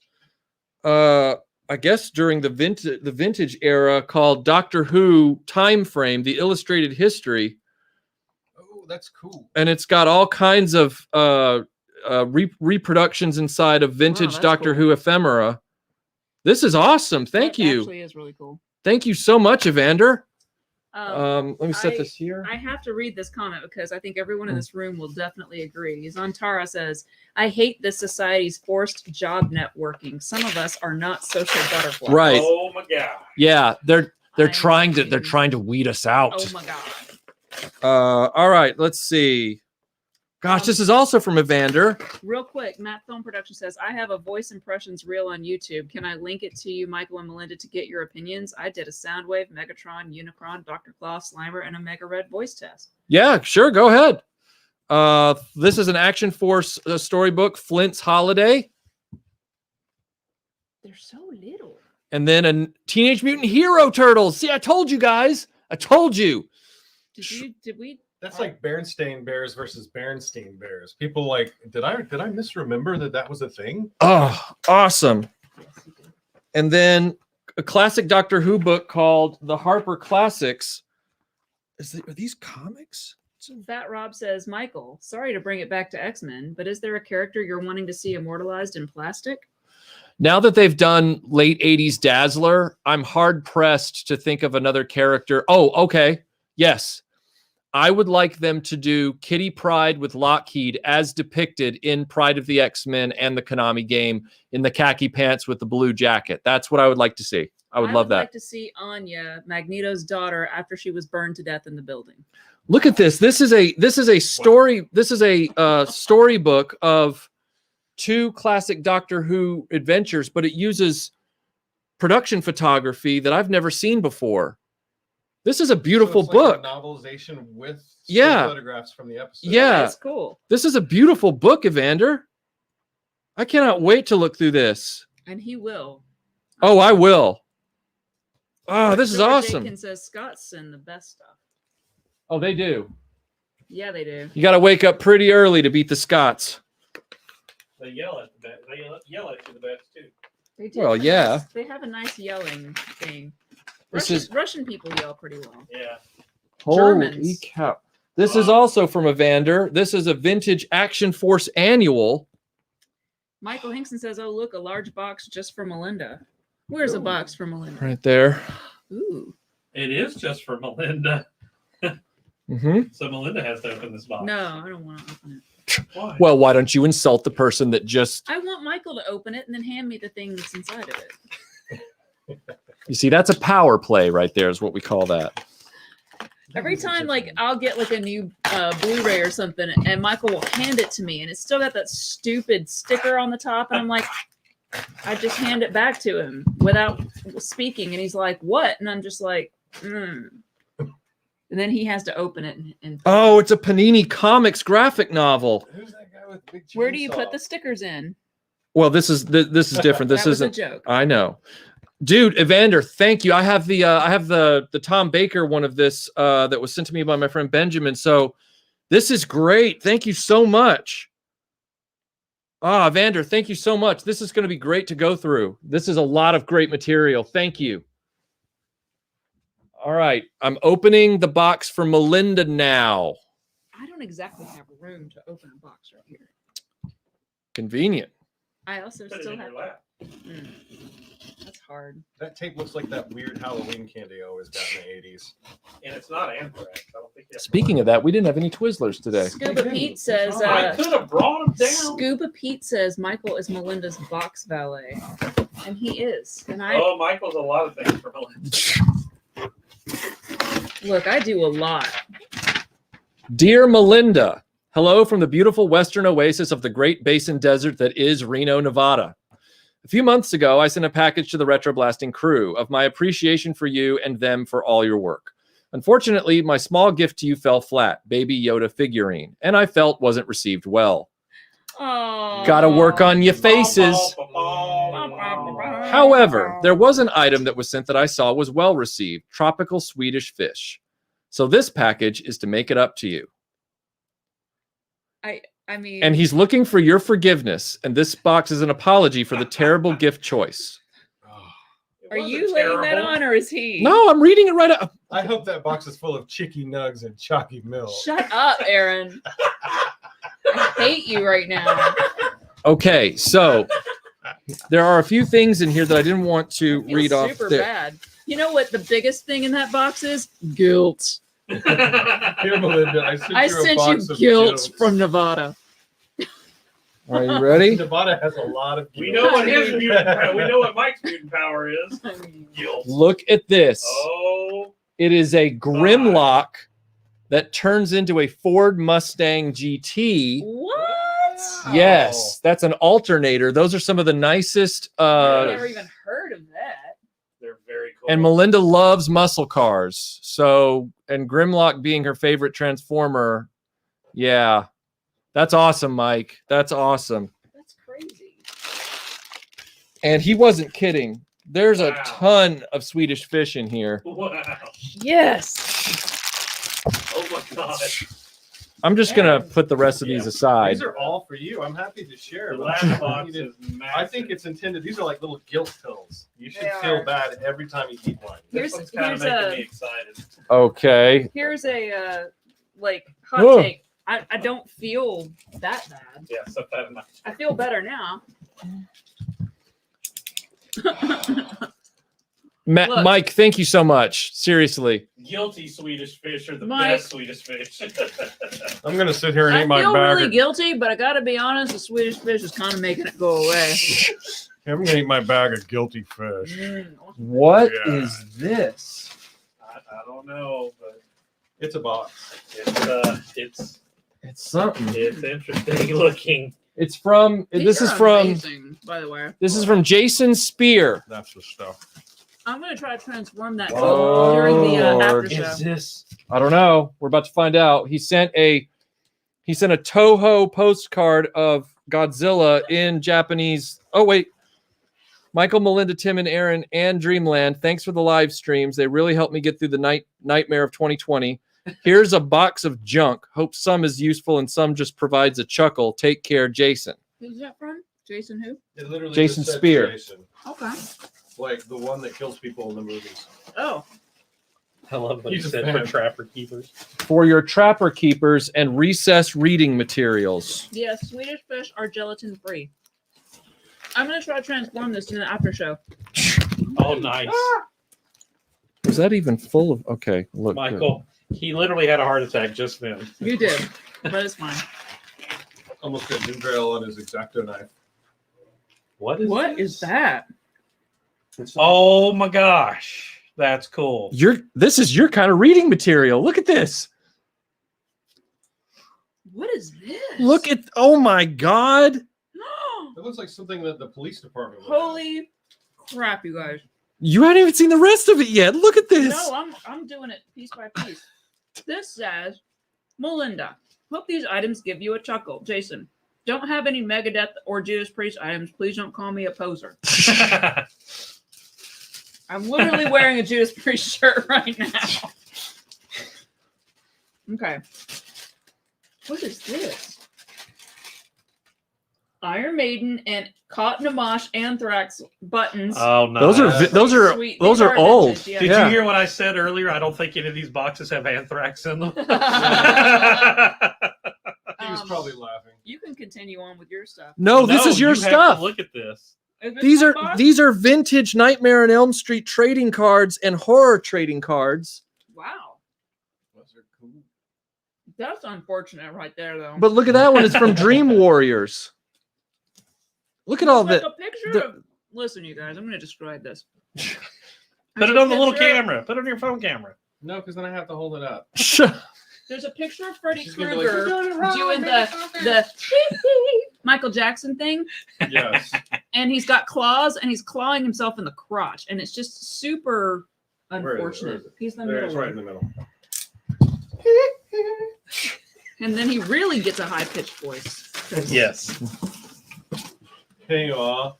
I guess during the vintage era, called Doctor Who Time Frame: The Illustrated History. Oh, that's cool. And it's got all kinds of reproductions inside of vintage Doctor Who ephemera. This is awesome. Thank you. Actually is really cool. Thank you so much, Evander. Let me set this here. I have to read this comment because I think everyone in this room will definitely agree. Zantara says, I hate this society's forced job networking. Some of us are not social butterflies. Right. Oh my God. Yeah, they're trying to weed us out. Oh my God. All right, let's see. Gosh, this is also from Evander. Real quick, Matt Film Production says, I have a voice impressions reel on YouTube. Can I link it to you, Michael and Melinda, to get your opinions? I did a Soundwave, Megatron, Unicron, Dr. Claw, Slimer, and a Mega Red voice test. Yeah, sure. Go ahead. This is an Action Force storybook, Flint's Holiday. They're so little. And then a Teenage Mutant Hero Turtles. See, I told you guys. I told you. Did we? That's like Berenstain Bears versus Berenstain Bears. People like, did I misremember that was a thing? Oh, awesome. And then a classic Doctor Who book called The Harper Classics. Are these comics? Fat Rob says, Michael, sorry to bring it back to X-Men, but is there a character you're wanting to see immortalized in plastic? Now that they've done late 80s Dazzler, I'm hard pressed to think of another character. Oh, okay. Yes. I would like them to do Kitty Pryde with Lockheed as depicted in Pride of the X-Men and the Konami game in the khaki pants with the blue jacket. That's what I would like to see. I would love that. I would like to see Anya, Magneto's daughter, after she was burned to death in the building. Look at this. This is a story. Wow. This is a storybook of two classic Doctor Who adventures, but it uses production photography that I've never seen before. This is a beautiful book. Like a novelization with photographs from the episode. Yeah, that's cool. This is a beautiful book, Evander. I cannot wait to look through this. And he will. Oh, I will. Oh, this is awesome. Jenkins says Scots send the best stuff. Oh, they do. Yeah, they do. You got to wake up pretty early to beat the Scots. They yell at the best. They yell at you the best too. They do. Well, yeah. They have a nice yelling thing. This Russian people yell pretty well. Yeah. Holy cow. This is also from Evander. This is a vintage Action Force annual. Michael Hinkson says, oh, look, a large box just for Melinda. Where's a box for Melinda? Right there. Ooh. It is just for Melinda. So Melinda has to open this box. No, I don't want to open it. Why? Well, why don't you insult the person that just... I want Michael to open it and then hand me the thing that's inside of it. You see, that's a power play right there is what we call that. Every time, like, I'll get like a new Blu-ray or something, and Michael will hand it to me, and it's still got that stupid sticker on the top, and I'm like, I just hand it back to him without speaking, and he's like, "What?" And I'm just like, And then he has to open it. And Oh, it's a Panini Comics graphic novel. Who's that guy with the big where do you chainsaw? put the stickers in? Well, this is different. This That was a isn't. joke. I know. Dude, Evander, thank you. I have the Tom Baker one of this that was sent to me by my friend Benjamin. So this is great. Thank you so much. Ah, Evander, thank you so much. This is going to be great to go through. This is a lot of great material. Thank you. All right, I'm opening the box for Melinda now. I don't exactly have room to open a box right here. Convenient. I also Put it still in have. your lap. That's hard. That tape looks like that weird Halloween candy I always got in the 80s. And it's not anthrax. I don't think. Speaking of that, we didn't have any Twizzlers today. Scuba Pete says. I could have brought him down. Scuba Pete says Michael is Melinda's box valet, and he is. And I Oh, Michael's a lot of things for Melinda. look. I do a lot. Dear Melinda, hello from the beautiful western oasis of the Great Basin Desert that is Reno, Nevada. A few months ago, I sent a package to the RetroBlasting crew of my appreciation for you and them for all your work. Unfortunately, my small gift to you fell flat, Baby Yoda figurine, and I felt wasn't received well. Oh. Gotta work on your faces. However, there was an item that was sent that I saw was well received, tropical Swedish fish. So this package is to make it up to you. I mean, And he's looking for your forgiveness, and this box is an apology for the terrible gift choice. are you laying that on, or is he? No, I'm reading it right up. I hope that box is full of chicky nugs and chalky milk. Shut up, Aaron. I hate you right now. Okay, so there are a few things in here that I didn't want to I feel read off. super There. bad. You know what the biggest thing in that box is? Guilt. Here, Melinda, I sent you guilt from Nevada. Are you ready? Nevada has a lot of We guilt. know what his mutant power. We know what Mike's mutant power is. I mean, Guilt. Look at this. Oh, It is a Grimlock that turns into a Ford Mustang GT. what? Yes, that's an alternator. Those are some of the nicest. I've never even heard of that. they're very cool. And Melinda loves muscle cars. So, and Grimlock being her favorite Transformer. Yeah, that's awesome, Mike. That's awesome. That's crazy. And he wasn't kidding. There's a Wow. ton of Swedish fish in here. Wow. Yes. Oh my god. I'm just going to put the rest of these aside. These are all for you. I'm happy to share. The but last box is massive. I think it's intended. These are like little guilt pills. You should They feel are. bad every time you eat one. This Here's one's kind of making me excited. Okay. here's a like hot Whoa. take. I don't feel that bad. Yeah, so that much. I feel better now. Look. Mike, thank you so much. Seriously. Guilty Swedish fish are the Mike. best Swedish fish. I'm gonna sit here and I eat my feel bag. really guilty, but I gotta be honest, the Swedish fish is kind of making it go away. I'm gonna eat my bag of guilty fish. What Yeah. is this? I don't know, but It's a box. it's It's something. interesting looking. It's from These are amazing, by the way. this is from Jason Spear. That's the stuff. I'm gonna try to transform that Whoa. during the Lord. after show. Is this? I don't know. We're about to find out. He sent a Toho postcard of Godzilla in Japanese. Oh wait. Michael, Melinda, Tim, and Aaron, and Dreamland. Thanks for the live streams. They really helped me get through the nightmare of 2020. Here's a box of junk. Hope some is useful and some just provides a chuckle. Take care, Jason. Who's that from? Jason who? It literally Jason just said Spear. Jason. Okay. Like the one that kills people in the movies. Oh. I love what He's you a said fan. for trapper keepers. For your trapper keepers and recess reading materials. Yeah, Swedish fish are gelatin free. I'm gonna try to transform this in the after show. Oh, nice. Was that even full of? Okay, look. Michael, he literally had a heart attack just then. You did, but it's fine. Almost got ginger ale on his X-Acto knife. What Is that? Oh my gosh, that's cool. This is your kind of reading material. Look at this. What is this? Look at, oh my God. It looks like something that the police department would have. Holy crap, you guys. You haven't even seen the rest of it yet. Look at this. No, I'm doing it piece by piece. This says, Melinda, hope these items give you a chuckle. Jason, don't have any Megadeth or Judas Priest items. Please don't call me a poser. I'm literally wearing a Judas Priest shirt right now. Okay. What is this? Iron Maiden and Cotton Amash Anthrax buttons. Oh no, those are Sweet. those These are old. vintage, yeah. Did Yeah. you hear what I said earlier? I don't think any of these boxes have anthrax in them. He was probably laughing. You can continue on with your stuff. No, this is your you have to stuff. look at this. Is this These my are box? these are vintage Nightmare on Elm Street trading cards and horror trading cards. Wow. Those are cool. That's unfortunate right there, though. But look at that one. It's from Dream Warriors. Look at all There's that. like a picture the- of. Listen, you guys, I'm going to describe this. Put it on the little camera. Put it on your phone camera. No, because then I have to hold it up. There's a picture of Freddy She's gonna be like, Krueger "You're doing it wrong, doing make the Michael Jackson thing, Yes. and he's got claws, and he's clawing himself in the crotch, and it's just super Where is it? unfortunate. Where is it? He's in the There, it's middle, right in the middle. and then he really gets a high pitched voice. Yes. Hey, aw.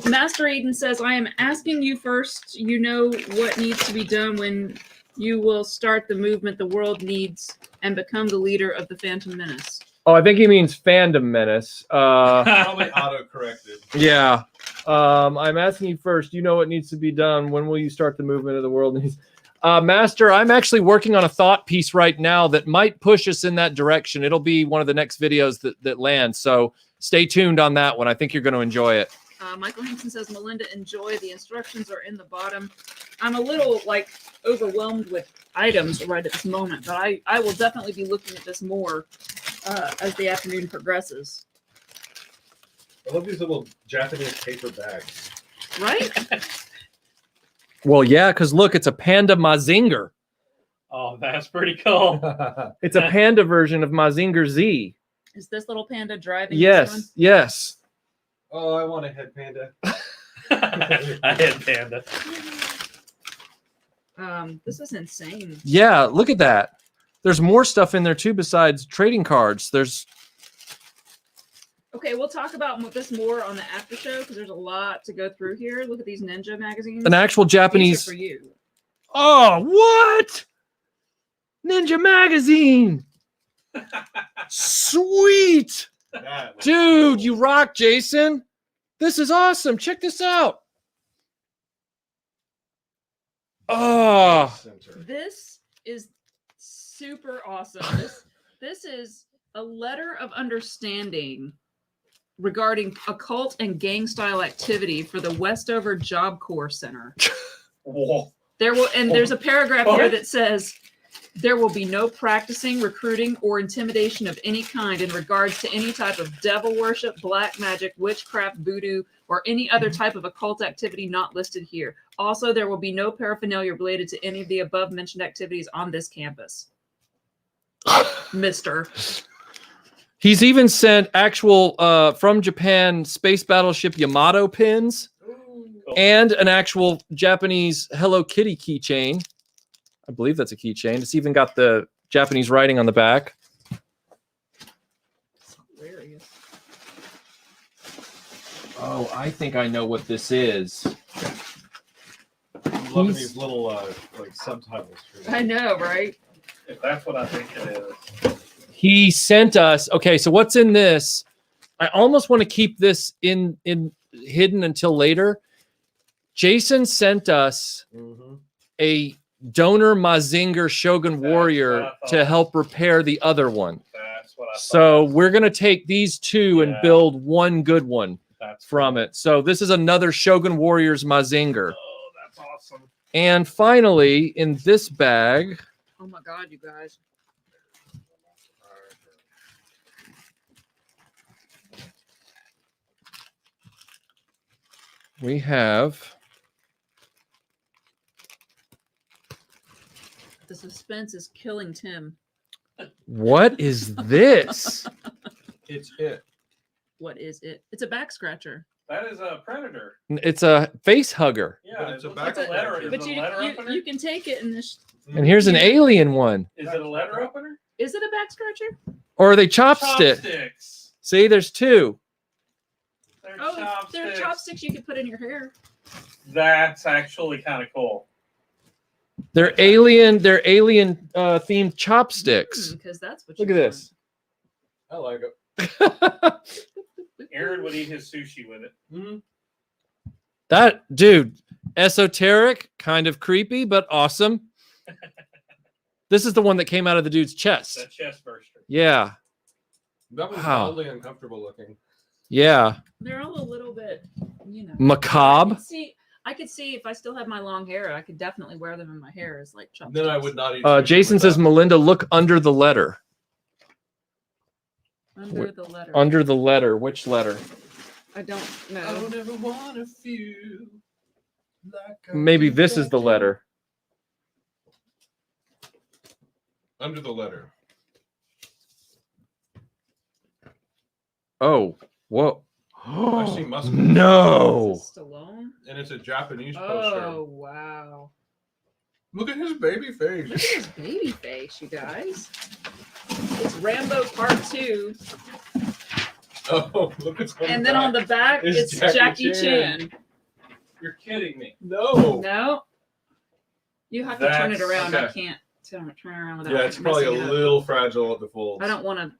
Master Eden says, I am asking you first. You know what needs to be done when you will start the movement the world needs and become the leader of the Phantom Menace. Oh, I think he means Fandom Menace. Probably auto-corrected. Yeah. I'm asking you first. You know what needs to be done. When will you start the movement of the world needs? Master, I'm actually working on a thought piece right now that might push us in that direction. It'll be one of the next videos that lands. So stay tuned on that one. I think you're going to enjoy it. Michael Hinson says, Melinda, enjoy. The instructions are in the bottom. I'm a little overwhelmed with items right at this moment, but I will definitely be looking at this more as the afternoon progresses. I love these little Japanese paper bags. Right? Well, yeah, because look, it's a Panda Mazinger. Oh, that's pretty cool. It's a Panda version of Mazinger Z. Is this little panda driving this one? Yes, yes. Oh, I want a head panda. I had panda. This is insane. Yeah, look at that. There's more stuff in there too besides trading cards. There's Okay, we'll talk about this more on the after show because there's a lot to go through here. Look at these ninja magazines. an actual These Japanese. are for you. Oh, what? Ninja magazine. Sweet. That was Dude, cool. you rock, Jason. This is awesome. Check this out. Oh, Center. This is super awesome. This is a letter of understanding regarding occult and gang style activity for the Westover Job Corps Center. Whoa. There's a paragraph here What? that says there will be no practicing, recruiting, or intimidation of any kind in regards to any type of devil worship, black magic, witchcraft, voodoo, or any other type of occult activity not listed here. Also, there will be no paraphernalia related to any of the above mentioned activities on this campus. Mister. he's even sent actual from Japan space battleship Yamato pins and an actual Japanese Hello Kitty keychain. I believe that's a keychain. It's even got the Japanese writing on the back. Hilarious. Oh, I think I know what this is. I'm loving these little subtitles. For I know, right? If that's what I think it is. He sent us. Okay, so what's in this? I almost want to keep this in hidden until later. Jason sent us Mm-hmm. a donor Mazinger Shogun That's what Warrior I thought. to help repair the other one. That's what I thought. So we're gonna take these two and Yeah. build one good one That's from it. So this is another Shogun Warriors Mazinger. Oh, that's awesome. And finally, in this bag, Oh my God, you guys. we have The suspense is killing Tim. what is this? It's it. What is it? It's a back scratcher. That is a Predator. It's a face hugger. Yeah, But it's a looks like back letter. scratcher. Is But it a letter opener? you can take it and this. And here's an alien one. Is it a letter opener? Is it a back scratcher? Or are they chopstick? Chopsticks. See, there's two. They're Oh, chopsticks. they're chopsticks you could put in your hair. That's actually kind of cool. They're alien themed chopsticks. Because that's what. Look you at want. this. I like it. Aaron would eat his sushi with it. Mm-hmm. That dude, esoteric, kind of creepy, but awesome. This is the one that came out of the dude's chest. That chest burster. Yeah. That was Wow. oddly uncomfortable looking. Yeah. They're all a little bit, you know. Macabre. I could see if I still had my long hair, I could definitely wear them in my hair as like chopsticks. Then I would not eat. sushi Jason with says, that. Melinda, look under the letter. Under the letter. Under the letter. Which letter? I don't I know. don't ever want to feel like Maybe this is the letter. Under the letter. Oh, whoa. I see muscles. No. Is this Stallone? And it's a Japanese poster. Oh wow! Look at his baby face. Look at his baby face, you guys. It's Rambo Part 2, Oh, look at and then on the back It's it's Jackie Jackie Chan. Chan. You're kidding me. No. No, you have to turn it That's- around. I okay. can't turn around without. Yeah, it's probably a messing it up. little fragile at the folds. I don't want to.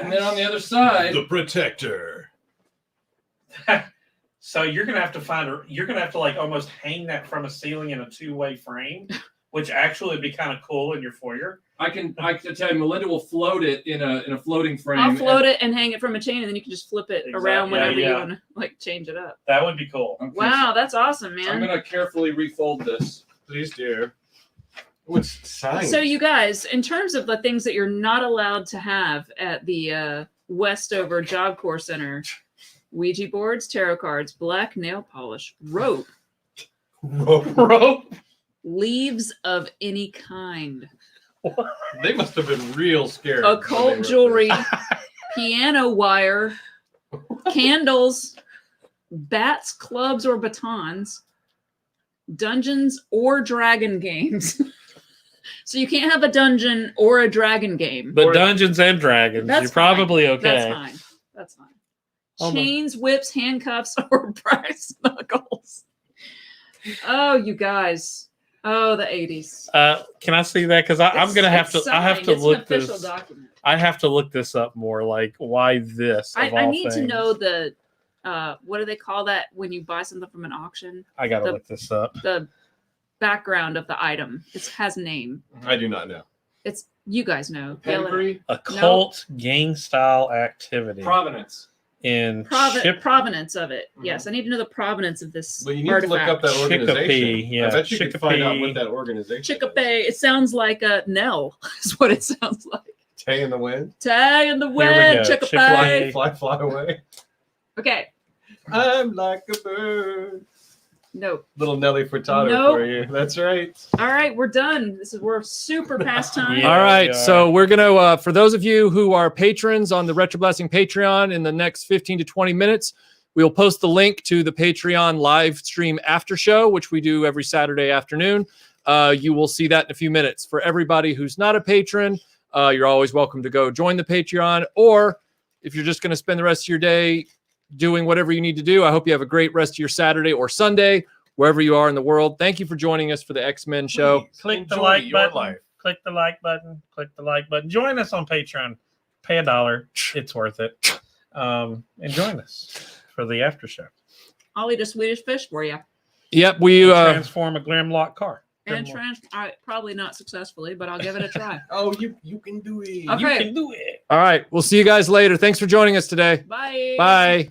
And then on the other side. The protector. So you're gonna have to you're gonna have to like almost hang that from a ceiling in a two-way frame, which actually would be kind of cool in your foyer. I can tell you, Melinda will float it in a floating frame. I'll float it and hang it from a chain, and then you can just flip it around Exactly. whenever Yeah, you yeah. want to like change it up. That would be cool. Wow, that's awesome, man. I'm gonna carefully refold this. Please, dear. What's science? So, you guys, in terms of the things that you're not allowed to have at the Westover Job Corps Center, Ouija boards, tarot cards, black nail polish, rope, Rope. leaves of any kind, They must have been real scared. occult jewelry, piano wire, candles, bats, clubs, or batons, dungeons or dragon games. So you can't have a dungeon or a dragon game. But Dungeons and Dragons, That's you're probably fine. okay. That's fine. That's fine. Oh my- Chains, whips, handcuffs, or brass knuckles. Oh, you guys. Oh, the 80s. Can I see that? Because I'm gonna have to. I have signed. to It's look an official this. document. I have to look this up more. Like, why this? Of I all need to things? know the what do they call that when you buy something from an auction? I gotta the- look this up. The background of the item. It has a name. I do not know. It's you guys know. Yell it. Pedigree, Occult gang style activity provenance. in Provenance of it. Yes, I need to know the provenance of this But you need artifact. to look up that organization. Chicopee, yeah, I bet you could find out Chicopee. what that organization Chicopee. It sounds like a Nell. Is what it sounds like. is. Tay in the wind. Tag in the Here we wind, go. Chicopee. Fly, fly away. Okay. I'm like a bird. Nope. Little Nelly Furtado Nope. for you. That's right. All right, we're done. We're super past time. Yeah. All right, we so we're gonna for those of you who are patrons on the RetroBlasting Patreon, in the next 15 to 20 minutes, we'll post the link to the Patreon live stream after show, which we do every Saturday afternoon. You will see that in a few minutes. For everybody who's not a patron, you're always welcome to go join the Patreon, or if you're just going to spend the rest of your day doing whatever you need to do, I hope you have a great rest of your Saturday or Sunday, wherever you are in the world. Thank you for joining us for the X-Men show. Please Click the enjoy like your button. life. Click the like button. Click the like button. Join us on Patreon. Pay $1. It's worth it. And join us for the after show. I'll eat a Swedish fish for you. Yep, we Transform a Grimlock car. And Grimlock. probably not successfully, but I'll give it a try. Oh, you can do it. Okay. You can do it. all right. We'll see you guys later. Thanks for joining us today. Bye. Bye.